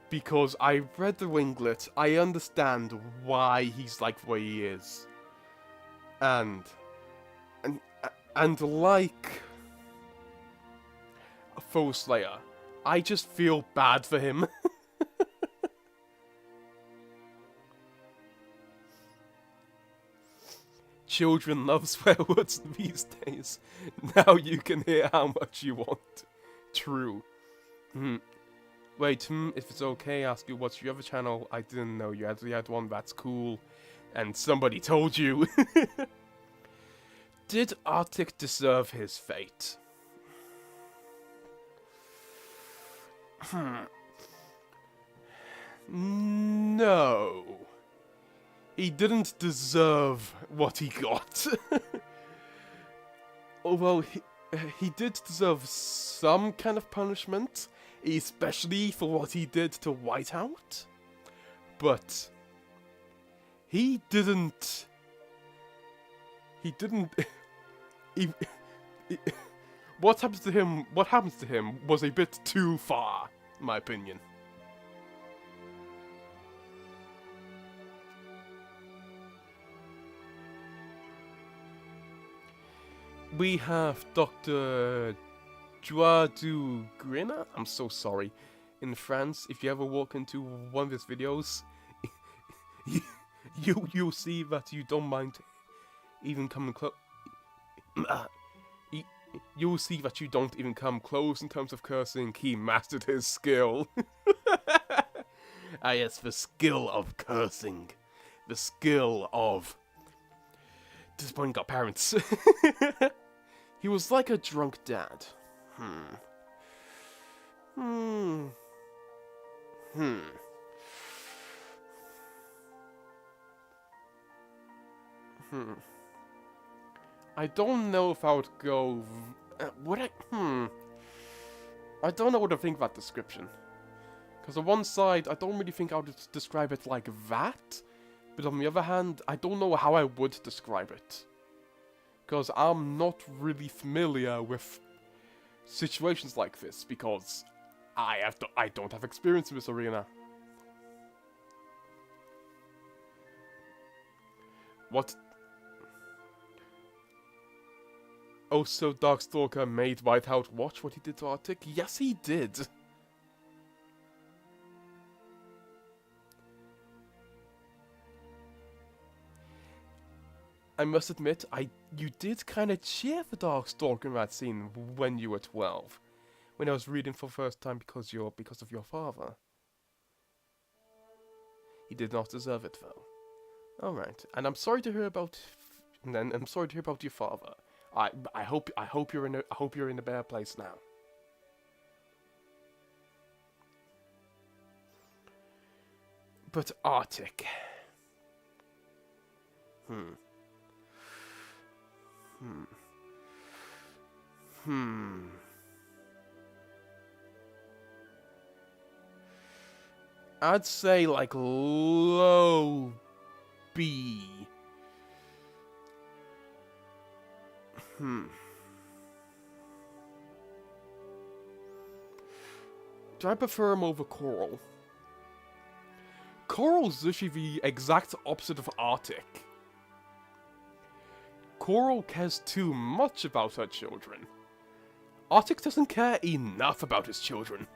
Because I read the Winglet, I understand why he's like the way he is. And like a Foe Slayer, I just feel bad for him. Children love swear words these days. Now you can hear how much you want. True. Wait, if it's okay, ask you what's your other channel? I didn't know you actually had one, that's cool. And somebody told you. Did Arctic deserve his fate? No. He didn't deserve what he got. Although he did deserve some kind of punishment, especially for what he did to Whiteout. But he didn't. What happens to him? What happens to him was a bit too far, in my opinion. We have Dr. Joie du Grina? I'm so sorry. In France, if you ever walk into one of his videos, you'll see that you don't mind even coming close. You'll see that you don't even come close in terms of cursing. He mastered his skill. Ah yes, the skill of cursing. The skill of disappointing our parents. He was like a drunk dad. Hmm. Hmm. Hmm. Hmm. I don't know if I would go. Would I? Hmm. I don't know what to think of that description. Because on one side, I don't really think I would describe it like that. But on the other hand, I don't know how I would describe it. Because I'm not really familiar with situations like this. Because I don't have experience in this arena. What? Oh, so Darkstalker made Whiteout watch what he did to Arctic? Yes, he did. I must admit, you did kind of cheer for Darkstalker in that scene when you were 12, when I was reading for the first time because of your father. He did not deserve it though. All right, and I'm sorry to hear about. And then I'm sorry to hear about your father. I hope you're in a better place now. But Arctic. Hmm. Hmm. Hmm. I'd say like low B. Hmm. Do I prefer him over Coral? Coral's literally the exact opposite of Arctic. Coral cares too much about her children. Arctic doesn't care enough about his children.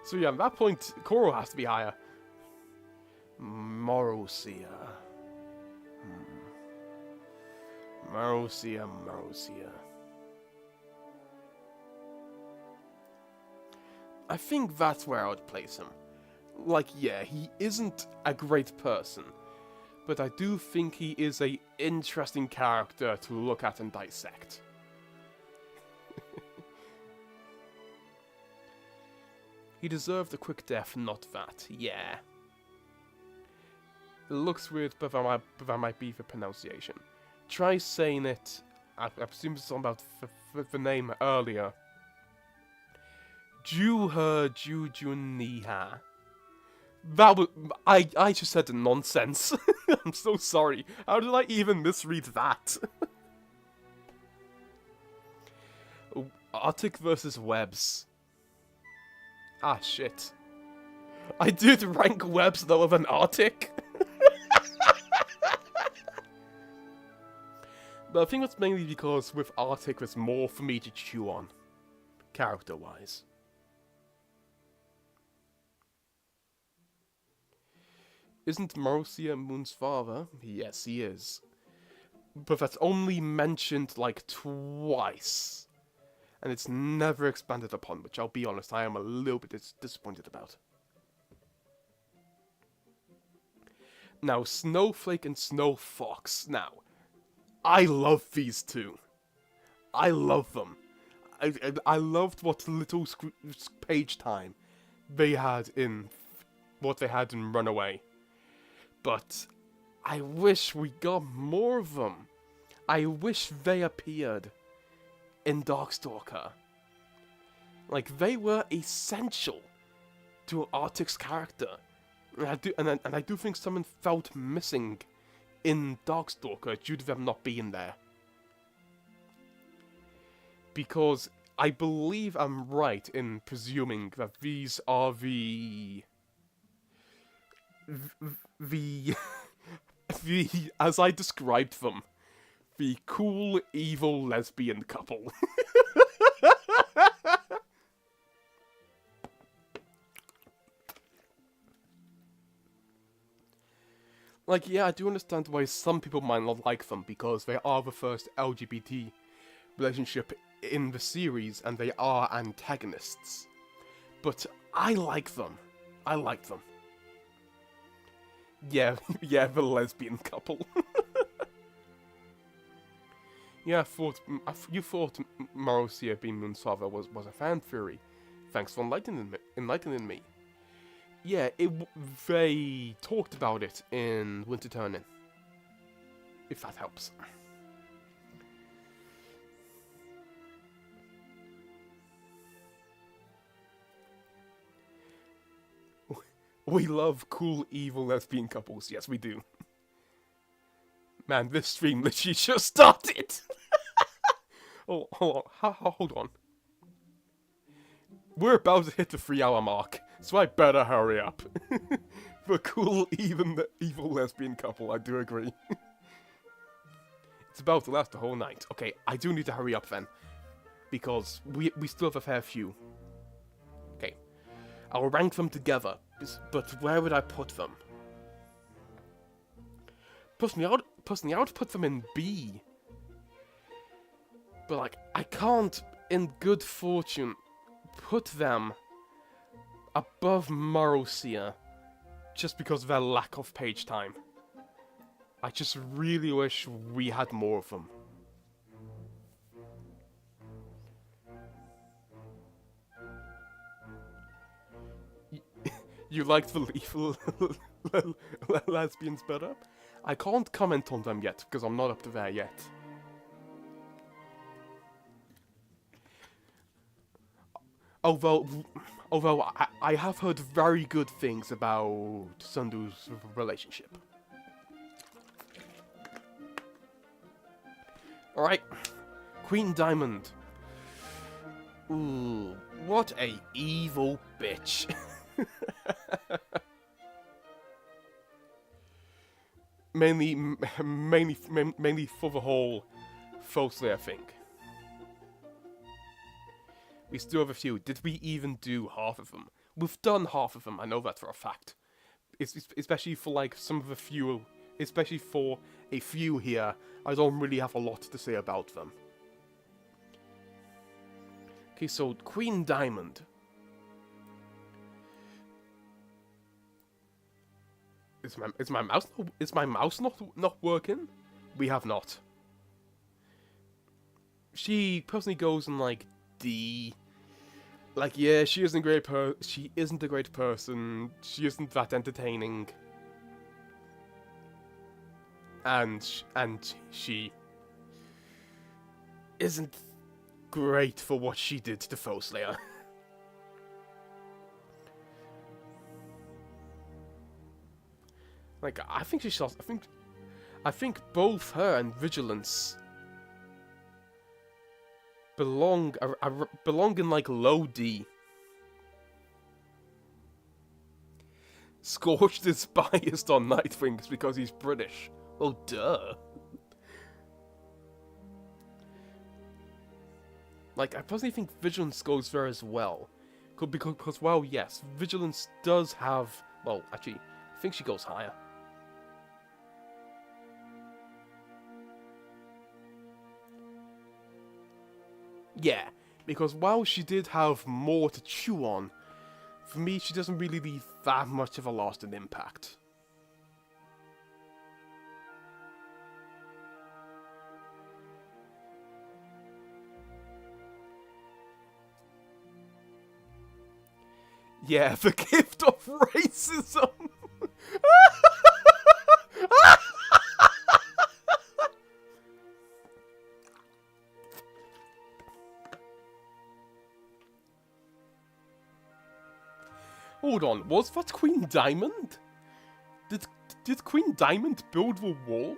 So yeah, at that point, Coral has to be higher. Marozia. Marozia. I think that's where I would place him. Like, yeah, he isn't a great person, but I do think he is a interesting character to look at and dissect. He deserved a quick death, not that. Yeah. It looks weird, but that might be the pronunciation. Try saying it. I presume it's talking about the name earlier. Juha Jujuniha. That was I just said nonsense. I'm so sorry. How did I even misread that? Arctic versus Webs. Ah shit. I did rank Webs lower than Arctic. But I think that's mainly because with Arctic there's more for me to chew on, character-wise. Isn't Marozia Moon's father? Yes, he is. But that's only mentioned like twice. And it's never expanded upon, which I'll be honest, I am a little bit disappointed about. Now, Snowflake and Snowfox. Now, I love these two. I love them. I loved what little page time they had in Runaway. But I wish we got more of them. I wish they appeared in Darkstalker. Like, they were essential to Arctic's character. And I do think someone felt missing in Darkstalker due to them not being there. Because I believe I'm right in presuming that these are the as I described them, the cool, evil lesbian couple. Like, yeah, I do understand why some people might not like them, because they are the first LGBT relationship in the series, and they are antagonists. But I like them. I like them. Yeah, yeah, the lesbian couple. Yeah, you thought Marozia being Moon's father was a fan theory. Thanks for enlightening me. Yeah, they talked about it in Winter Turn-In. If that helps. We love cool, evil lesbian couples. Yes, we do. Man, this stream literally just started. Oh, hold on. We're about to hit the 3-hour mark, so I better hurry up. For cool, evil lesbian couple, I do agree. It's about to last the whole night. Okay, I do need to hurry up then, because we still have a fair few. Okay, I'll rank them together, but where would I put them? Personally, I would put them in B. But, like, I can't, in good fortune, put them above Marozia just because of their lack of page time. I just really wish we had more of them. You liked the lethal lesbians better? I can't comment on them yet, because I'm not up to there yet. Although I have heard very good things about Sundu's relationship. Alright, Queen Diamond. Ooh, what a evil bitch. mainly for the whole Focalea thing. We still have a few. Did we even do half of them? We've done half of them, I know that for a fact. Especially for like some of the few, especially for a few here, I don't really have a lot to say about them. Okay, so Queen Diamond. Is my mouse not working? We have not. She personally goes in like D. Like, yeah, she isn't a great person. She isn't that entertaining. And she isn't great for what she did to Focalea. Like, I think both her and Vigilance belong in like low D. Scorched is biased on Nightwings because he's British. Well, duh. Like, I personally think Vigilance goes there as well. Because, well, yes, Vigilance does have... Well, actually, I think she goes higher. Yeah, because while she did have more to chew on, for me, she doesn't really leave that much of a lasting impact. Yeah, the gift of racism! Hold on, was that Queen Diamond? Did Queen Diamond build the wall?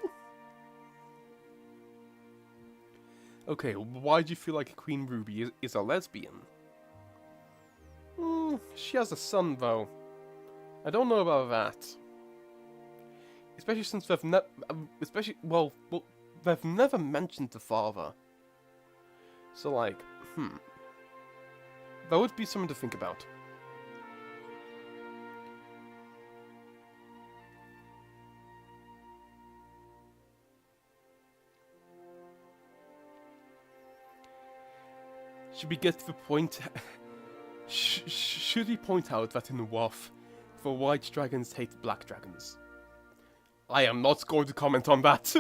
Okay, why do you feel like Queen Ruby is a lesbian? She has a son, though. I don't know about that. Especially since they've they've never mentioned the father. So, like, that would be something to think about. Should we get to the point... should we point out that in WoW, the white dragons hate black dragons? I am not going to comment on that.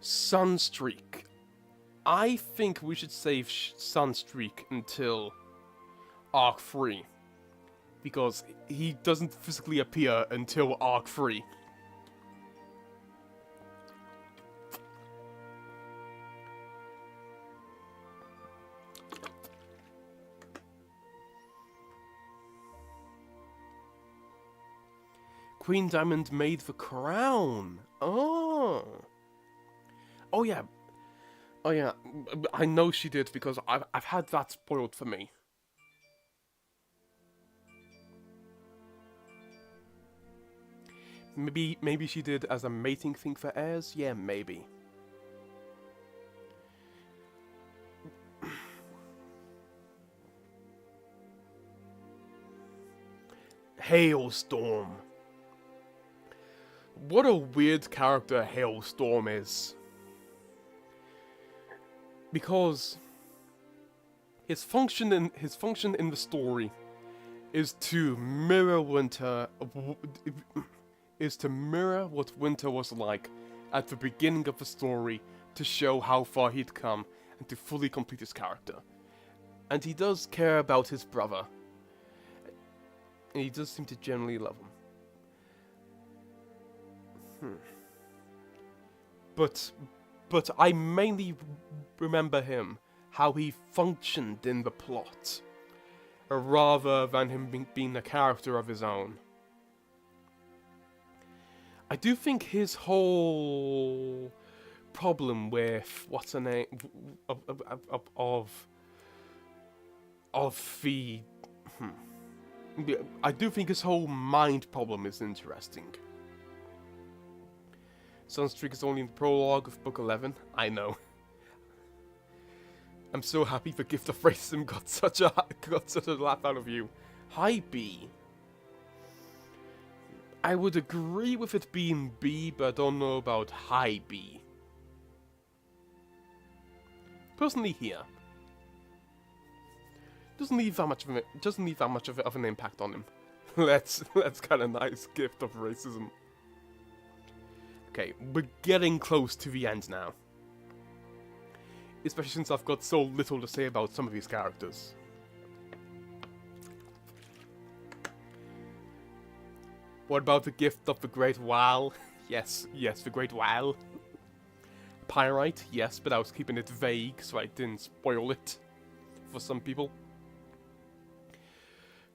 Sunstreak. I think we should save Sunstreak until Arc 3. Because he doesn't physically appear until Arc 3. Queen Diamond made the crown. Oh. Oh yeah. Oh yeah. I know she did because I've had that spoiled for me. Maybe she did as a mating thing for heirs? Yeah, maybe. Hailstorm. What a weird character Hailstorm is. Because his function in the story is to mirror Winter, what Winter was like at the beginning of the story, to show how far he'd come and to fully complete his character. And he does care about his brother. And he does seem to generally love him. But I mainly remember him, how he functioned in the plot, rather than him being a character of his own. I do think his whole problem with what's her name of the I do think his whole mind problem is interesting. Sunstreak is only in the prologue of book 11. I know. I'm so happy the Gift of Racism got such a laugh out of you. Hi, B. I would agree with it being B, but I don't know about Hi, B. Personally, here doesn't leave that much of an impact on him. Let's get a nice Gift of Racism. Okay, we're getting close to the end now. Especially since I've got so little to say about some of these characters. What about the Gift of the Great Wall? Yes, the Great Wall. Pyrite, yes, but I was keeping it vague so I didn't spoil it for some people.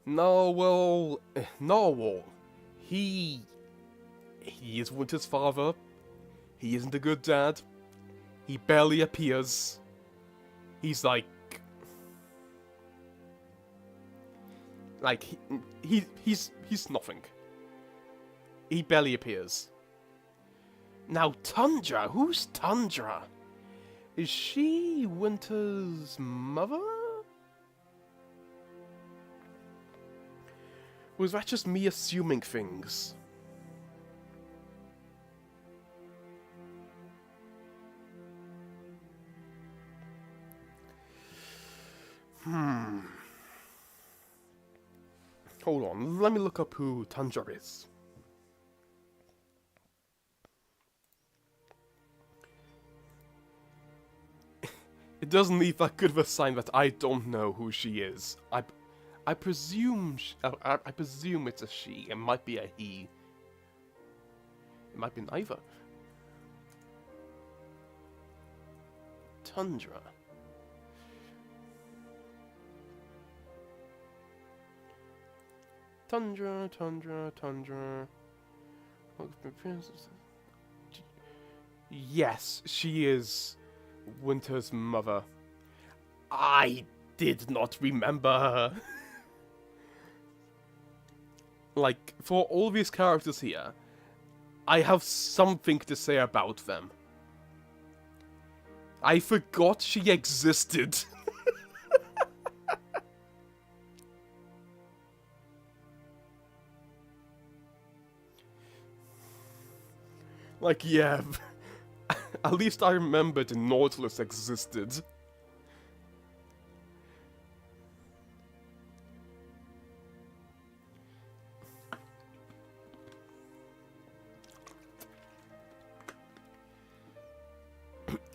Narwhal. He is Winter's father. He isn't a good dad. He barely appears. He's like he's nothing. He barely appears. Now Tundra, who's Tundra? Is she Winter's mother? Was that just me assuming things? Hold on, let me look up who Tundra is. It doesn't leave that good of a sign that I don't know who she is. I presume it's a she. It might be a he. It might be neither. Tundra. Tundra. Yes, she is Winter's mother. I did not remember her. Like, for all these characters here, I have something to say about them. I forgot she existed. Like, yeah, at least I remembered the Nautilus existed.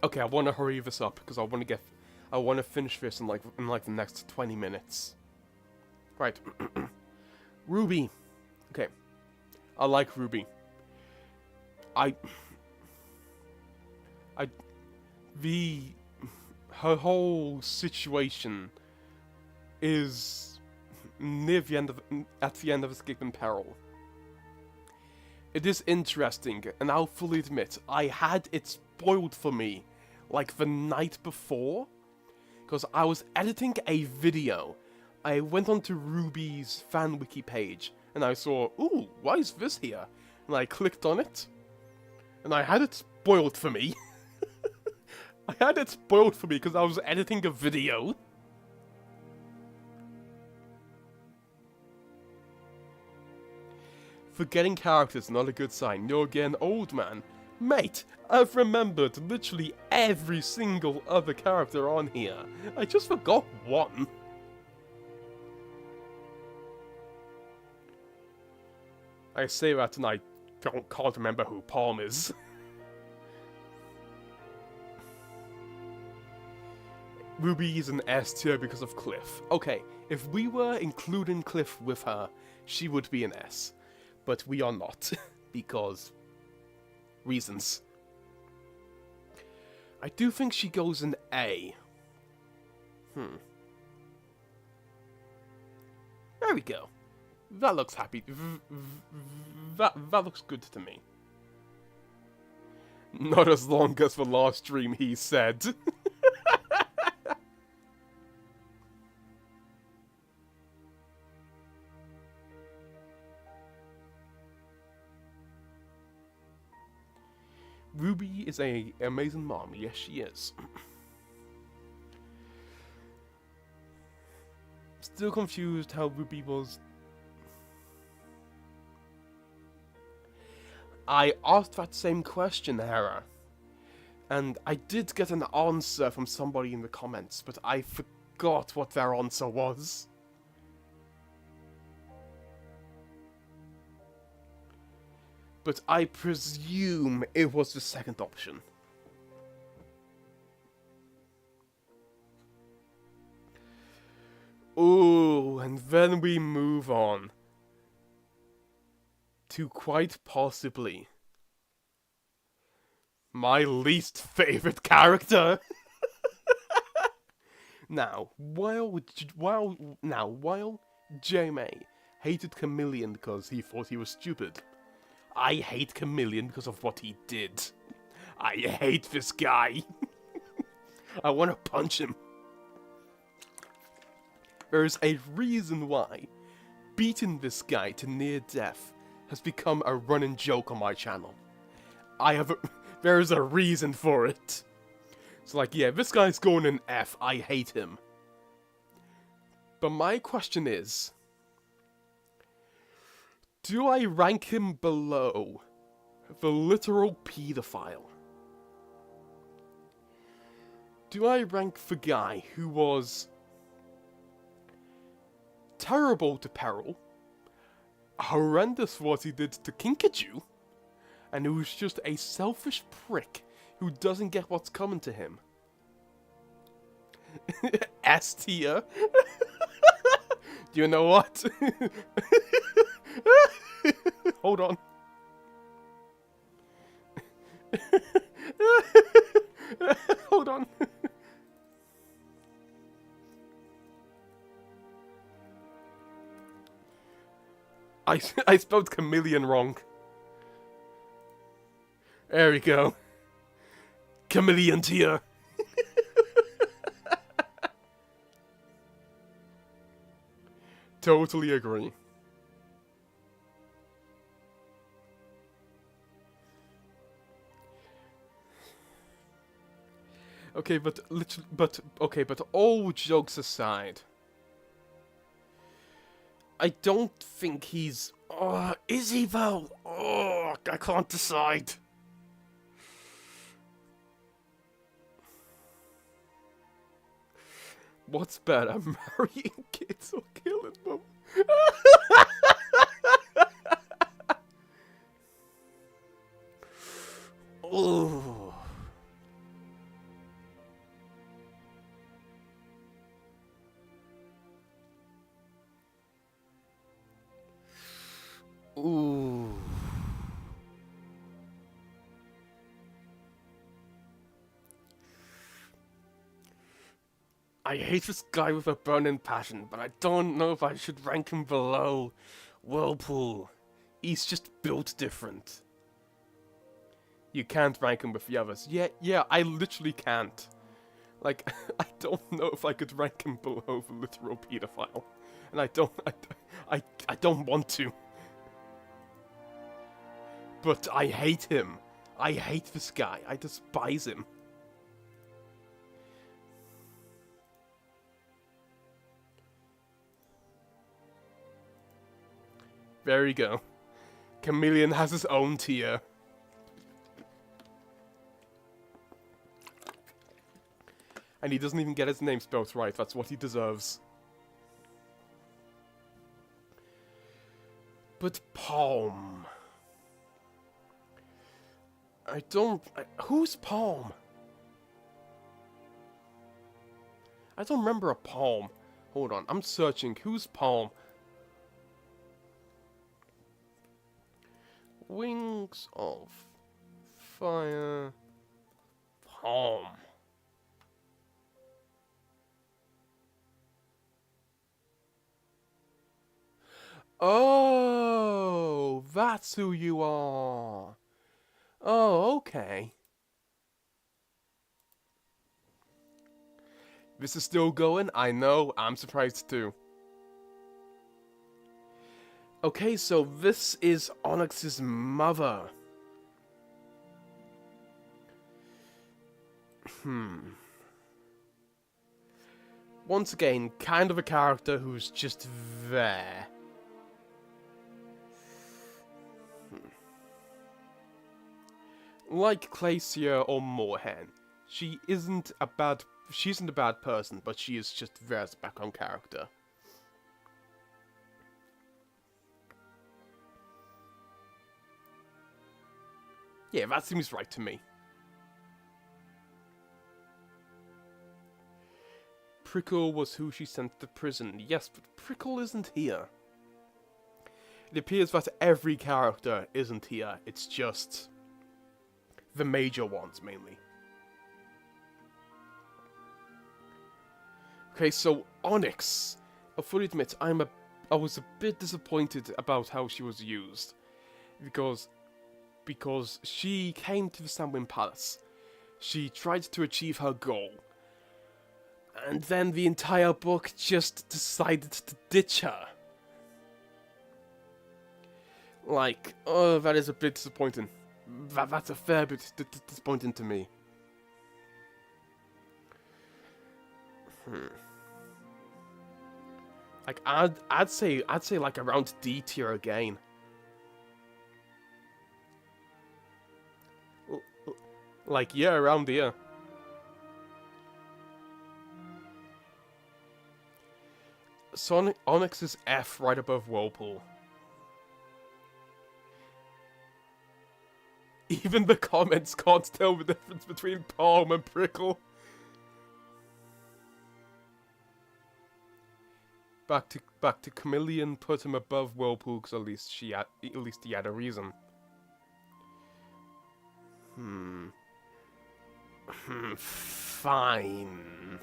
Okay, I want to hurry this up because I want to finish this in like the next 20 minutes. Right. Ruby. Okay. I like Ruby. Her whole situation is at the end of Escape in Peril. It is interesting, and I'll fully admit, I had it spoiled for me, like the night before, because I was editing a video. I went onto Ruby's fan wiki page, and I saw, ooh, why is this here? And I clicked on it, and I had it spoiled for me. I had it spoiled for me because I was editing a video. Forgetting characters, not a good sign. You're again old, man. Mate, I've remembered literally every single other character on here. I just forgot one. I say that and I can't remember who Palm is. Ruby is an S tier because of Cliff. Okay, if we were including Cliff with her, she would be an S. But we are not, because reasons. I do think she goes an A. There we go. That looks happy. That looks good to me. Not as long as the last stream, he said. Ruby is an amazing mom. Yes, she is. Still confused how Ruby was... I asked that same question, Hera. And I did get an answer from somebody in the comments, but I forgot what their answer was. But I presume it was the second option. Ooh, and then we move on to quite possibly my least favorite character. Now, while J-May hated Chameleon because he thought he was stupid, I hate Chameleon because of what he did. I hate this guy. I want to punch him. There's a reason why beating this guy to near death has become a running joke on my channel. There's a reason for it. It's like, yeah, this guy's going in F. I hate him. But my question is, do I rank him below the literal pedophile? Do I rank the guy who was terrible to Peril, horrendous for what he did to Kinkajou, and who's just a selfish prick who doesn't get what's coming to him? S tier? Do you know what? Hold on. Hold on. I spelled chameleon wrong. There we go. Chameleon tier. Totally agree. Okay, but all jokes aside, I don't think he's... Oh, is he though? Oh, I can't decide. What's better, marrying kids or killing them? Oh. Ooh. I hate this guy with a burning passion, but I don't know if I should rank him below Whirlpool. He's just built different. You can't rank him with the others. Yeah, I literally can't. Like, I don't know if I could rank him below the literal pedophile. And I don't want to. But I hate him. I hate this guy. I despise him. There we go. Chameleon has his own tier. And he doesn't even get his name spelled right. That's what he deserves. But Palm. Who's Palm? I don't remember a Palm. Hold on, I'm searching. Who's Palm? Wings of Fire. Palm. Oh, that's who you are. Oh, okay. This is still going? I know, I'm surprised too. Okay, so this is Onyx's mother. Once again, kind of a character who's just there. Like Glacier or Moorhen, she isn't a bad person, but she is just there as a background character. Yeah, that seems right to me. Prickle was who she sent to prison. Yes, but Prickle isn't here. It appears that every character isn't here. It's just the major ones, mainly. Okay, so Onyx. I'll fully admit, I was a bit disappointed about how she was used. Because she came to the Sandwind Palace. She tried to achieve her goal. And then the entire book just decided to ditch her. Like, oh, that is a bit disappointing. That's a fair bit disappointing to me. Like, I'd say like around D tier again. Like, yeah, around here. Onyx is F right above Whirlpool. Even the comments can't tell the difference between Palm and Prickle. Back to Chameleon, put him above Whirlpool because at least he had a reason. Fine.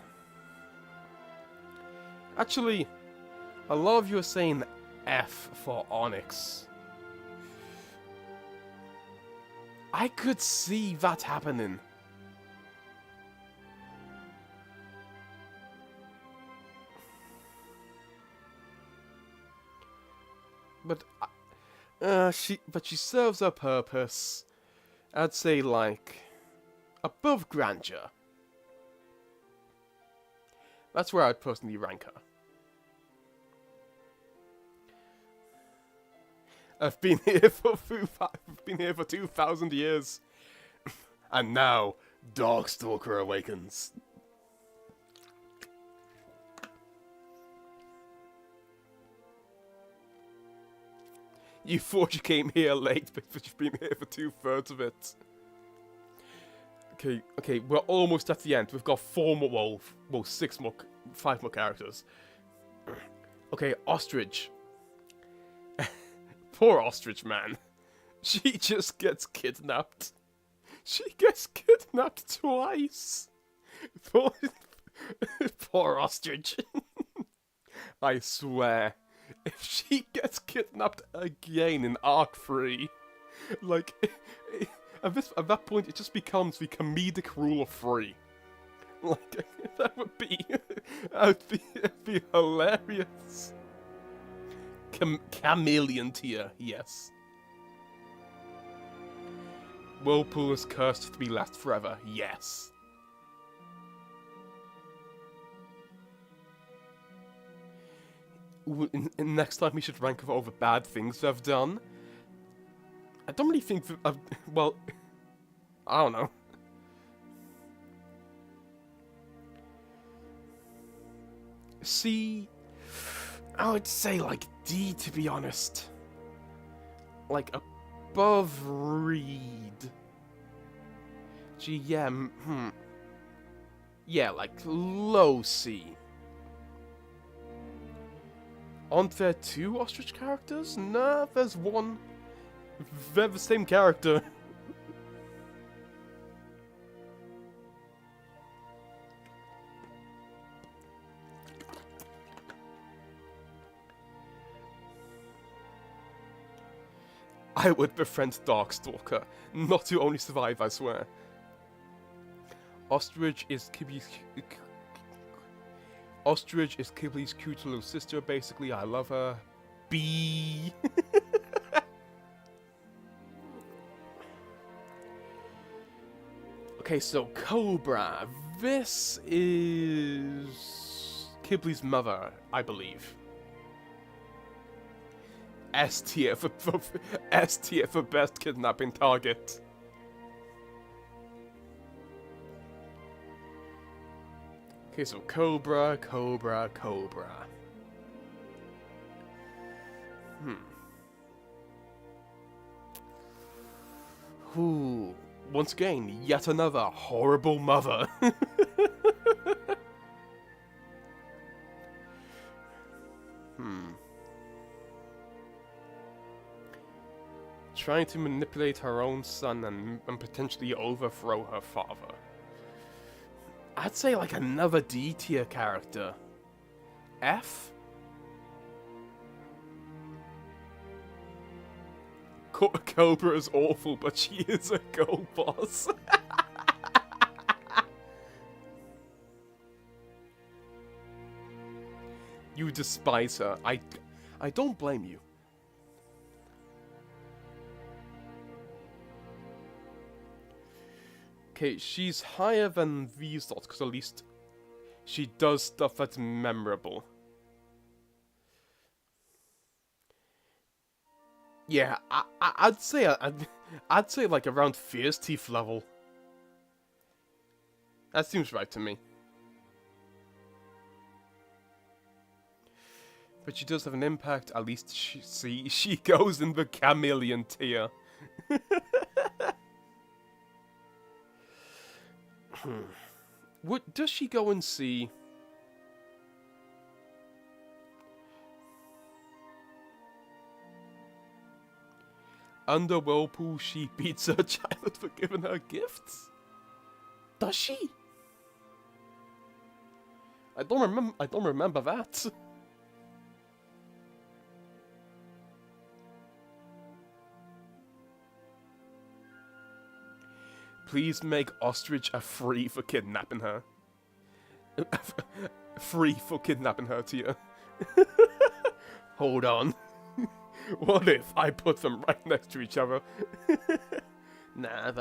Actually, a lot of you are saying F for Onyx. I could see that happening. But she serves her purpose. I'd say like above Grandeur. That's where I'd personally rank her. I've been here for 2,000 years. And now, Darkstalker awakens. You thought you came here late, but you've been here for 2/3 of it. Okay, we're almost at the end. We've got 5 more characters. Okay, Ostrich. Poor ostrich man. She just gets kidnapped. She gets kidnapped twice. Poor, poor ostrich. I swear, if she gets kidnapped again in Arc 3, like, at that point it just becomes the comedic rule of 3. Like, that would be, that'd be hilarious. Chameleon tier, yes. Whirlpool is cursed to be last forever, yes. Next time we should rank all the bad things they've done. I don't really think that, well, I don't know. C, I would say like D, to be honest. Like above Reed. GM, yeah, like low C. Aren't there 2 ostrich characters? Nah, there's 1. They're the same character. I would befriend Darkstalker, not to only survive, I swear. Ostrich is Kibi's cute little sister, basically. I love her. B. Okay, so Cobra. This is Kibley's mother, I believe. S tier for best kidnapping target. Okay, so Cobra. Ooh. Once again, yet another horrible mother. Trying to manipulate her own son and potentially overthrow her father. I'd say like another D tier character. F? Cobra is awful, but she is a girl boss. You despise her. I don't blame you. Okay, she's higher than these lots, because at least she does stuff that's memorable. Yeah, I'd say like around Fierce Teeth level. That seems right to me. But she does have an impact. At least she goes in the chameleon tier. What does she go and see? Under Whirlpool, she beats her child for giving her gifts? Does she? I don't remember that. Please make Ostrich a free for kidnapping her. Free for kidnapping her tier. Hold on. What if I put them right next to each other? Nah.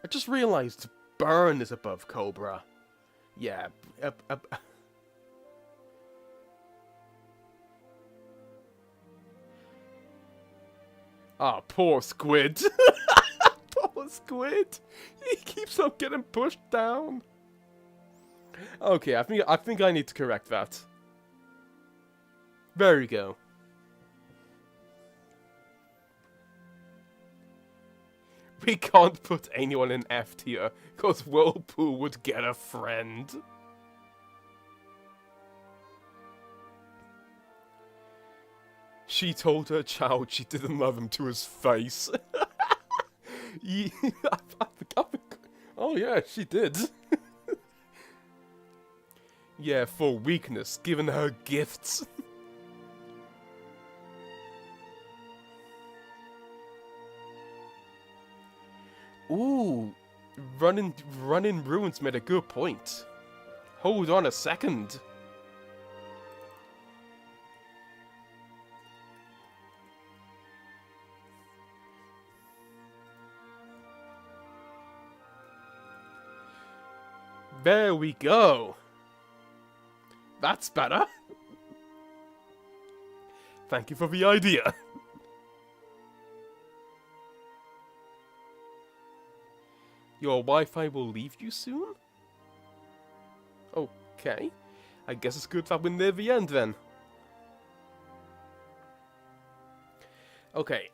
I just realized Burn is above Cobra. Yeah. Ah, poor Squid. Poor Squid. He keeps on getting pushed down. Okay, I think I need to correct that. There we go. We can't put anyone in F tier, because Whirlpool would get a friend. She told her child she didn't love him to his face. Yeah, oh yeah, she did. Yeah, for weakness, given her gifts. Ooh, running ruins made a good point. Hold on a second. There we go. That's better. Thank you for the idea. Your Wi-Fi will leave you soon? Okay. I guess it's good that we're near the end then. Okay.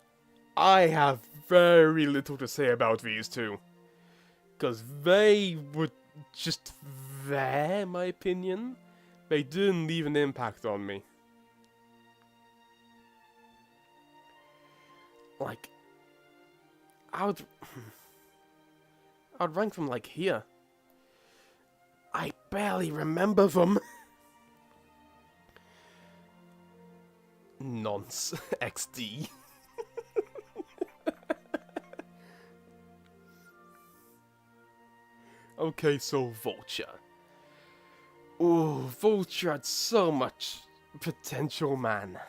I have very little to say about these two. Because they were just there, in my opinion. They didn't leave an impact on me. Like, I'd rank them like here. I barely remember them. Nonce. XD. Okay, so Vulture. Ooh, Vulture had so much potential, man.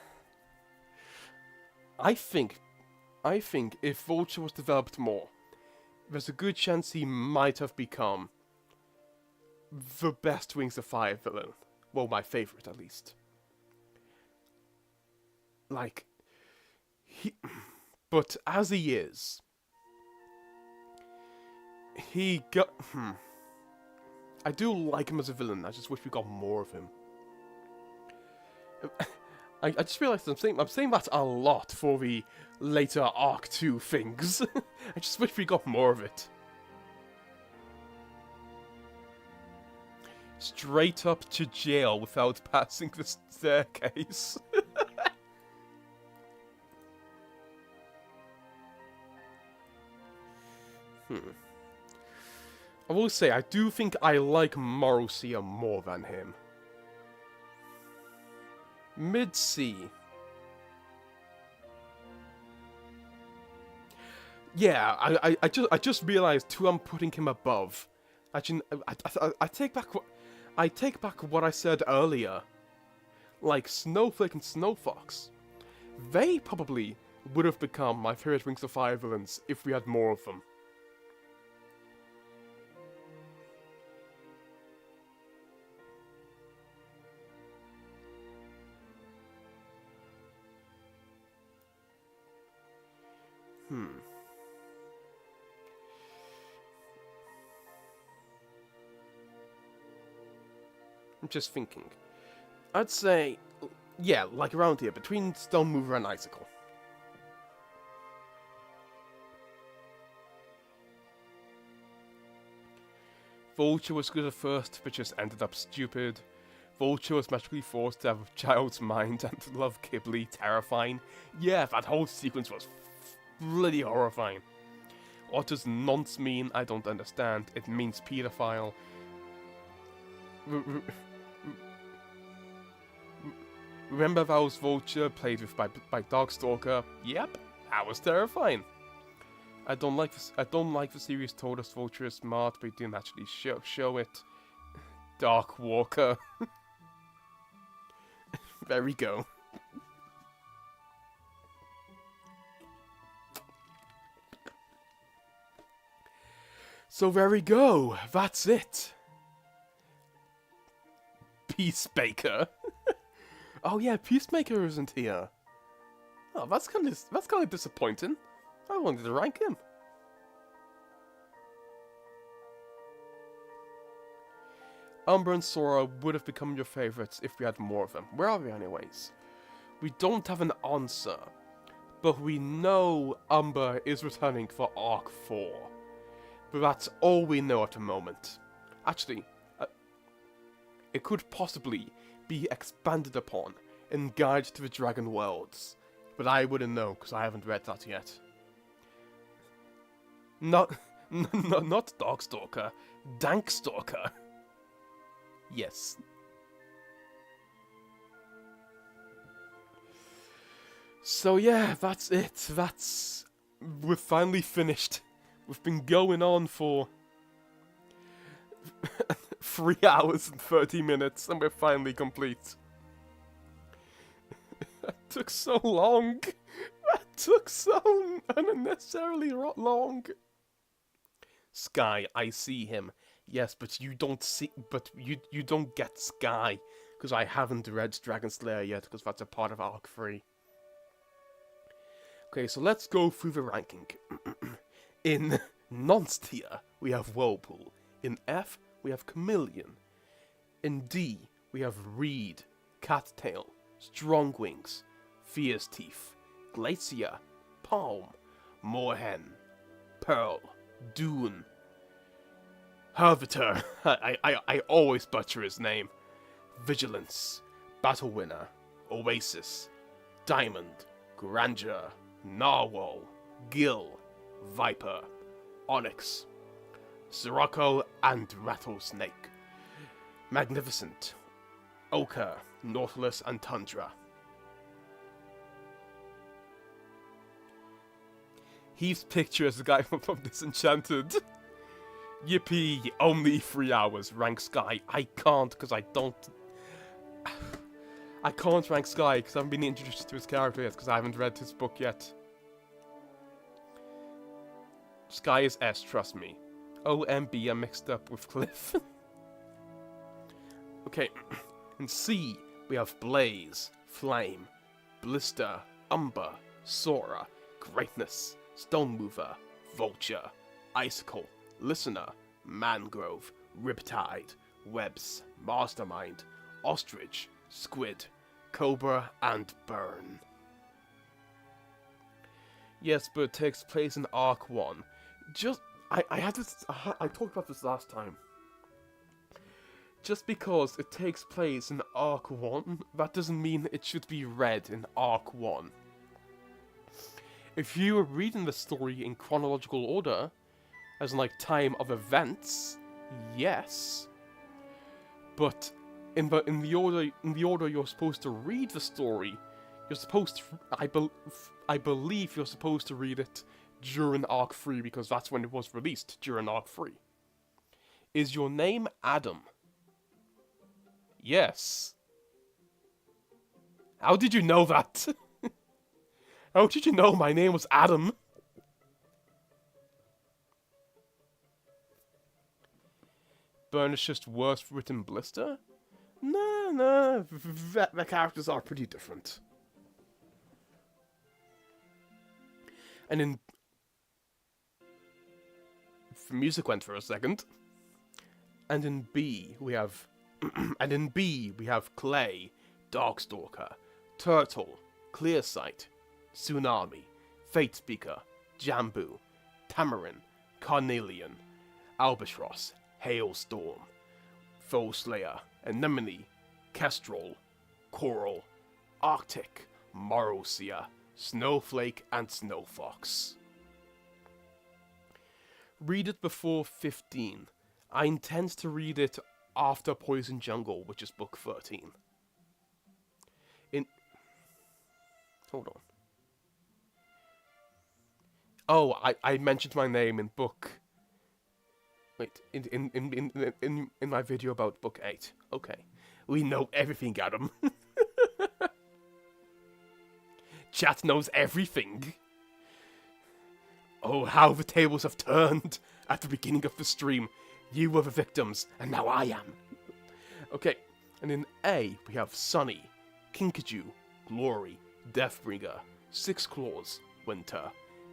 I think if Vulture was developed more, there's a good chance he might have become the best Wings of Fire villain. Well, my favorite, at least. Like, but as he is, he got... I do like him as a villain, I just wish we got more of him. I just realised I'm saying that a lot for the later Arc 2 things. I just wish we got more of it. Straight up to jail without passing the staircase. I will say, I do think I like Marussia more than him. Mid-C. Yeah, I just realized who I'm putting him above. Actually, I take back what I said earlier. Like Snowflake and Snowfox, they probably would have become my favorite Wings of Fire villains if we had more of them. I'm just thinking. I'd say, yeah, like around here, between Stonemover and Icicle. Vulture was good at first, but just ended up stupid. Vulture was magically forced to have a child's mind and to love Kibli, terrifying. Yeah, that whole sequence was bloody horrifying. What does nonce mean? I don't understand. It means pedophile. Remember that was Vulture played with by Darkstalker? Yep, that was terrifying. I don't like the series told us Vulture is smart, but he didn't actually show it. Dark Walker. There we go. So there we go. That's it. Peacemaker. Oh yeah, Peacemaker isn't here. Oh, that's kind of disappointing. I wanted to rank him. Umber and Sora would have become your favorites if we had more of them. Where are we anyways? We don't have an answer, but we know Umber is returning for Arc 4. But that's all we know at the moment. Actually, it could possibly be expanded upon in Guide to the Dragon Worlds. But I wouldn't know, because I haven't read that yet. Not, not Darkstalker, Dankstalker. Yes. So yeah, that's it. We're finally finished. We've been going on for 3 hours and 30 minutes, and we're finally complete. That took so long. That took so unnecessarily long. Sky, I see him. Yes, but you don't see. But you don't get Sky, because I haven't read Dragon Slayer yet, because that's a part of Arc 3. Okay, so let's go through the ranking. In Nonce tier, we have Whirlpool. In F, we have Chameleon. In D, we have Reed, Cattail, Strongwings, Fierce Teeth, Glacier, Palm, Moorhen, Pearl, Dune, Herviter, I always butcher his name, Vigilance, Battle Winner, Oasis, Diamond, Grandeur, Narwhal, Gill, Viper, Onyx, Sirocco, and Rattlesnake, Magnificent, Ochre, Nautilus, and Tundra. Heath's picture as the guy from Disenchanted. Yippee, only 3 hours, rank Sky. I can't, because I don't... I can't rank Sky, because I haven't been introduced to his character yet, because I haven't read his book yet. Sky is S, trust me. OMB, I'm mixed up with Cliff. Okay, in C, we have Blaze, Flame, Blister, Umber, Sora, Greatness, Stone Mover, Vulture, Icicle, Listener, Mangrove, Riptide, Webs, Mastermind, Ostrich, Squid, Cobra, and Burn. Yes, but it takes place in Arc 1. I had this, I talked about this last time. Just because it takes place in Arc 1, that doesn't mean it should be read in Arc 1. If you were reading the story in chronological order, as in like time of events, yes. But in the order you're supposed to read the story, you're supposed to I believe you're supposed to read it during Arc 3 because that's when it was released, during Arc 3. Is your name Adam? Yes. How did you know that? How did you know my name was Adam? Burn is just worse written Blister? No, the characters are pretty different. And in... The music went for a second. And in B, we have... and in B, we have Clay, Darkstalker, Turtle, Clearsight, Tsunami, Fatespeaker, Jambu, Tamarin, Carnelian, Albatross, Hailstorm, Foeslayer, Anemone, Kestrel, Coral, Arctic, Morrowseer, Snowflake, and Snowfox. Read it before 15. I intend to read it after Poison Jungle, which is book 13. Hold on. Oh, I mentioned my name in book... Wait, in my video about book 8. Okay. We know everything, Adam. Chat knows everything. Oh, how the tables have turned at the beginning of the stream. You were the victims, and now I am. Okay, and in A, we have Sunny, Kinkajou, Glory, Deathbringer, Six Claws, Winter,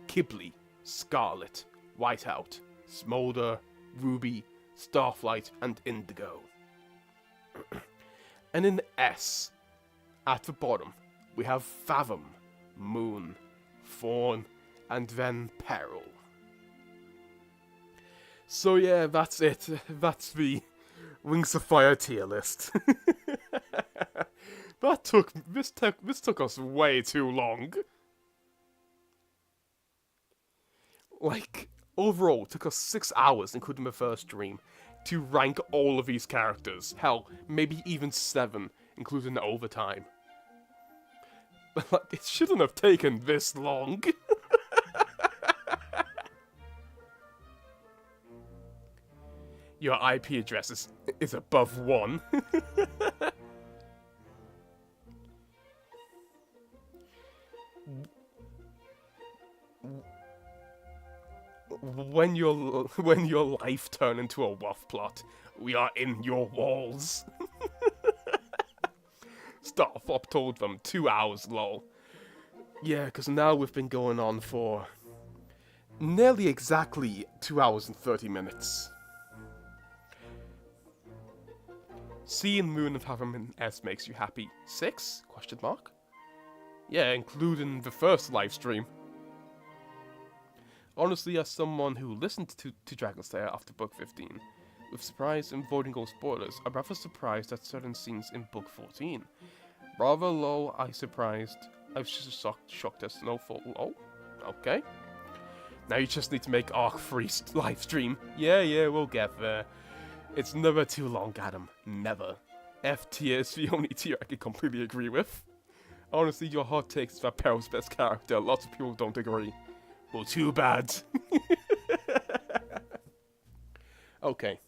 Kibli, Scarlet, Whiteout, Smolder, Ruby, Starflight, and Indigo. And in S, at the bottom, we have Fathom, Moon, Fawn, and then Peril. So yeah, that's it. That's the Wings of Fire tier list. This took us way too long. Like, overall, it took us 6 hours, including the first stream, to rank all of these characters. Hell, maybe even 7, including the overtime. It shouldn't have taken this long. Your IP address is above 1. When your life turn into a WAF plot, we are in your walls. Starfop told them 2 hours, lol. Yeah, because now we've been going on for nearly exactly 2 hours and 30 minutes. Seeing Moon and having an S makes you happy. 6? Question mark? Yeah, including the first live stream. Honestly, as someone who listened to Dragon Slayer after Book 15, with surprise and avoiding all spoilers, I'm rather surprised at certain scenes in Book 14. Rather low, I was just shocked at Snowfall. Oh, okay. Now you just need to make Arc 3 live stream. Yeah, we'll get there. It's never too long, Adam. Never. F tier is the only tier I can completely agree with. Honestly, your hot takes about Peryl's best character. Lots of people don't agree. Well, too bad. Okay.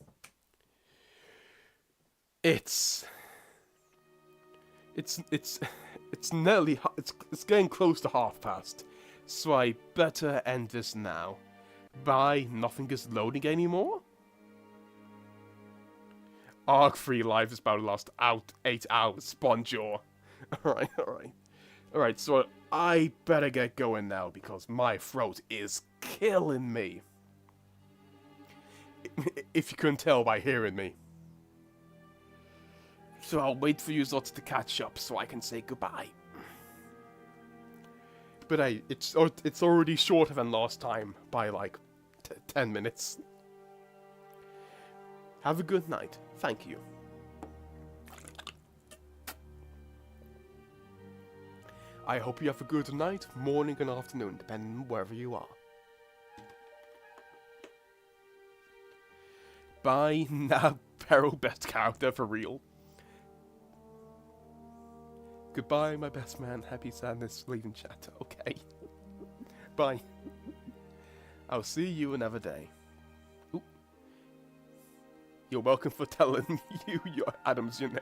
It's nearly it's getting close to past, so I better end this now. Bye. Nothing is loading anymore. Arc 3 live is about to last out 8 hours. Bonjour. Alright, so I better get going now because my throat is killing me. If you couldn't tell by hearing me. So I'll wait for you lots to catch up so I can say goodbye. But hey, it's already shorter than last time by like 10 minutes. Have a good night. Thank you. I hope you have a good night, morning and afternoon, depending on wherever you are. Bye now, Peryl best character for real. Goodbye, my best man. Happy sadness, leaving chat. Okay. Bye. I'll see you another day. Ooh. You're welcome for telling you Adam's your name.